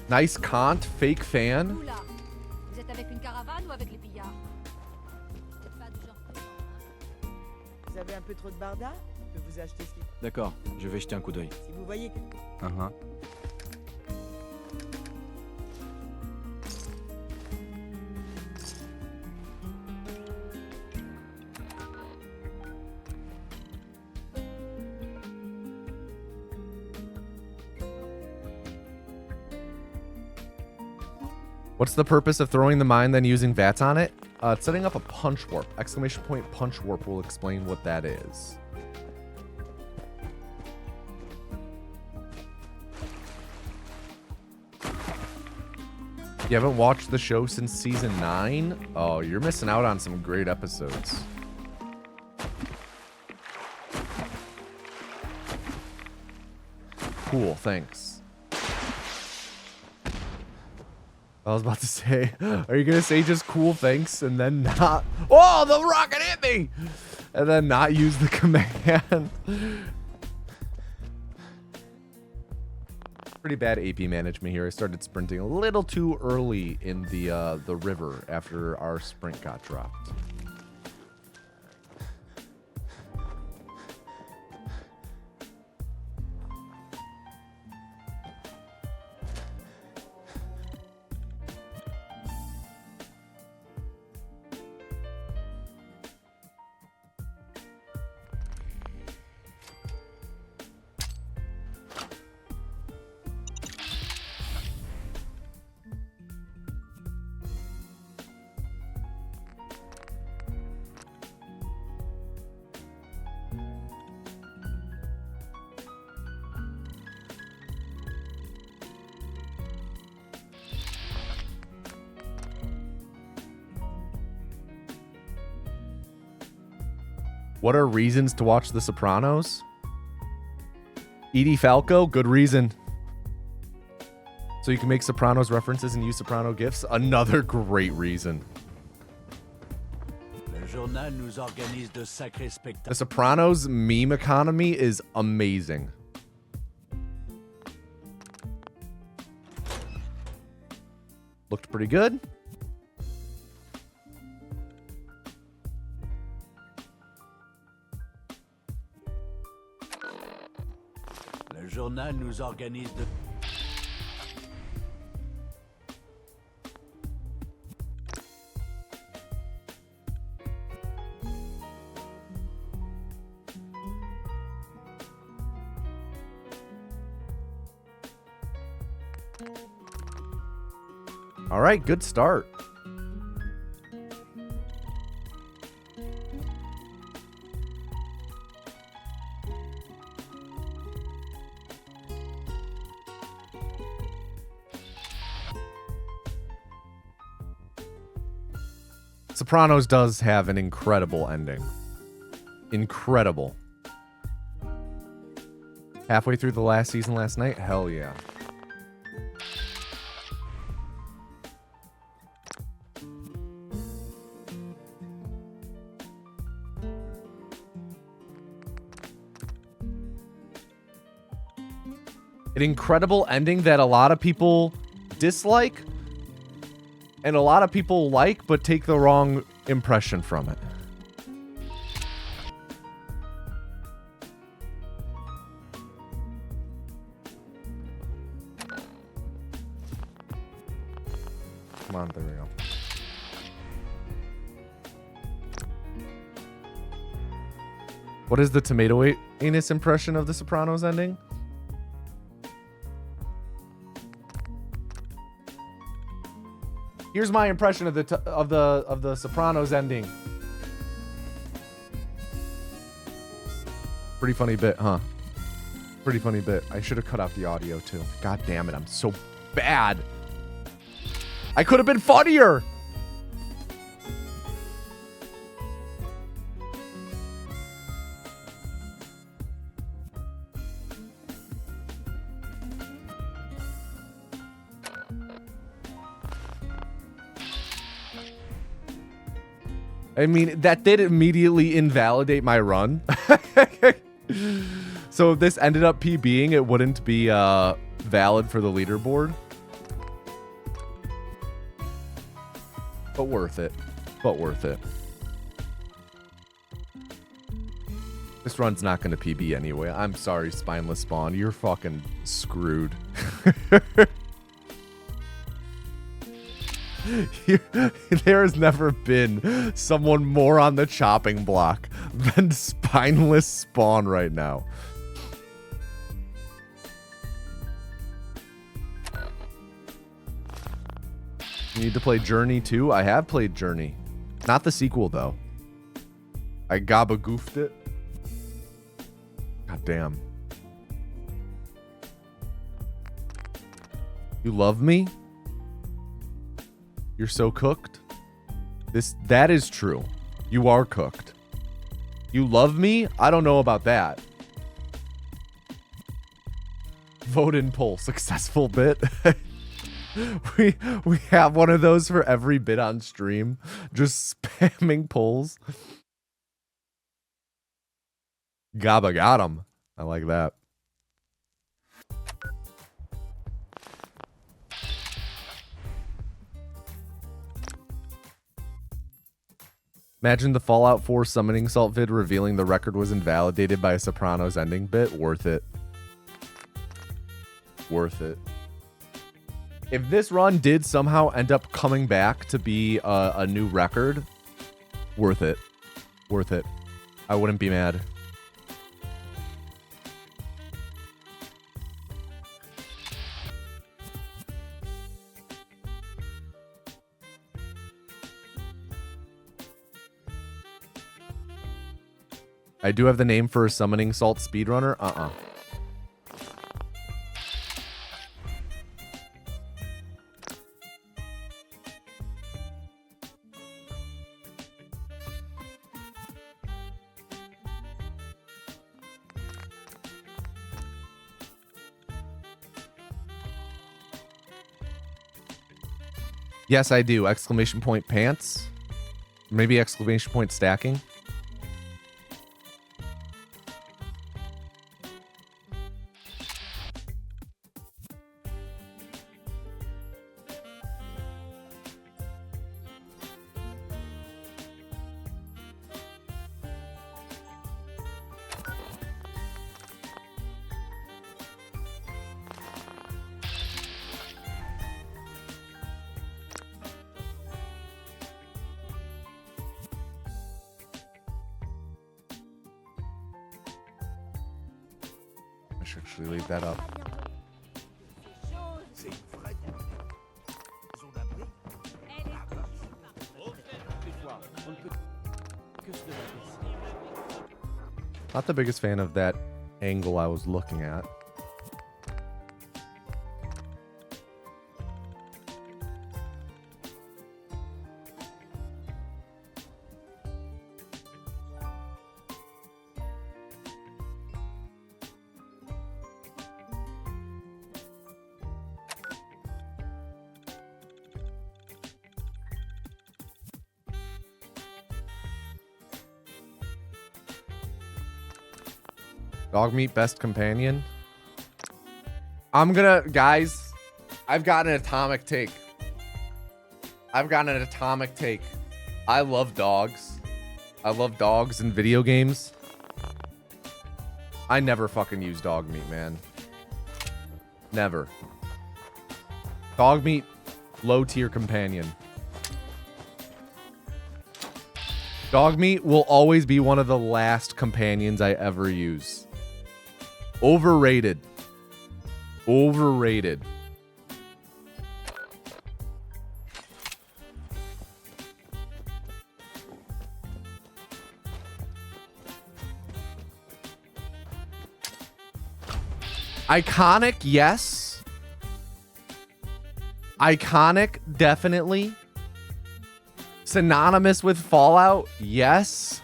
Nice Kant, fake fan. Vous là, vous êtes avec une caravane ou avec les pillards? Peut-être pas du genre présent, hein? Vous avez un peu trop de barda? Je peux vous acheter ce qui... D'accord, je vais jeter un coup d'œil. Si vous voyez que... Uh-huh. What's the purpose of throwing the mine then using VATS on it? It's setting up a punch warp. Exclamation point punch warp will explain what that is. You haven't watched the show since season 9? Oh, you're missing out on some great episodes. Cool, thanks. I was about to say, are you going to say just cool thanks and then not... Oh, the rocket hit me! And then not use the command. Pretty bad AP management here. I started sprinting a little too early in the river after our sprint got dropped. What are reasons to watch The Sopranos? Edie Falco, good reason. So you can make Sopranos references and use Soprano gifs? Another great reason. Le journal nous organise de sacrés The spectacles. Sopranos meme economy is amazing. Looked pretty good. Le journal nous organise de... All right, good start. Sopranos does have an incredible ending. Incredible. Halfway through the last season last night? Hell yeah. An incredible ending that a lot of people dislike and a lot of people like but take the wrong impression from it. Come on, there we go. What is the tomato anus impression of the Sopranos ending? Here's my impression of the Sopranos ending. Pretty funny bit, huh? Pretty funny bit. I should have cut out the audio too. God damn it, I'm so bad. I could have been funnier. I mean, that did immediately invalidate my run. So if this ended up PBing, it wouldn't be valid for the leaderboard. But worth it. But worth it. This run's not going to PB anyway. I'm sorry, Spineless Spawn. You're fucking screwed. There has never been someone more on the chopping block than Spineless Spawn right now. You need to play Journey 2? I have played Journey. Not the sequel, though. I gabagoofed it. God damn. You love me? You're so cooked? That is true. You are cooked. You love me? I don't know about that. Vote in poll. Successful bit. we have one of those for every bit on stream. Just spamming polls. Gabba got him. I like that. Imagine the Fallout 4 summoning salt vid revealing the record was invalidated by a Sopranos ending bit. Worth it. Worth it. If this run did somehow end up coming back to be a new record, worth it. Worth it. I wouldn't be mad. I do have the name for a summoning salt speedrunner. Yes, I do. Exclamation point pants. Maybe exclamation point stacking. should actually leave that up. C'est une vraie maison d'abri. Des fois, on ne peut que se demander si... Not the biggest fan of that angle I was looking at. Dog meat best companion. Guys, I've got an atomic take. I love dogs. I love dogs in video games. I never fucking use dog meat, man. Never. Dog meat, low tier companion. Dog meat will always be one of the last companions I ever use. Overrated. Overrated. Iconic, yes. Iconic, definitely. Synonymous with Fallout, yes.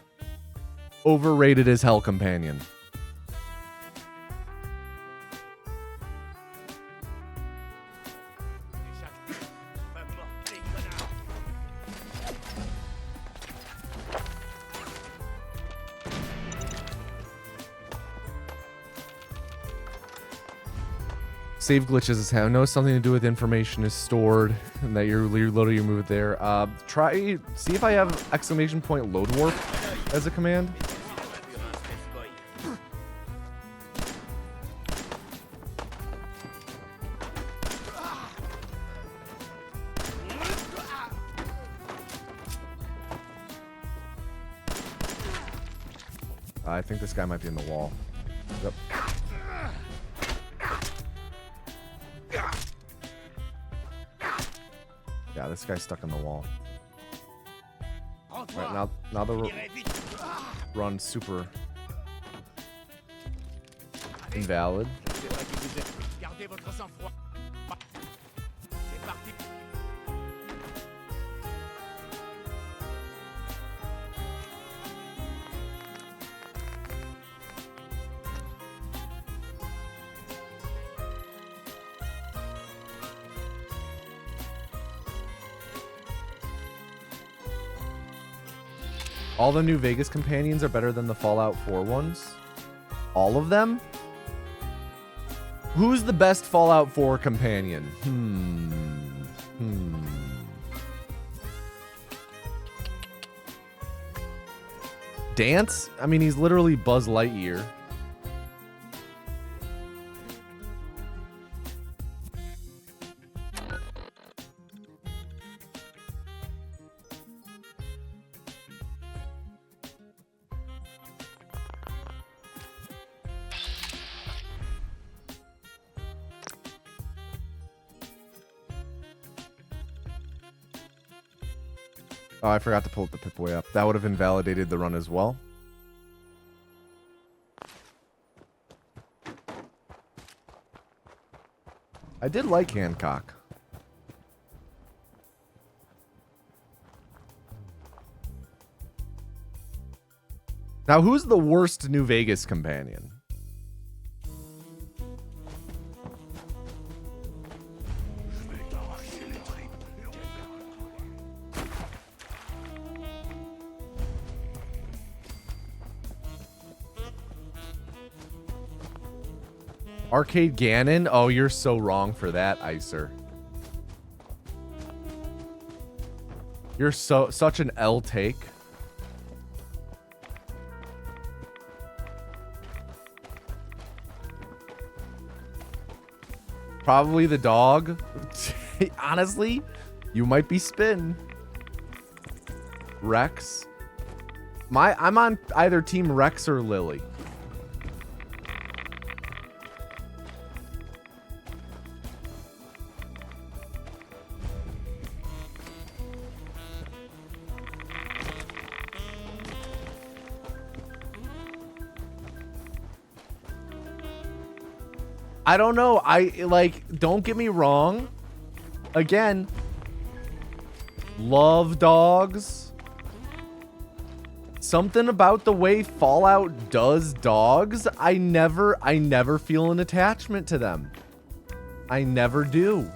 Overrated as hell companion. Save glitches is how know something to do with information is stored and that you're loading your move there. See if I have exclamation point load warp as a command. I think this guy might be in the wall. Yep. Yeah, this guy's stuck in the wall. Right, now the run super invalid. All the New Vegas companions are better than the Fallout 4 ones. All of them? Who's the best Fallout 4 companion? Dance? I mean, he's literally Buzz Lightyear. Oh, I forgot to pull the Pip-Boy up. That would have invalidated the run as well. I did like Hancock. Now, who's the worst New Vegas companion? Arcade Ganon? Oh, you're so wrong for that, Icer. You're such an L take. Probably the dog. Honestly, you might be spin. Rex. I'm on either team Rex or Lily. I don't know. Don't get me wrong. Again, love dogs. Something about the way Fallout does dogs, I never feel an attachment to them. I never do.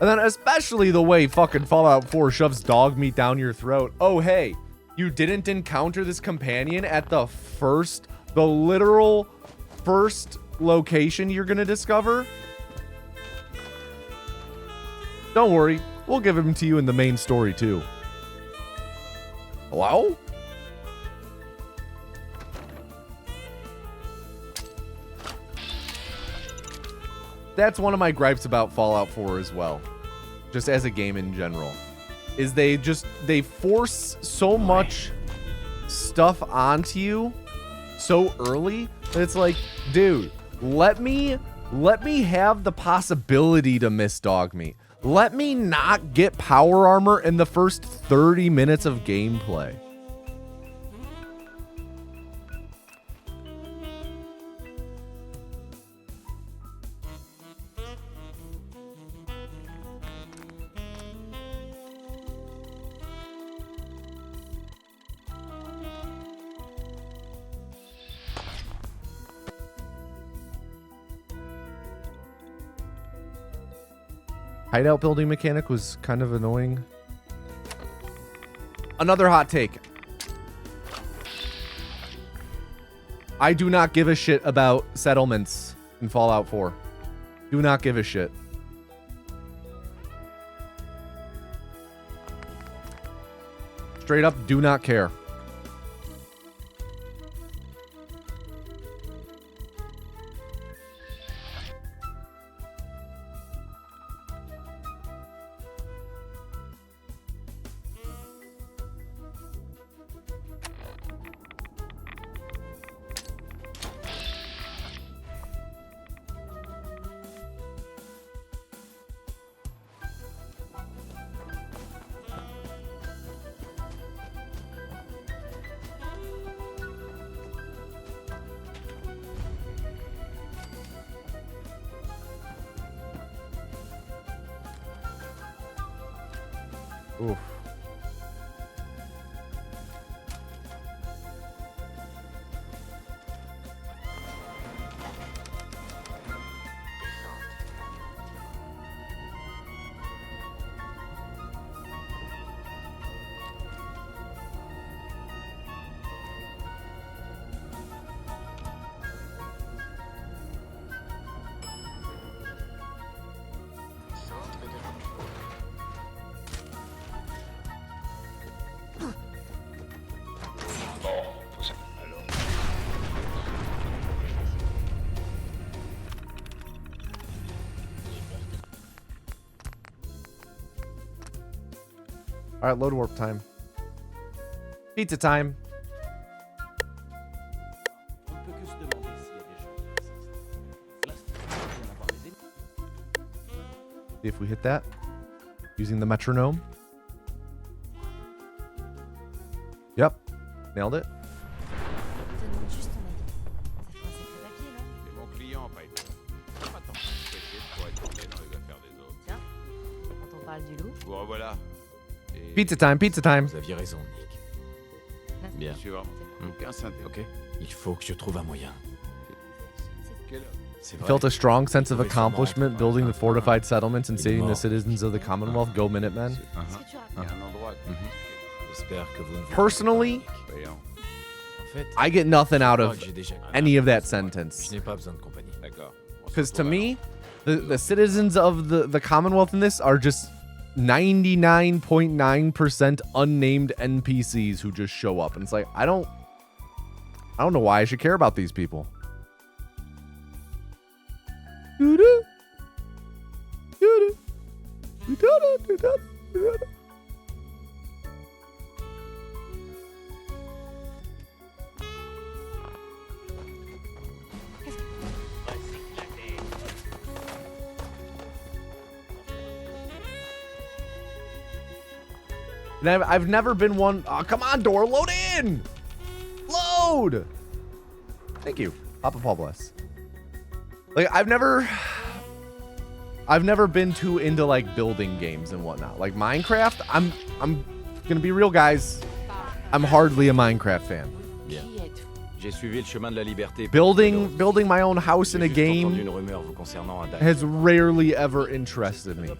And then especially the way fucking Fallout 4 shoves dog meat down your throat. Oh, hey, you didn't encounter this companion at the literal first location you're gonna discover? Don't worry, we'll give him to you in the main story too. Hello? That's one of my gripes about Fallout 4 as well. Just as a game in general. Is they force so much stuff onto you so early that it's like, dude, let me have the possibility to miss dog meat. Let me not get power armor in the first 30 minutes of gameplay. Hideout building mechanic was kind of annoying. Another hot take. I do not give a shit about settlements in Fallout 4. Do not give a shit. Straight up, do not care. Oof. All right, load warp time. Pizza time. On ne peut que se demander s'il y a des gens qui insistent. Là, c'est bien d'avoir des ennemis. See if we hit that using the metronome. Yep, nailed it. Je te demande juste ton avis. Ça fait un sacré papier, là. C'est mon client, Piper. Pas tant pressé pour être tourné dans les affaires des autres. Tiens, quand on parle du loup. Vous revoilà. Et Pizza time, pizza time. Vous aviez raison, Nick. Bien. sûr, aucun synthé. Ok. Il faut que je trouve un moyen. Quelle heure? C'est I vrai. felt a strong sense of accomplishment building the fortified settlements and saving the citizens of the Commonwealth. Go Minutemen. Qu'est-ce que tu racontes? Il y a un endroit. J'espère que vous ne vous Personally, trompez pas, Nick. Voyons. En fait, I get nothing out je of crois que j'ai déjà any of that Je sentence. n'ai pas besoin de compagnie. D'accord. On se Because to retrouve me, the citizens of the Commonwealth in this are just 99.9% unnamed NPCs who just show up. And it's like, I don't know why I should care about these people. Doo-doo. Doo-doo. Doo-doo. Doo-doo. Doo-doo. And I've never been one. Oh, come on, door, load in. Load. Thank you, Papa Paul bless. Like I've never been too into like building games and whatnot. Like Minecraft, I'm gonna be real, guys. I'm hardly a Minecraft fan. Bien. J'ai suivi le chemin de la liberté. Building my own house in a J'ai juste entendu game une rumeur vous concernant un dingue. has rarely ever interested me.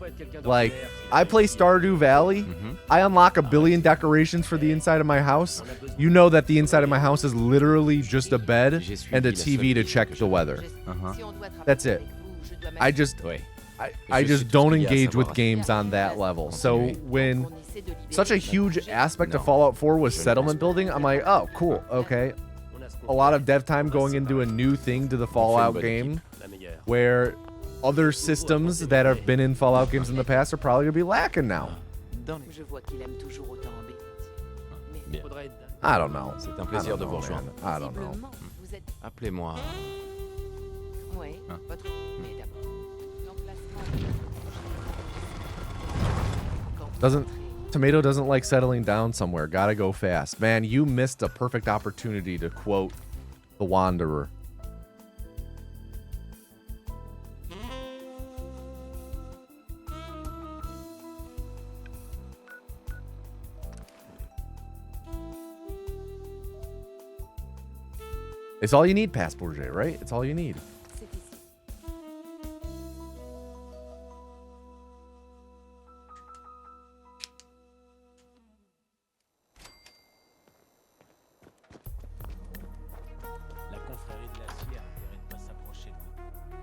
Like, I play Stardew Valley. I unlock 1 billion decorations for the inside of my house. You know that the inside of my house is literally just a bed and a TV to check the weather. That's it. I just don't engage with games on that level. So when such a huge aspect of Fallout 4 was settlement building, I'm like, oh, cool, okay. A lot of dev time going into a new thing to the Fallout game where other systems that have been in Fallout games in the past are probably going to be lacking now. I don't know. C'est un plaisir de vous rejoindre. I don't know. Appelez-moi. Oui, votre... Mais d'abord. Tomato doesn't like settling down somewhere. Gotta go fast. Man, you missed a perfect opportunity to quote The Wanderer. It's all you need, Passport J, right? It's all you need. La confrérie de l'acier a intérêt de pas s'approcher de nous.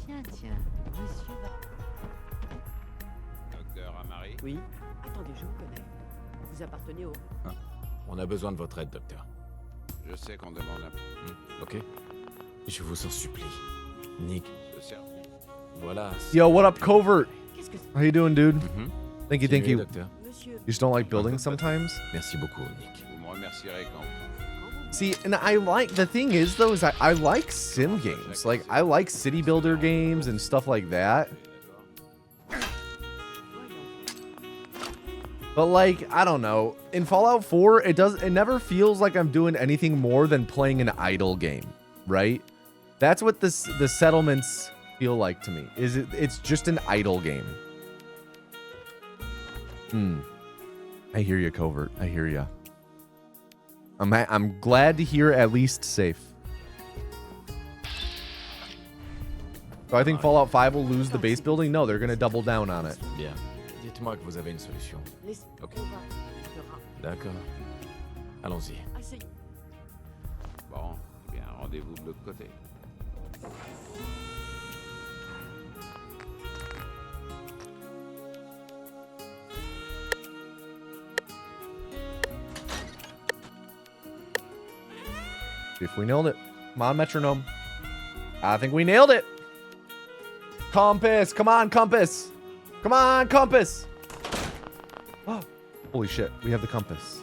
Tiens, monsieur va... Docteur Amari. Oui. Attendez, je vous connais. Vous appartenez au... On a besoin de votre aide, docteur. Je sais qu'on demande un Ok. Je vous en supplie. Nick, peu de service. voilà. Yo, what up, Covert? Qu'est-ce que c'est? How you doing, dude? Mhm. Thank you, thank Continuez, you. docteur. Monsieur... You just don't like building sometimes? Merci beaucoup, Nick. Vous me remercierez quand vous... See, and I like, the thing is though, is I like sim games. Like, I like city builder games and stuff like that. But like, I don't know. In Fallout 4, it never feels like I'm doing anything more than playing an idle game, right? That's what the settlements feel like to me. It's just an idle game. I hear you, Covert. I hear you. I'm glad to hear at least safe. So I think Fallout 5 will lose the base building? No, they're going to double down on it. Bien. Dites-moi que vous avez une solution. Ok. D'accord. Allons-y. Bon, eh bien, rendez-vous de l'autre côté. If we nailed it. Come on, metronome. I think we nailed it. Compass. Come on, compass. Come on, compass. Oh, holy shit. We have the compass.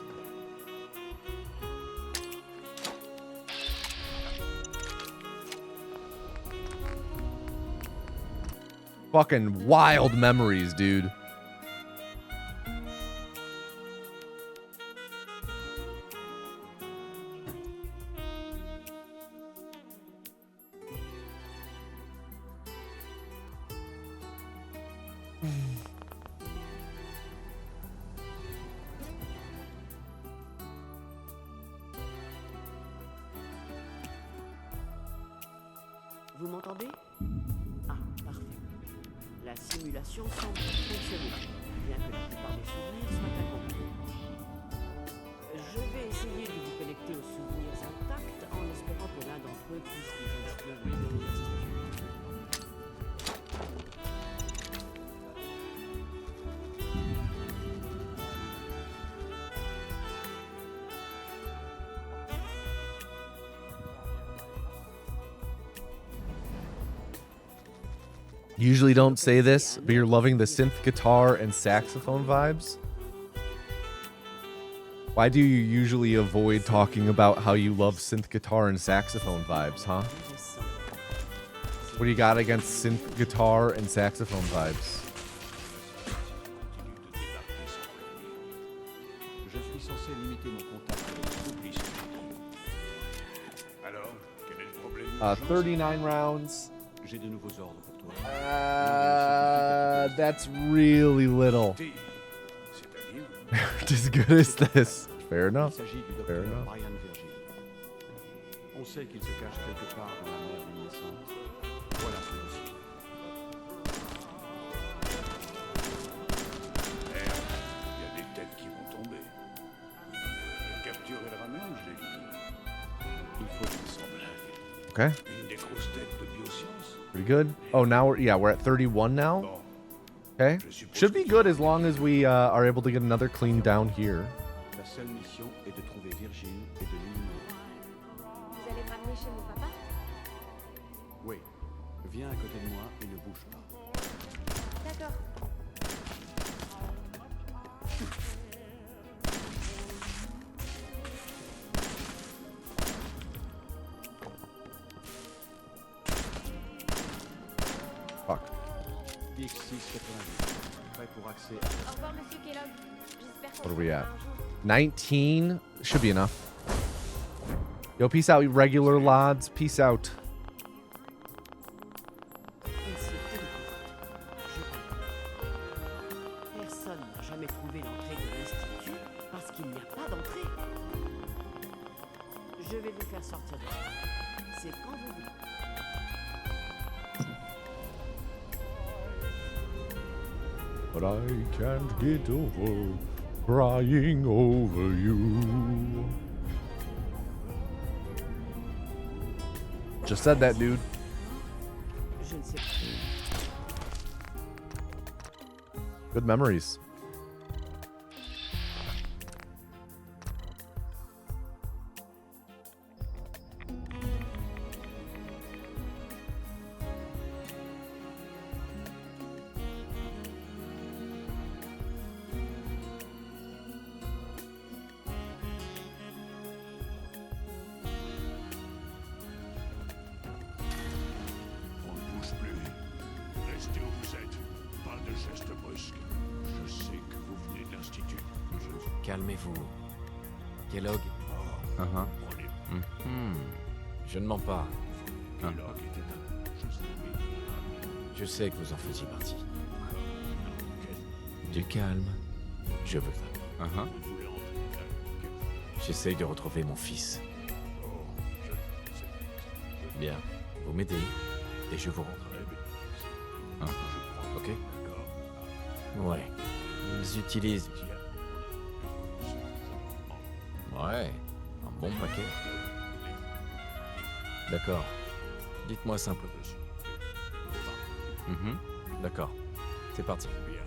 Fucking wild memories, dude. Vous m'entendez? Ah, parfait. La simulation semble fonctionner, bien que la plupart des souvenirs soient incomplets. Je vais essayer de vous connecter aux souvenirs intacts en espérant que l'un d'entre eux puisse vous inspirer de l'institut. Usually don't say this, but you're loving the synth guitar and saxophone vibes. Why do you usually avoid talking about how you love synth guitar and saxophone vibes, huh? What do you got against synth guitar and saxophone vibes? Je suis censé limiter mon contact avec tous les Alors, quel est le problème? 39 rounds. J'ai de nouveaux ordres pour toi. That's really little. C'est-à-dire? As good as this. Fair Il enough. s'agit du Fair docteur enough. Brian Virgil. On sait qu'il se cache quelque part dans la mer luminescente. Voilà ce dossier. Merde, il y a des têtes qui vont tomber. Le capture et le ramène, je l'ai dit. Il faut qu'il s'en blague. Okay. Une des grosses têtes de biosciences. Pretty good. Oh, now we're at 31 now. Bon, Okay. je suppose Should be que good as long as we are able to get another clean down here. La seule mission est de trouver Virgil et de l'éliminer. Vous allez me ramener chez mon papa? Oui. Viens à côté de moi et ne bouge pas. D'accord. Fuck. DX688. Prêt pour accès à... Au revoir, monsieur Kellogg. J'espère qu'on What are we se at? reverra un jour. 19 should be enough. Yo, peace out, regular lads. Peace out. Inquiétez-vous. Je comprends. Personne n'a jamais trouvé l'entrée de l'Institut parce qu'il n'y a pas d'entrée. Je vais vous faire sortir de là. C'est quand vous voulez. But I can't get over crying over you. Just said that, dude. Je ne sais pas. Good memories. on ne bouge plus. Restez où vous êtes. Pas de gestes brusques. Je sais que vous venez de l'Institut. Calmez-vous. Kellogg. On est Je ne mens pas. Kellogg était un... Je sais, oui. Je sais que vous en faisiez partie. Quel- Du calme. Je veux. Vous voulez entrer. J'essaye de retrouver mon fils. Oh, je sais. Bien. Vous m'aidez et je vous rends. Très bien. Ah, Je crois. ok. D'accord. Ouais. Ils utilisent. Ouais. Un bon paquet. D'accord. Dites-moi simplement. D'accord. C'est parti. Bien.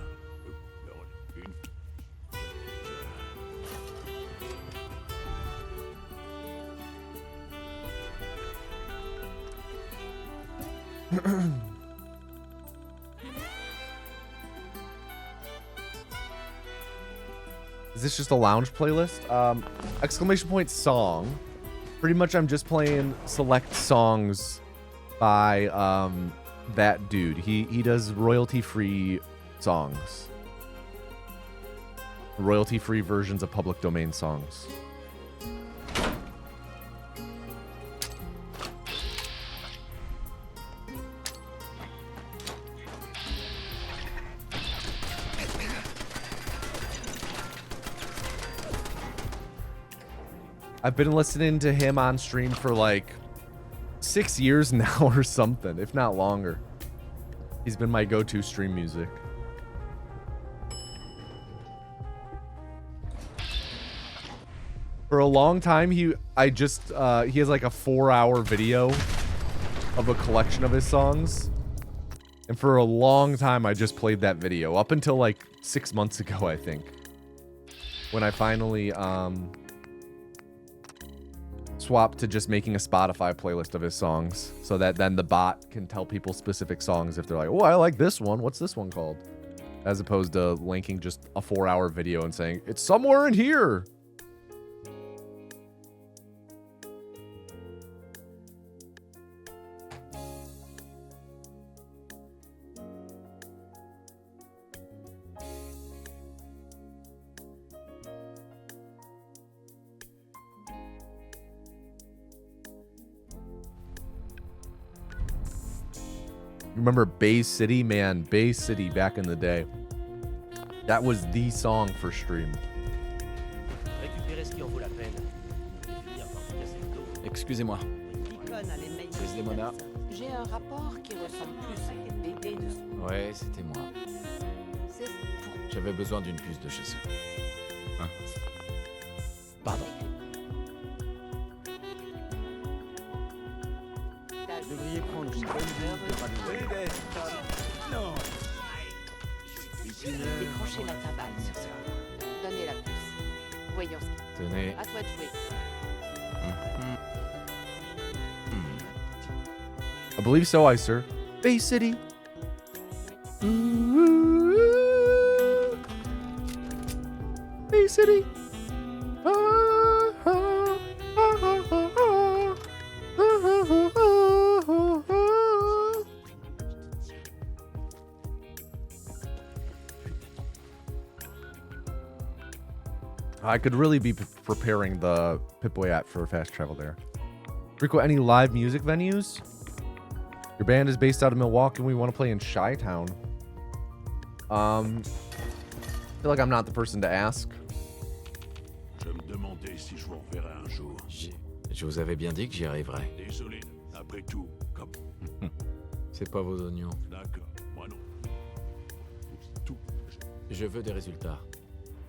Une. Is this just a lounge playlist? Exclamation point song. Pretty much I'm just playing select songs by that dude. He does royalty-free songs. Royalty-free versions of public domain songs. I've been listening to him on stream for like 6 years now or something, if not longer. He's been my go-to stream music. For a long time, he has like a 4-hour video of a collection of his songs. And for a long time, I just played that video up until like 6 months ago, I think. When I finally swapped to just making a Spotify playlist of his songs so that then the bot can tell people specific songs if they're like, oh, I like this one. What's this one called? As opposed to linking just a 4-hour video and saying, it's somewhere in here. Remember Bay City? Man, Bay City back in the day. That was the song for stream. Récupérer ce qui en vaut la peine. Finir par se casser le dos. Excusez-moi. Deacon a les meilleurs Desdemona. J'ai un rapport qui ressemble plus à une BD de... Ouais, c'était moi. C'est pour... J'avais besoin d'une puce de chasseur. Hein? Pardon. Vous devriez prendre une bonne dose de radio. Non. Décrochez la timbale sur ce coup. Donnez la puce. Voyons ce qui... Tenez. À toi de jouer. I believe so, I sir. Bay City. Bay City. I could really be preparing the Pip-Boy for fast travel there. Rico, any live music venues? Your band is based out of Milwaukee and we want to play in Chi-Town. I feel like I'm not the person to ask. Je me demandais si je vous reverrai un jour. Je vous avais bien dit que j'y arriverais. Désolé, après tout, comme... C'est pas vos oignons. D'accord, moi non. Tout. Je veux des résultats.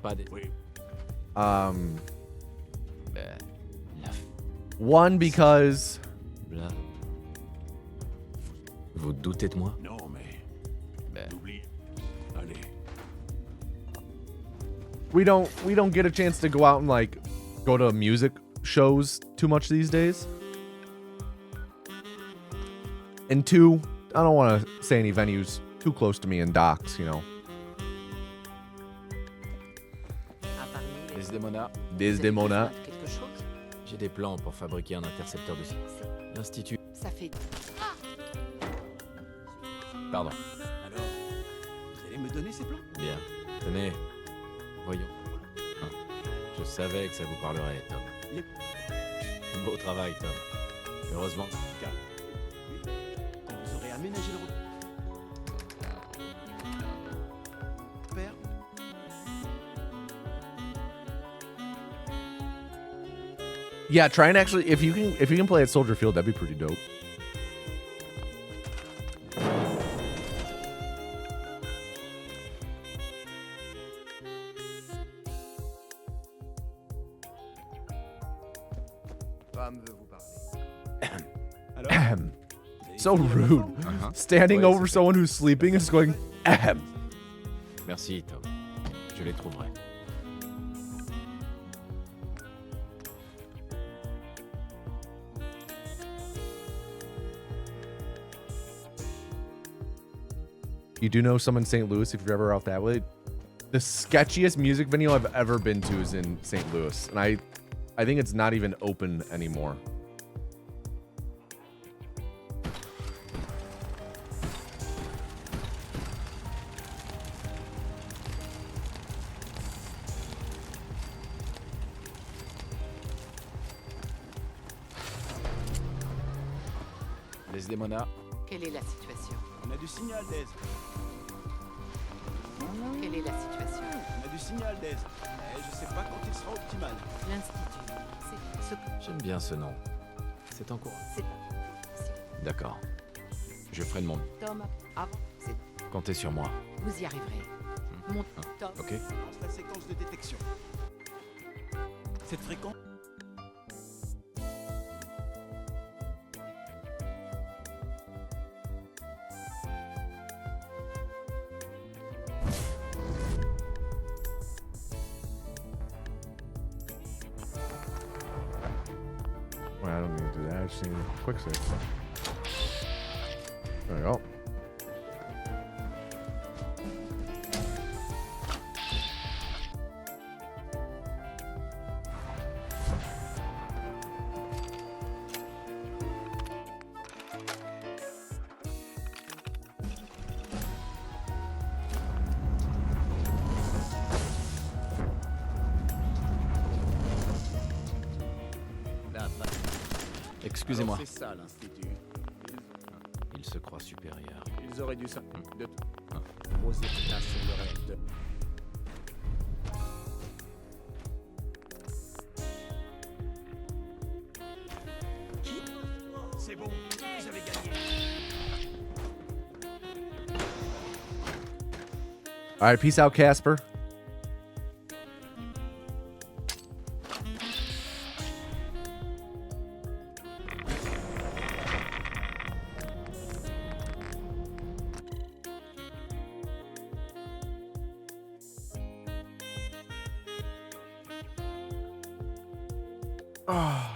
Pas des... Oui. One, because... Là. Vous doutez de moi? Non, mais... N'oublie... Allez. We don't get a chance to go out and like go to music shows too much these days. And two, I don't want to say any venues too close to me in docks, you know. Desdemona. Desdemona. Quelque chose? J'ai des plans pour fabriquer un intercepteur de l'Institut. Ça fait... Pardon. Alors, vous allez me donner ces plans? Bien. Tenez. Voyons. Hein. Je savais que ça vous parlerait, Tom. Beau travail, Tom. Heureusement. Quand vous aurez aménagé le repère. Yeah, try and actually if you can play at Soldier Field, that'd be pretty dope. So rude. Standing over someone who's sleeping and just going, ahem. Merci, Tom. Je les trouverai. You do know some in St. Louis if you're ever out that way. The sketchiest music venue I've ever been to is in St. Louis, and I think it's not even open anymore. Desdemona. Quelle est la situation? On a du signal, Des. Quelle est la situation? On a du signal, Des. Mais je sais pas quand il sera optimal. L'Institut. C'est ce que... J'aime bien ce nom. C'est en cours. C'est pas... D'accord. Je ferai de mon... Tom, avant, c'est... Comptez sur moi. Vous y arriverez. Mon Tom. Ok. Lance la séquence de détection. Cette fréquence... Well, I don't need to do that. I just need a quick save. There we go. Excusez-moi. C'est ça, l'Institut. Il se crois supérieur. Ils auraient dû ça. De poser place sur le réacteur. C'est bon, vous avez gagné. All right, peace out, Casper. Ah.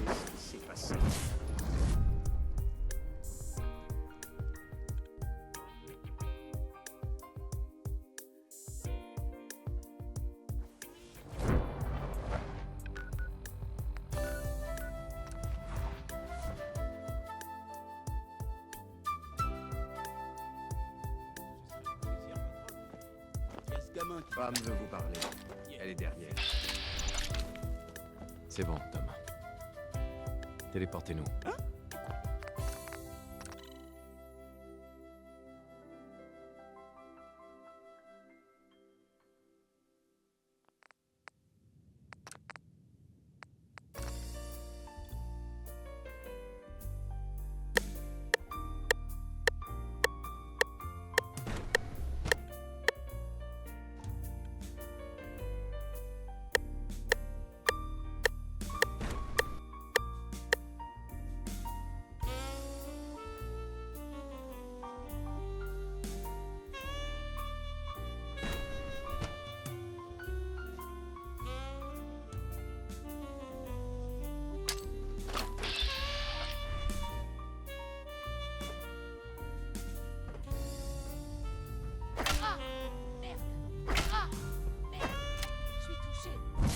Qu'est-ce qui s'est passé? Femme veut vous parler. Elle est derrière. C'est bon, Tom. Téléportez-nous.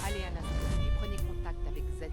Allez à l'instant et prenez contact avec Z1.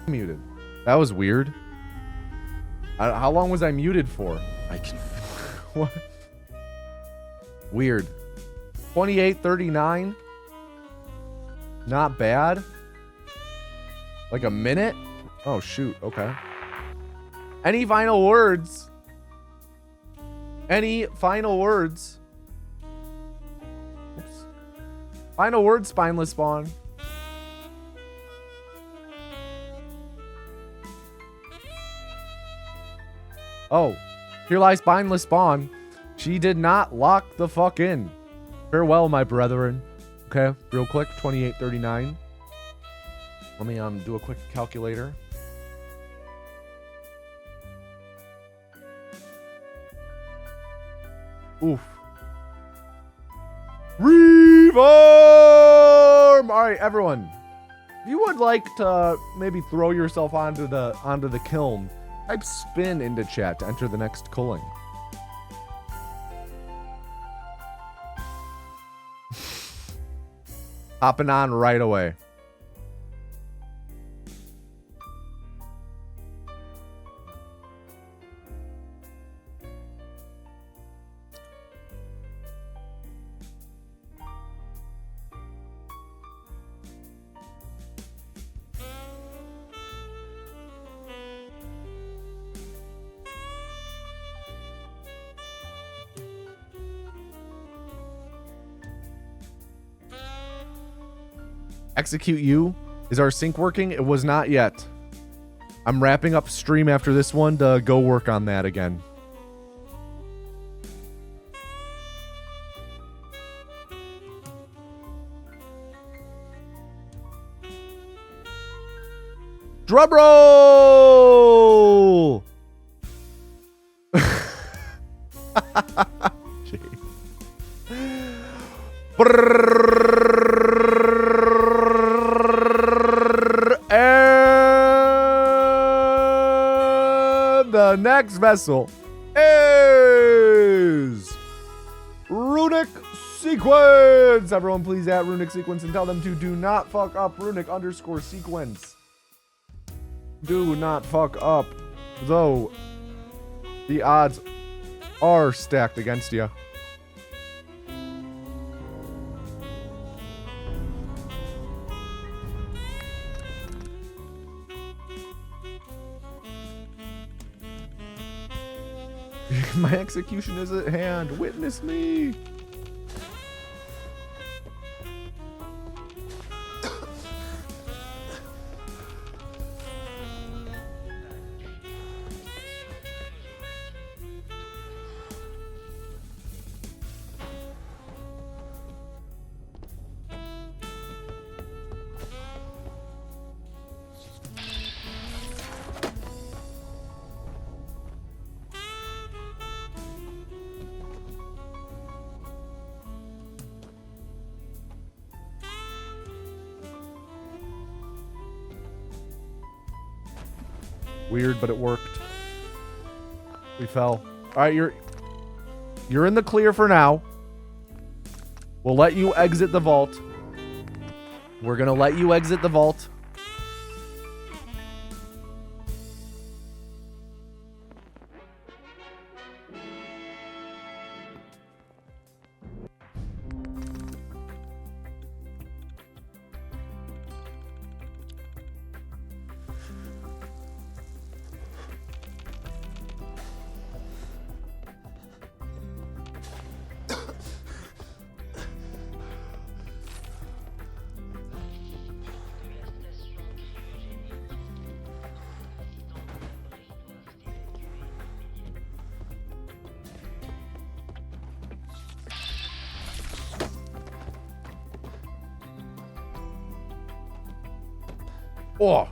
Muted. That was weird. How long was I muted for? I can. What? Weird. 28:39. Not bad. Like a minute? Oh shoot. Okay. Any final words? Any final words? Oops. Final words, Spineless Spawn. Oh, here lies Spineless Spawn. She did not lock the fuck in. Farewell, my brethren. Okay, real quick, 28:39. Let me do a quick calculator. Oof. Reform! All right, everyone. If you would like to maybe throw yourself onto the kiln, type spin into chat to enter the next culling. Hopping on right away. Execute you. Is our sync working? It was not yet. I'm wrapping up stream after this one to go work on that again. Drum roll! Jeez. And the next vessel is Runic Sequence. Everyone please at Runic Sequence and tell them to do not fuck up Runic_sequence. Do not fuck up, though the odds are stacked against you. My execution is at hand. Witness me. Weird, but it worked. We fell. All right, you're in the clear for now. We'll let you exit the vault. We're gonna let you exit the vault. Oh.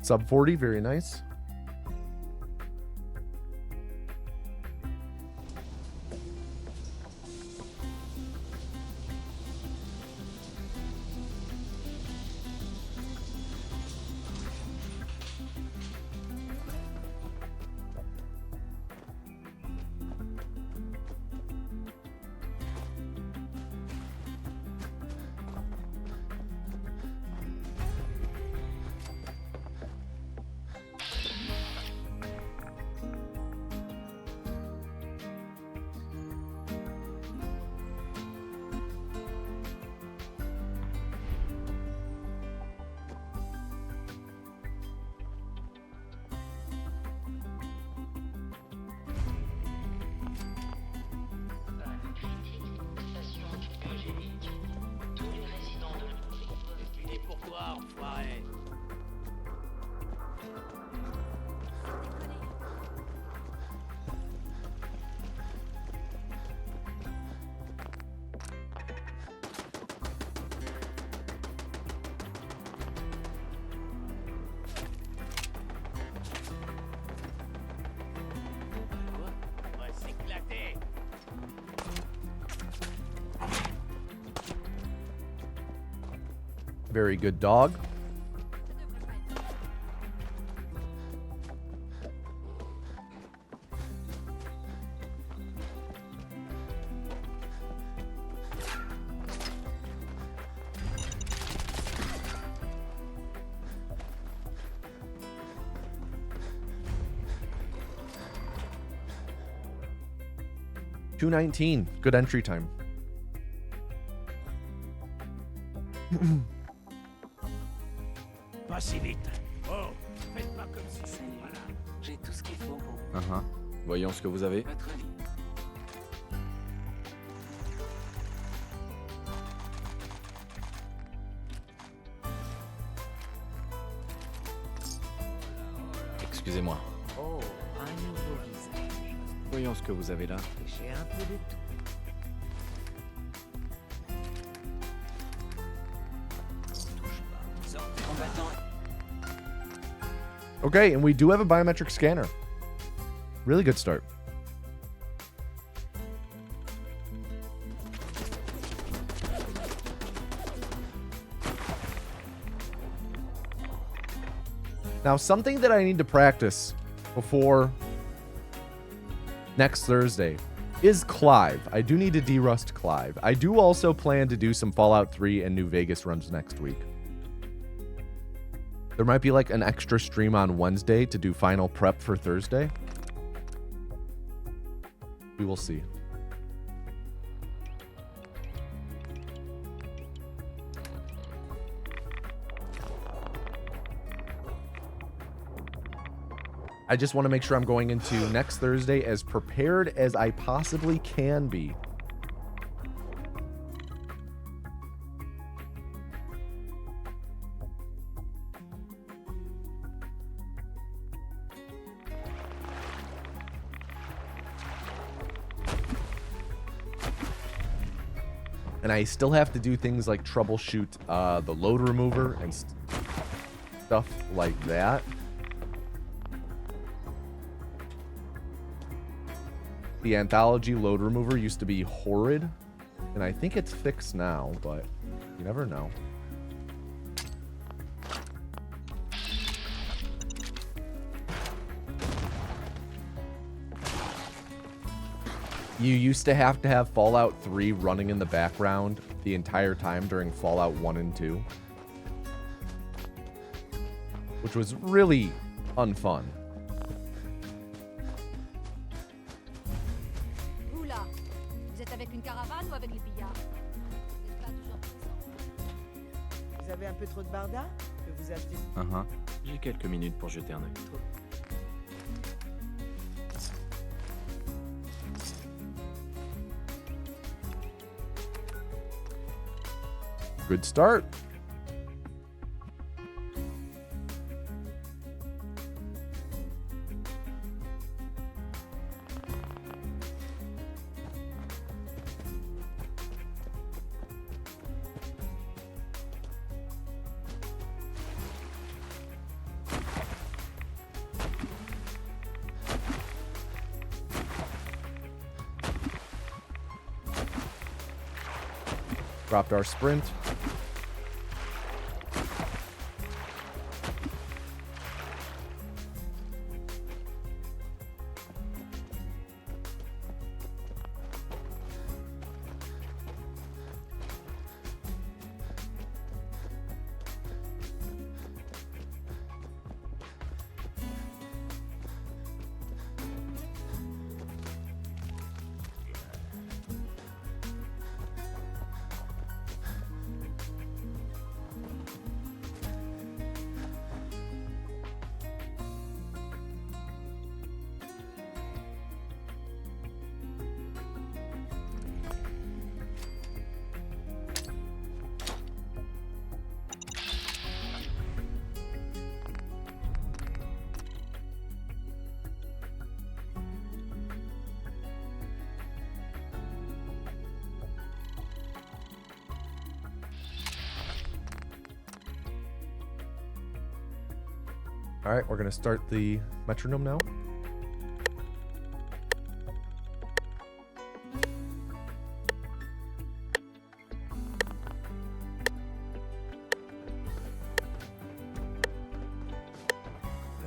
Sub 40, very nice. Very good dog. $2.19. Good entry time. Pas si vite. Oh, faites pas comme si c'est voilà. J'ai tout ce qu'il faut pour Voyons ce que vous avez. votre vie. Excusez-moi. Oh, un nouveau visage. Voyons ce que vous avez là. J'ai un peu de tout. Sortez combattants. Okay, and we do have a biometric scanner. Really good start. Now, something that I need to practice before next Thursday is Clive. I do need to derust Clive. I do also plan to do some Fallout 3 and New Vegas runs next week. There might be like an extra stream on Wednesday to do final prep for Thursday. We will see. I just want to make sure I'm going into next Thursday as prepared as I possibly can be. And I still have to do things like troubleshoot the load remover and stuff like that. The Anthology load remover used to be horrid, and I think it's fixed now, but you never know. You used to have Fallout 3 running in the background the entire time during Fallout 1 and 2, which was really unfun. Vous là, vous êtes avec une caravane ou avec les pillards? Vous n'êtes pas toujours présent. Vous avez un peu trop de barda que vous achetez? J'ai quelques minutes pour jeter un œil. Good start. Dropped our sprint. All right, we're going to start the metronome now.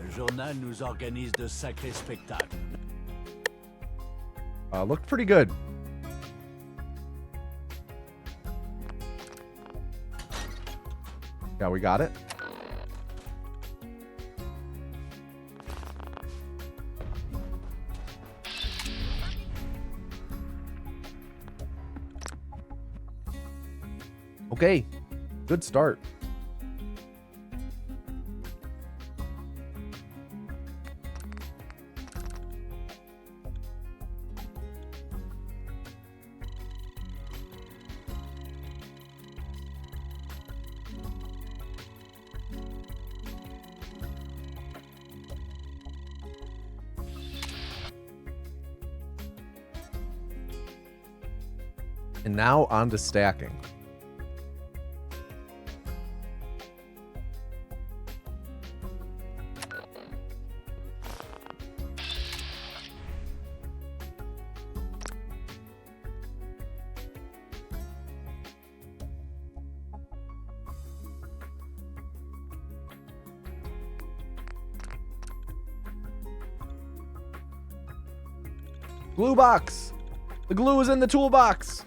Le journal nous organise de sacrés spectacles. Looked pretty good. Yeah, we got it. Okay, good start. And now on to stacking. Glue box! The glue is in the toolbox!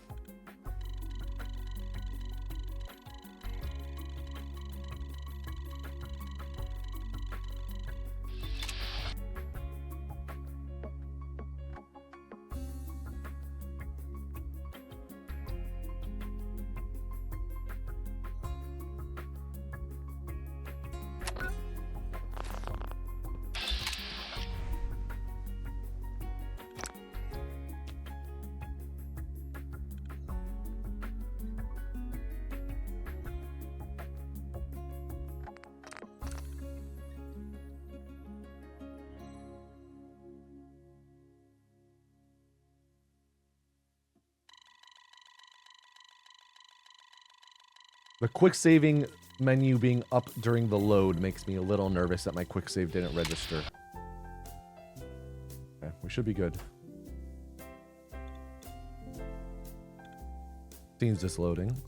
The quick saving menu being up during the load makes me a little nervous that my quick save didn't register. Okay, we should be good. Scene's just loading.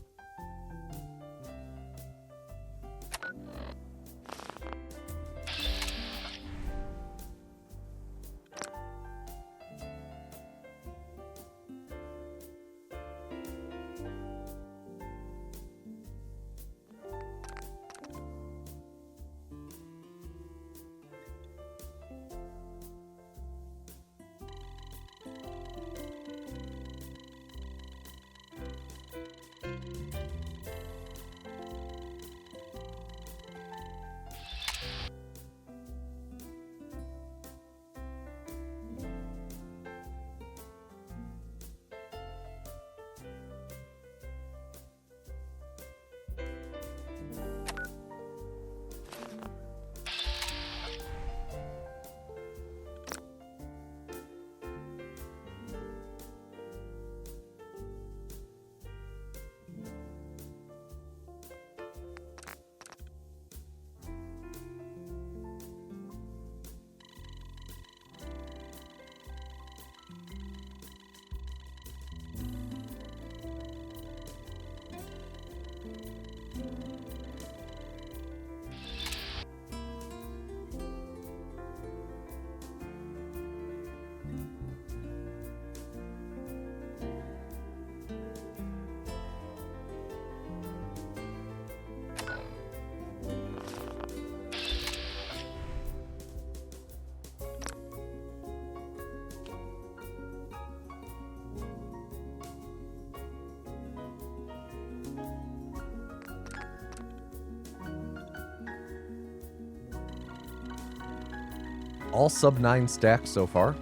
All sub 9 stacks so far.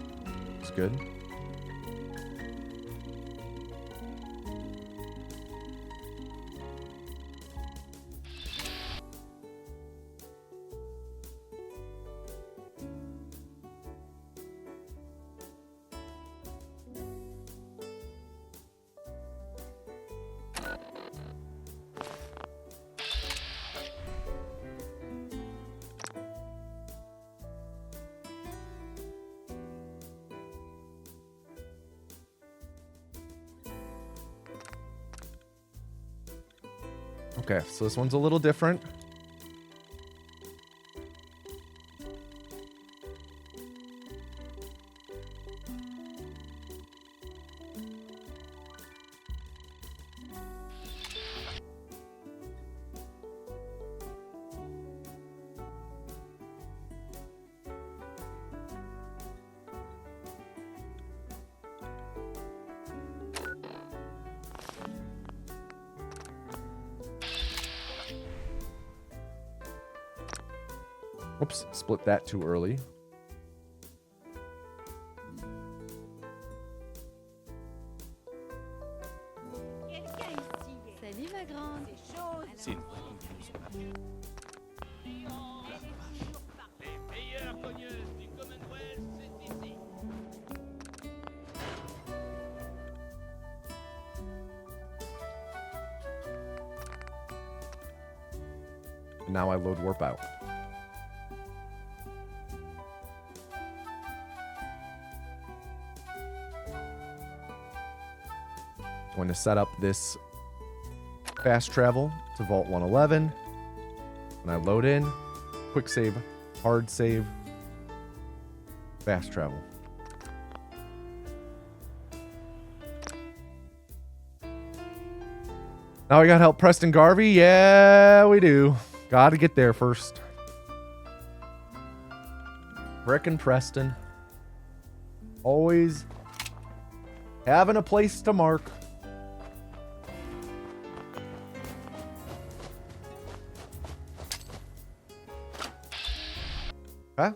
It's good. Okay, so this one's a little different. Oops, split that too early. Salut ma grande. C'est chaud. C'est une vraie confusion. Les meilleures cogneuses du Commonwealth, c'est ici. Now I load warp out. Going to set up this fast travel to Vault 111. And I load in, quick save, hard save, fast travel. Now we gotta help Preston Garvey. Yeah, we do. Gotta get there first. Frickin' Preston. Always having a place to mark. Huh?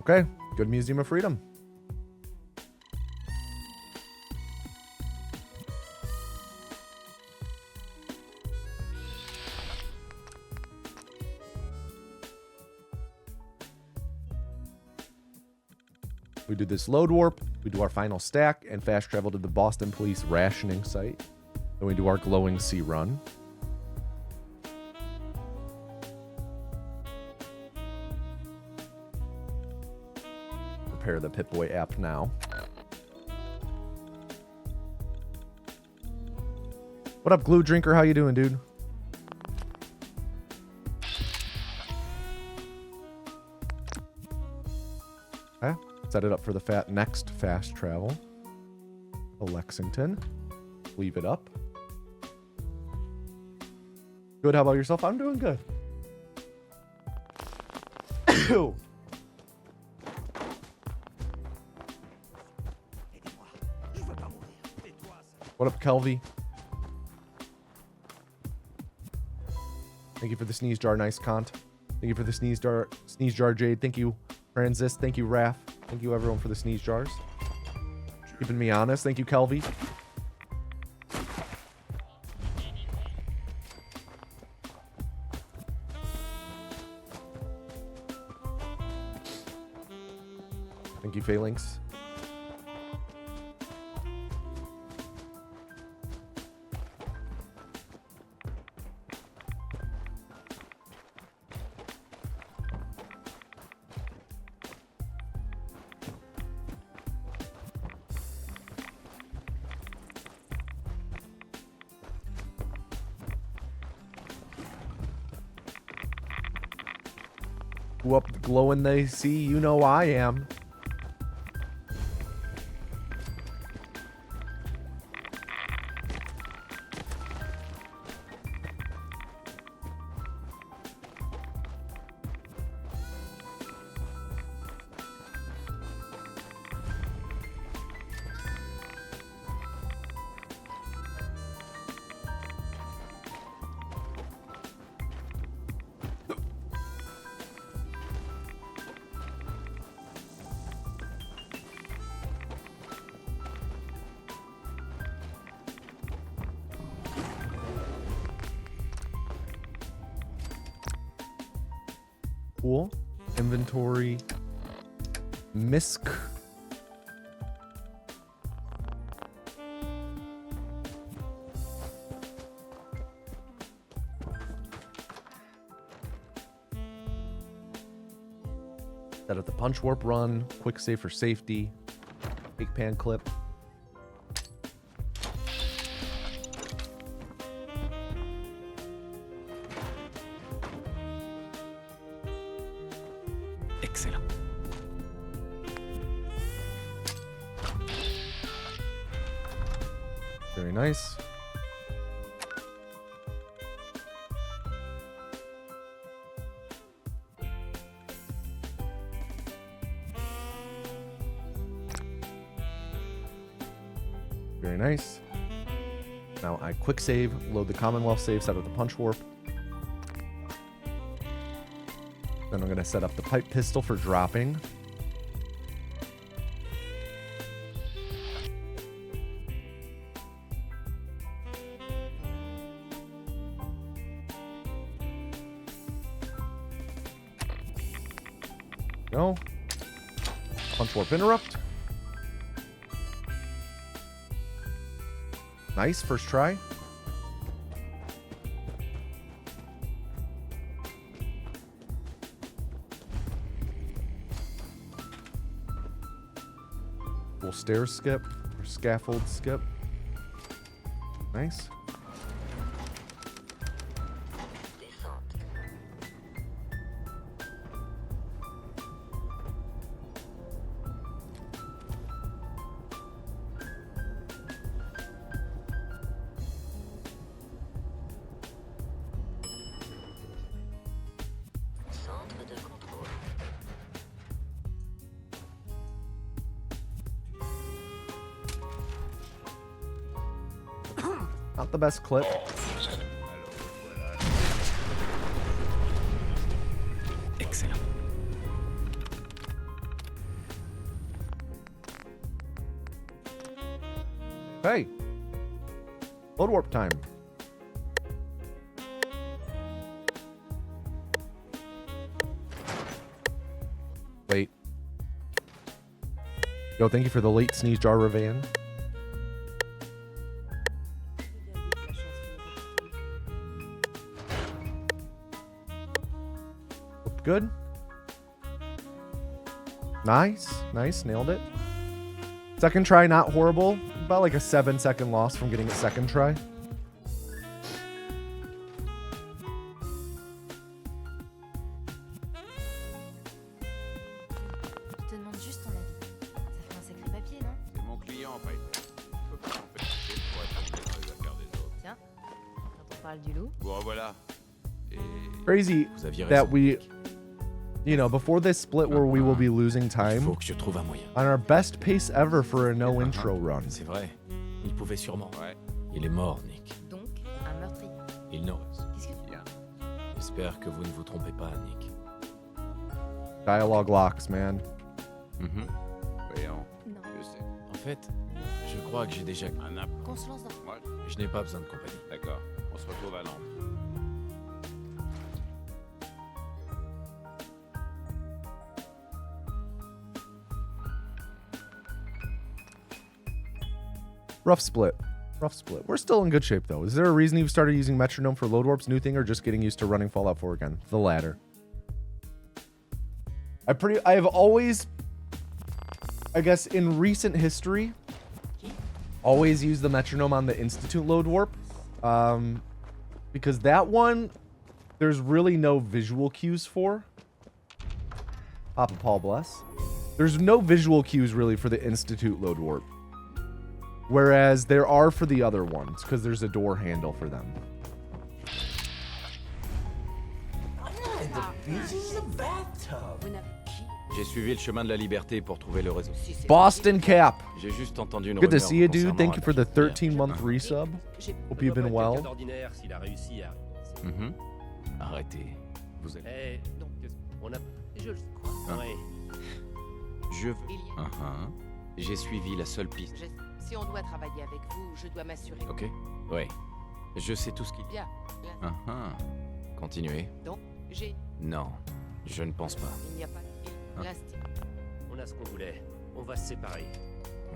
Okay, good Museum of Freedom. We do this load warp, we do our final stack, and fast travel to the Boston Police rationing site. Then we do our glowing sea run. Prepare the Pip-Boy app now. What up, Glue Drinker? How you doing, dude? Okay. Set it up for the next fast travel to Lexington. Leave it up. Good. How about yourself? I'm doing good. What up, Kelvy? Thank you for the sneeze jar, nice Kant. Thank you for the sneeze jar, Jade. Thank you, Francis. Thank you, Raph. Thank you, everyone, for the sneeze jars. Keeping me honest. Thank you, Kelvy. Thank you, Phalanx. Who up glowing they see? You know I am. Cool. Inventory. Misk. Set up the punch warp run. Quick save for safety. Big pan clip. Excellent. Very nice. Very nice. Now I quick save, load the Commonwealth save, set up the punch warp. Then I'm going to set up the pipe pistol for dropping. No. Punch warp interrupt. Nice, first try. We'll stairs skip or scaffold skip. Nice. Not the best clip. Excellent. Hey. Load warp time. Wait. Yo, thank you for the late sneeze jar, Ravan. Good. Nice. Nice. Nailed it. Second try, not horrible. About like a 7-second loss from getting it second try. Je te demande juste ton avis. Ça fait un sacré papier, non? C'est mon client, Piper. Je peux pas m'empêcher pour être impliqué dans les affaires des autres. Tiens, quand on parle du loup. Bon, voilà. Et... Crazy Vous aviez that raison. we, you know, before this split where we will be losing Il time, faut que je trouve un moyen. on our best pace ever for a no intro run. C'est vrai. Il pouvait sûrement. Ouais. Il est mort, Nick. Donc, un meurtrier. Il n'ose. Qu'est-ce que tu... Bien. J'espère que vous ne vous trompez pas, Nick. Dialogue locks, man. Voyons. Non. Je sais. En fait, je crois que j'ai déjà... Un app. Qu'on se lance dans... Ouais. Je n'ai pas besoin de compagnie. D'accord. On se retrouve à Londres. Rough split. Rough split. We're still in good shape, though. Is there a reason you've started using metronome for load warps, new thing, or just getting used to running Fallout 4 again? The latter. I have always, I guess, in recent history, always used the metronome on the Institute load warp. Because that one, there's really no visual cues for. Papa Paul bless. There's no visual cues really for the Institute load warp. Whereas there are for the other ones, because there's a door handle for them. The beach is a bathtub. Vous n'avez qui? J'ai suivi le chemin de la liberté pour trouver le réseau. Si c'est Boston Cap. J'ai juste entendu une Good to rumeur see you, dude. concernant Thank you un for the navire. 13-month resub. J'ai... Hope you've been well. d'ordinaire s'il a réussi à... Mhm. Arrêtez. Vous êtes... Eh, Non. on a... Je le crois. Hein? Ouais. Je veux... Il y a... J'ai suivi la seule piste. Si on doit travailler avec vous, je dois m'assurer. Ok? Ouais. Je sais tout ce qu'il y Bien. Bien. a. Continuez. Donc, j'ai... Non, je ne pense pas. Il n'y a pas... Hein? L'instinct. On a ce qu'on voulait. On va se séparer.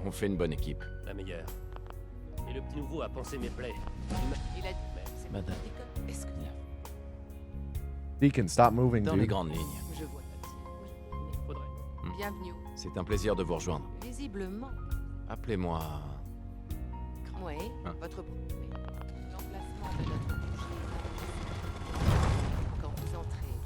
On fait une bonne équipe. La meilleure. Et le petit nouveau a pensé mes plaies. Il a dit... C'est pas Madame. déconne. Est-ce que... Deacon, stop moving, Dans les dude. grandes lignes. Je vois. Faudrait. Bienvenue. C'est un plaisir de vous rejoindre. Visiblement. Appelez-moi... Oui, Hein? votre... oui. L'emplacement de notre bouche. Quand vous entrez...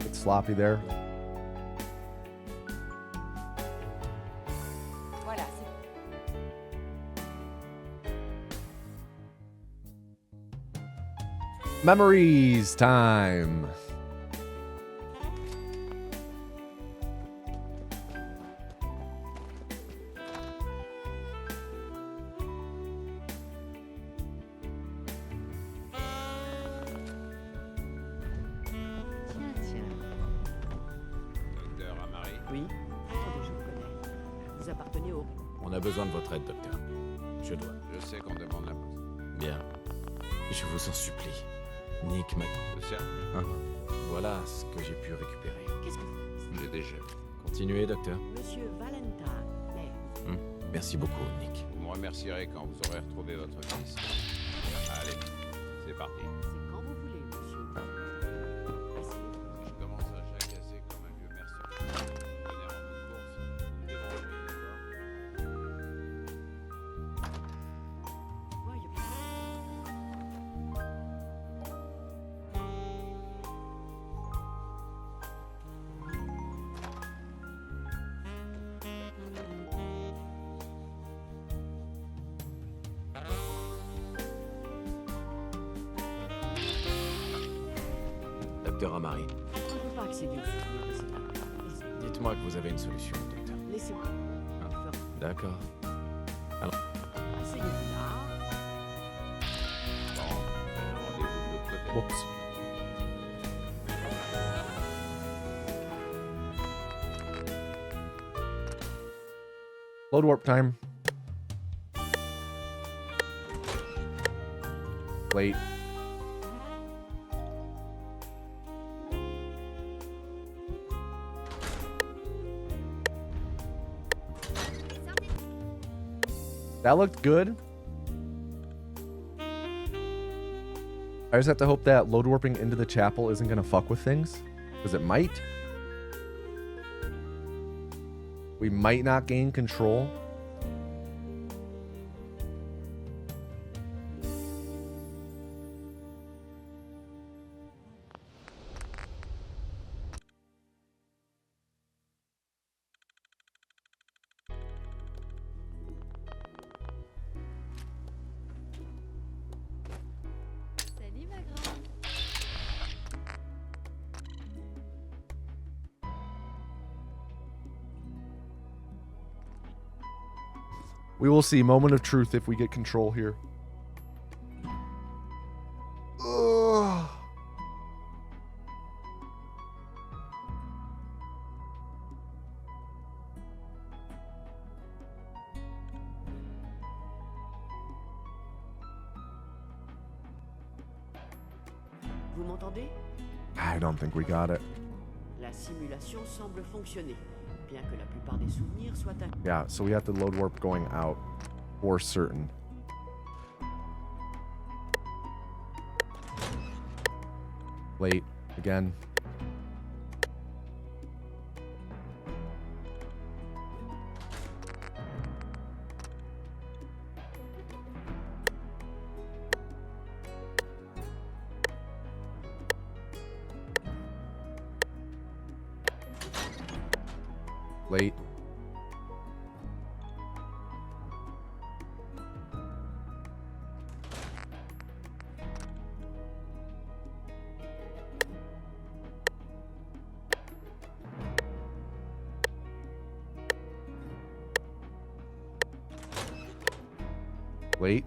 It's sloppy there. Voilà, c'est... Memories time. Tiens. Docteur Amari. Oui. Attendez, je vous connais. Vous appartenez au... On a besoin de votre aide, docteur. Je dois. Je sais qu'on demande la pause. Bien. Je vous en supplie. Nick m'a... Je sais. Voilà ce que j'ai pu récupérer. Qu'est-ce que... J'ai déjà. Continuez, docteur. Monsieur Valentine. Mais... Merci beaucoup, Nick. Vous me remercierez quand vous aurez retrouvé votre fils. Allez, c'est parti. C'est quand vous voulez, monsieur. Asseyez-vous. Je commence à jacasser comme un vieux mercenaire. Venez en bout de course. Vous débrancherez, d'accord? Voyons. Docteur Amari, On ne peut pas accéder aux souvenirs de ces dames. dites-moi que vous avez une solution, docteur. Laissez-moi. D'accord. Asseyez-vous là. Bon, rendez-vous de l'autre côté. Whoops. Load warp time. Late. That looked good. I just have to hope that load warping into the chapel isn't going to fuck with things. Because it might. We might not gain control. Salut, ma grande. We will see. Moment of truth if we get control here. Ugh. Vous m'entendez? I don't think we got it. La simulation semble fonctionner, bien que la plupart des souvenirs soient Yeah, so we have the load warp going out for certain. Late again. Late. Late.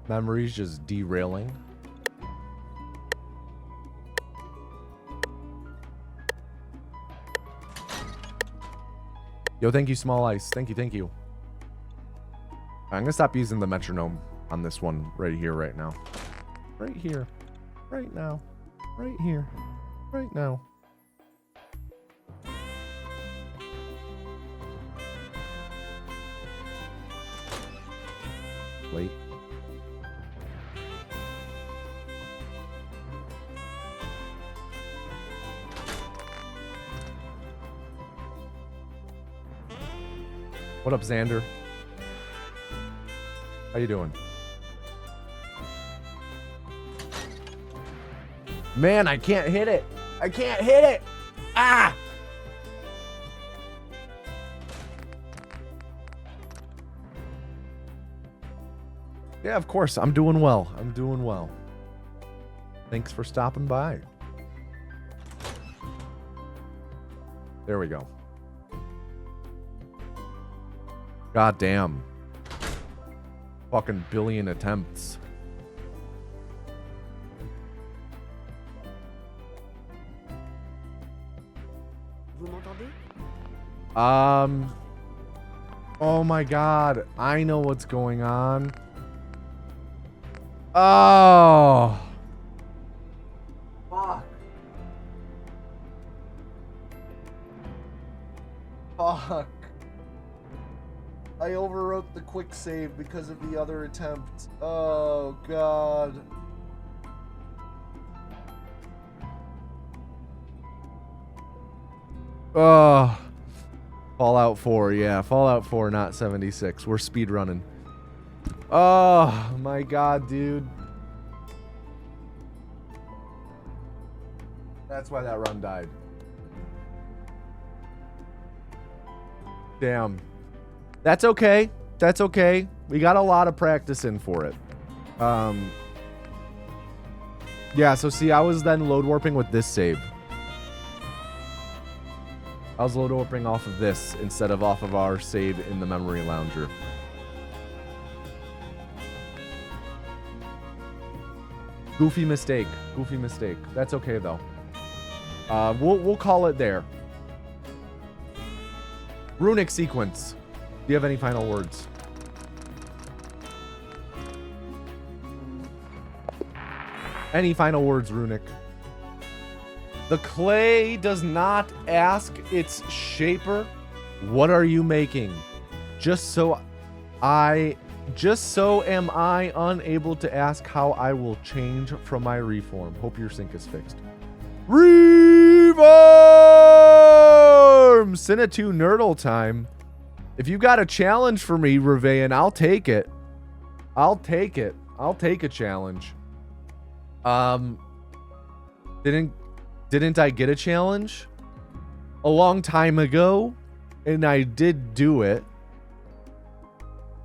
Memories just derailing. Yo, thank you, Small Ice. Thank you, thank you. I'm gonna stop using the metronome on this one right here, right now. Right here. Right now. Right here. Right now. Wait. What up, Xander? How you doing? Man, I can't hit it. I can't hit it. Ah! Yeah, of course. I'm doing well. I'm doing well. Thanks for stopping by. There we go. God damn. Fucking billion attempts. Vous m'entendez? Oh my god. I know what's going on. Oh. Fuck. Fuck. I overwrote the quick save because of the other attempt. Oh god. Oh. Fallout 4, yeah. Fallout 4, not 76. We're speedrunning. Oh my god, dude. That's why that run died. Damn. That's okay. That's okay. We got a lot of practice in for it. Yeah, so see, I was then load warping with this save. I was load warping off of this instead of off of our save in the memory lounger. Goofy mistake. Goofy mistake. That's okay though. We'll call it there. Runic sequence. Do you have any final words? Any final words, Runic? The clay does not ask its shaper, what are you making? Just so am I unable to ask how I will change from my reform. Hope your sync is fixed. Reform! Cinna2 Nerdle time. If you got a challenge for me, Revean, I'll take it. I'll take it. I'll take a challenge. Didn't I get a challenge a long time ago? And I did do it.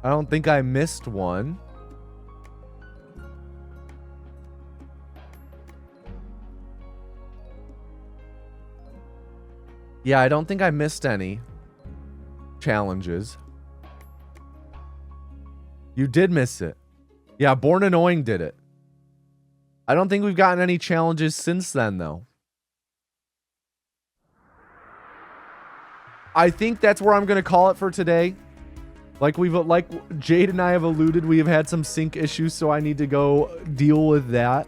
I don't think I missed one. Yeah, I don't think I missed any challenges. You did miss it. Yeah, Born Annoying did it. I don't think we've gotten any challenges since then, though. I think that's where I'm going to call it for today. Like Jade and I have alluded, we have had some sync issues, so I need to go deal with that.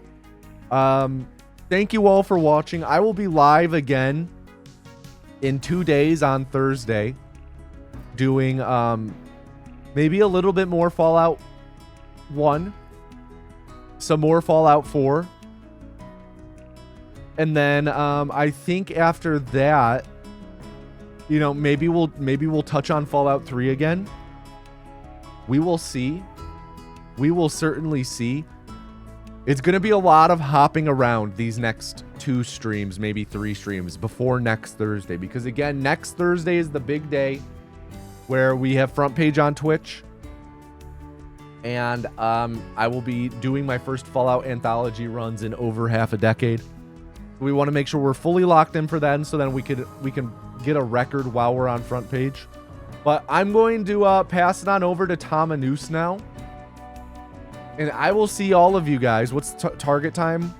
Thank you all for watching. I will be live again in 2 days on Thursday, doing maybe a little bit more Fallout 1, some more Fallout 4, and then I think after that, you know, maybe we'll touch on Fallout 3 again. We will see. We will certainly see. It's going to be a lot of hopping around these next 2 streams, maybe 3 streams before next Thursday. Because again, next Thursday is the big day where we have front page on Twitch. And I will be doing my first Fallout Anthology runs in over half a decade. We want to make sure we're fully locked in for then, so then we can get a record while we're on front page. But I'm going to pass it on over to Tom Anus now. And I will see all of you guys. What's target time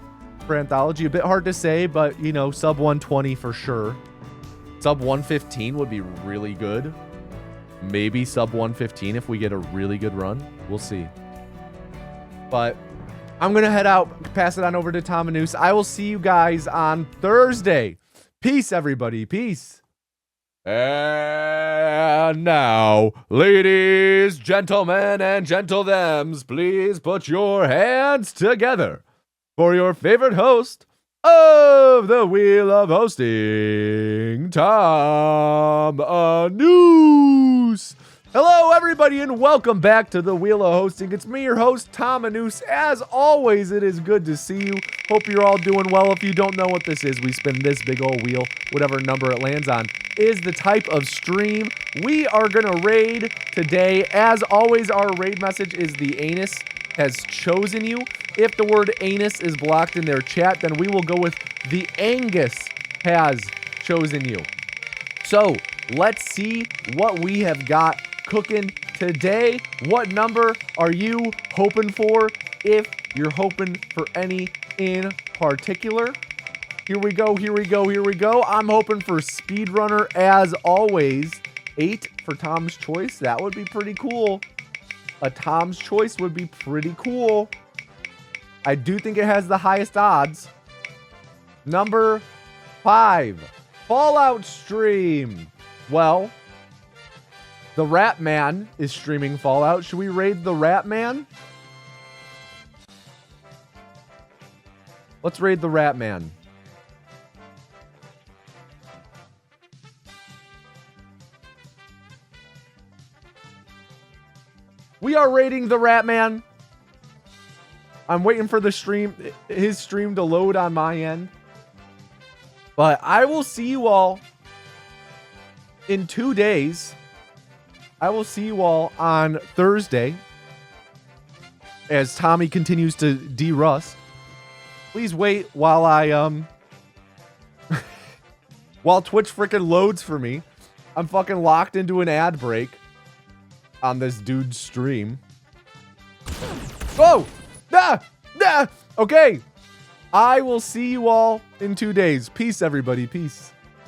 for Anthology? A bit hard to say, but, you know, sub 120 for sure. Sub 115 would be really good. Maybe sub 115 if we get a really good run. We'll see. But I'm going to head out, pass it on over to Tom and Noose. I will see you guys on Thursday. Peace, everybody. Peace. And now, ladies, gentlemen, and gentle-thems, please put your hands together for your favorite host of the Wheel of Hosting, Tom Noose. Hello, everybody, and welcome back to the Wheel of Hosting. It's me, your host, Tom Noose. As always, it is good to see you. Hope you're all doing well. If you don't know what this is, we spin this big old wheel. Whatever number it lands on is the type of stream we are going to raid today. As always, our raid message is the anus has chosen you. If the word anus is blocked in their chat, then we will go with the Angus has chosen you. So let's see what we have got cooking today. What number are you hoping for, if you're hoping for any in particular? Here we go, here we go, here we go. I'm hoping for speedrunner as always. 8 for Tom's choice. That would be pretty cool. A Tom's choice would be pretty cool. I do think it has the highest odds. Number 5, Fallout stream. Well, the Rat Man is streaming Fallout. Should we raid the Rat Man? Let's raid the Rat Man. We are raiding the Rat Man. I'm waiting for the stream, his stream to load on my end. But I will see you all in 2 days. I will see you all on Thursday as Tommy continues to de-rust. Please wait while I while Twitch freaking loads for me. I'm fucking locked into an ad break on this dude's stream. Oh! Okay. I will see you all in 2 days. Peace, everybody. Peace.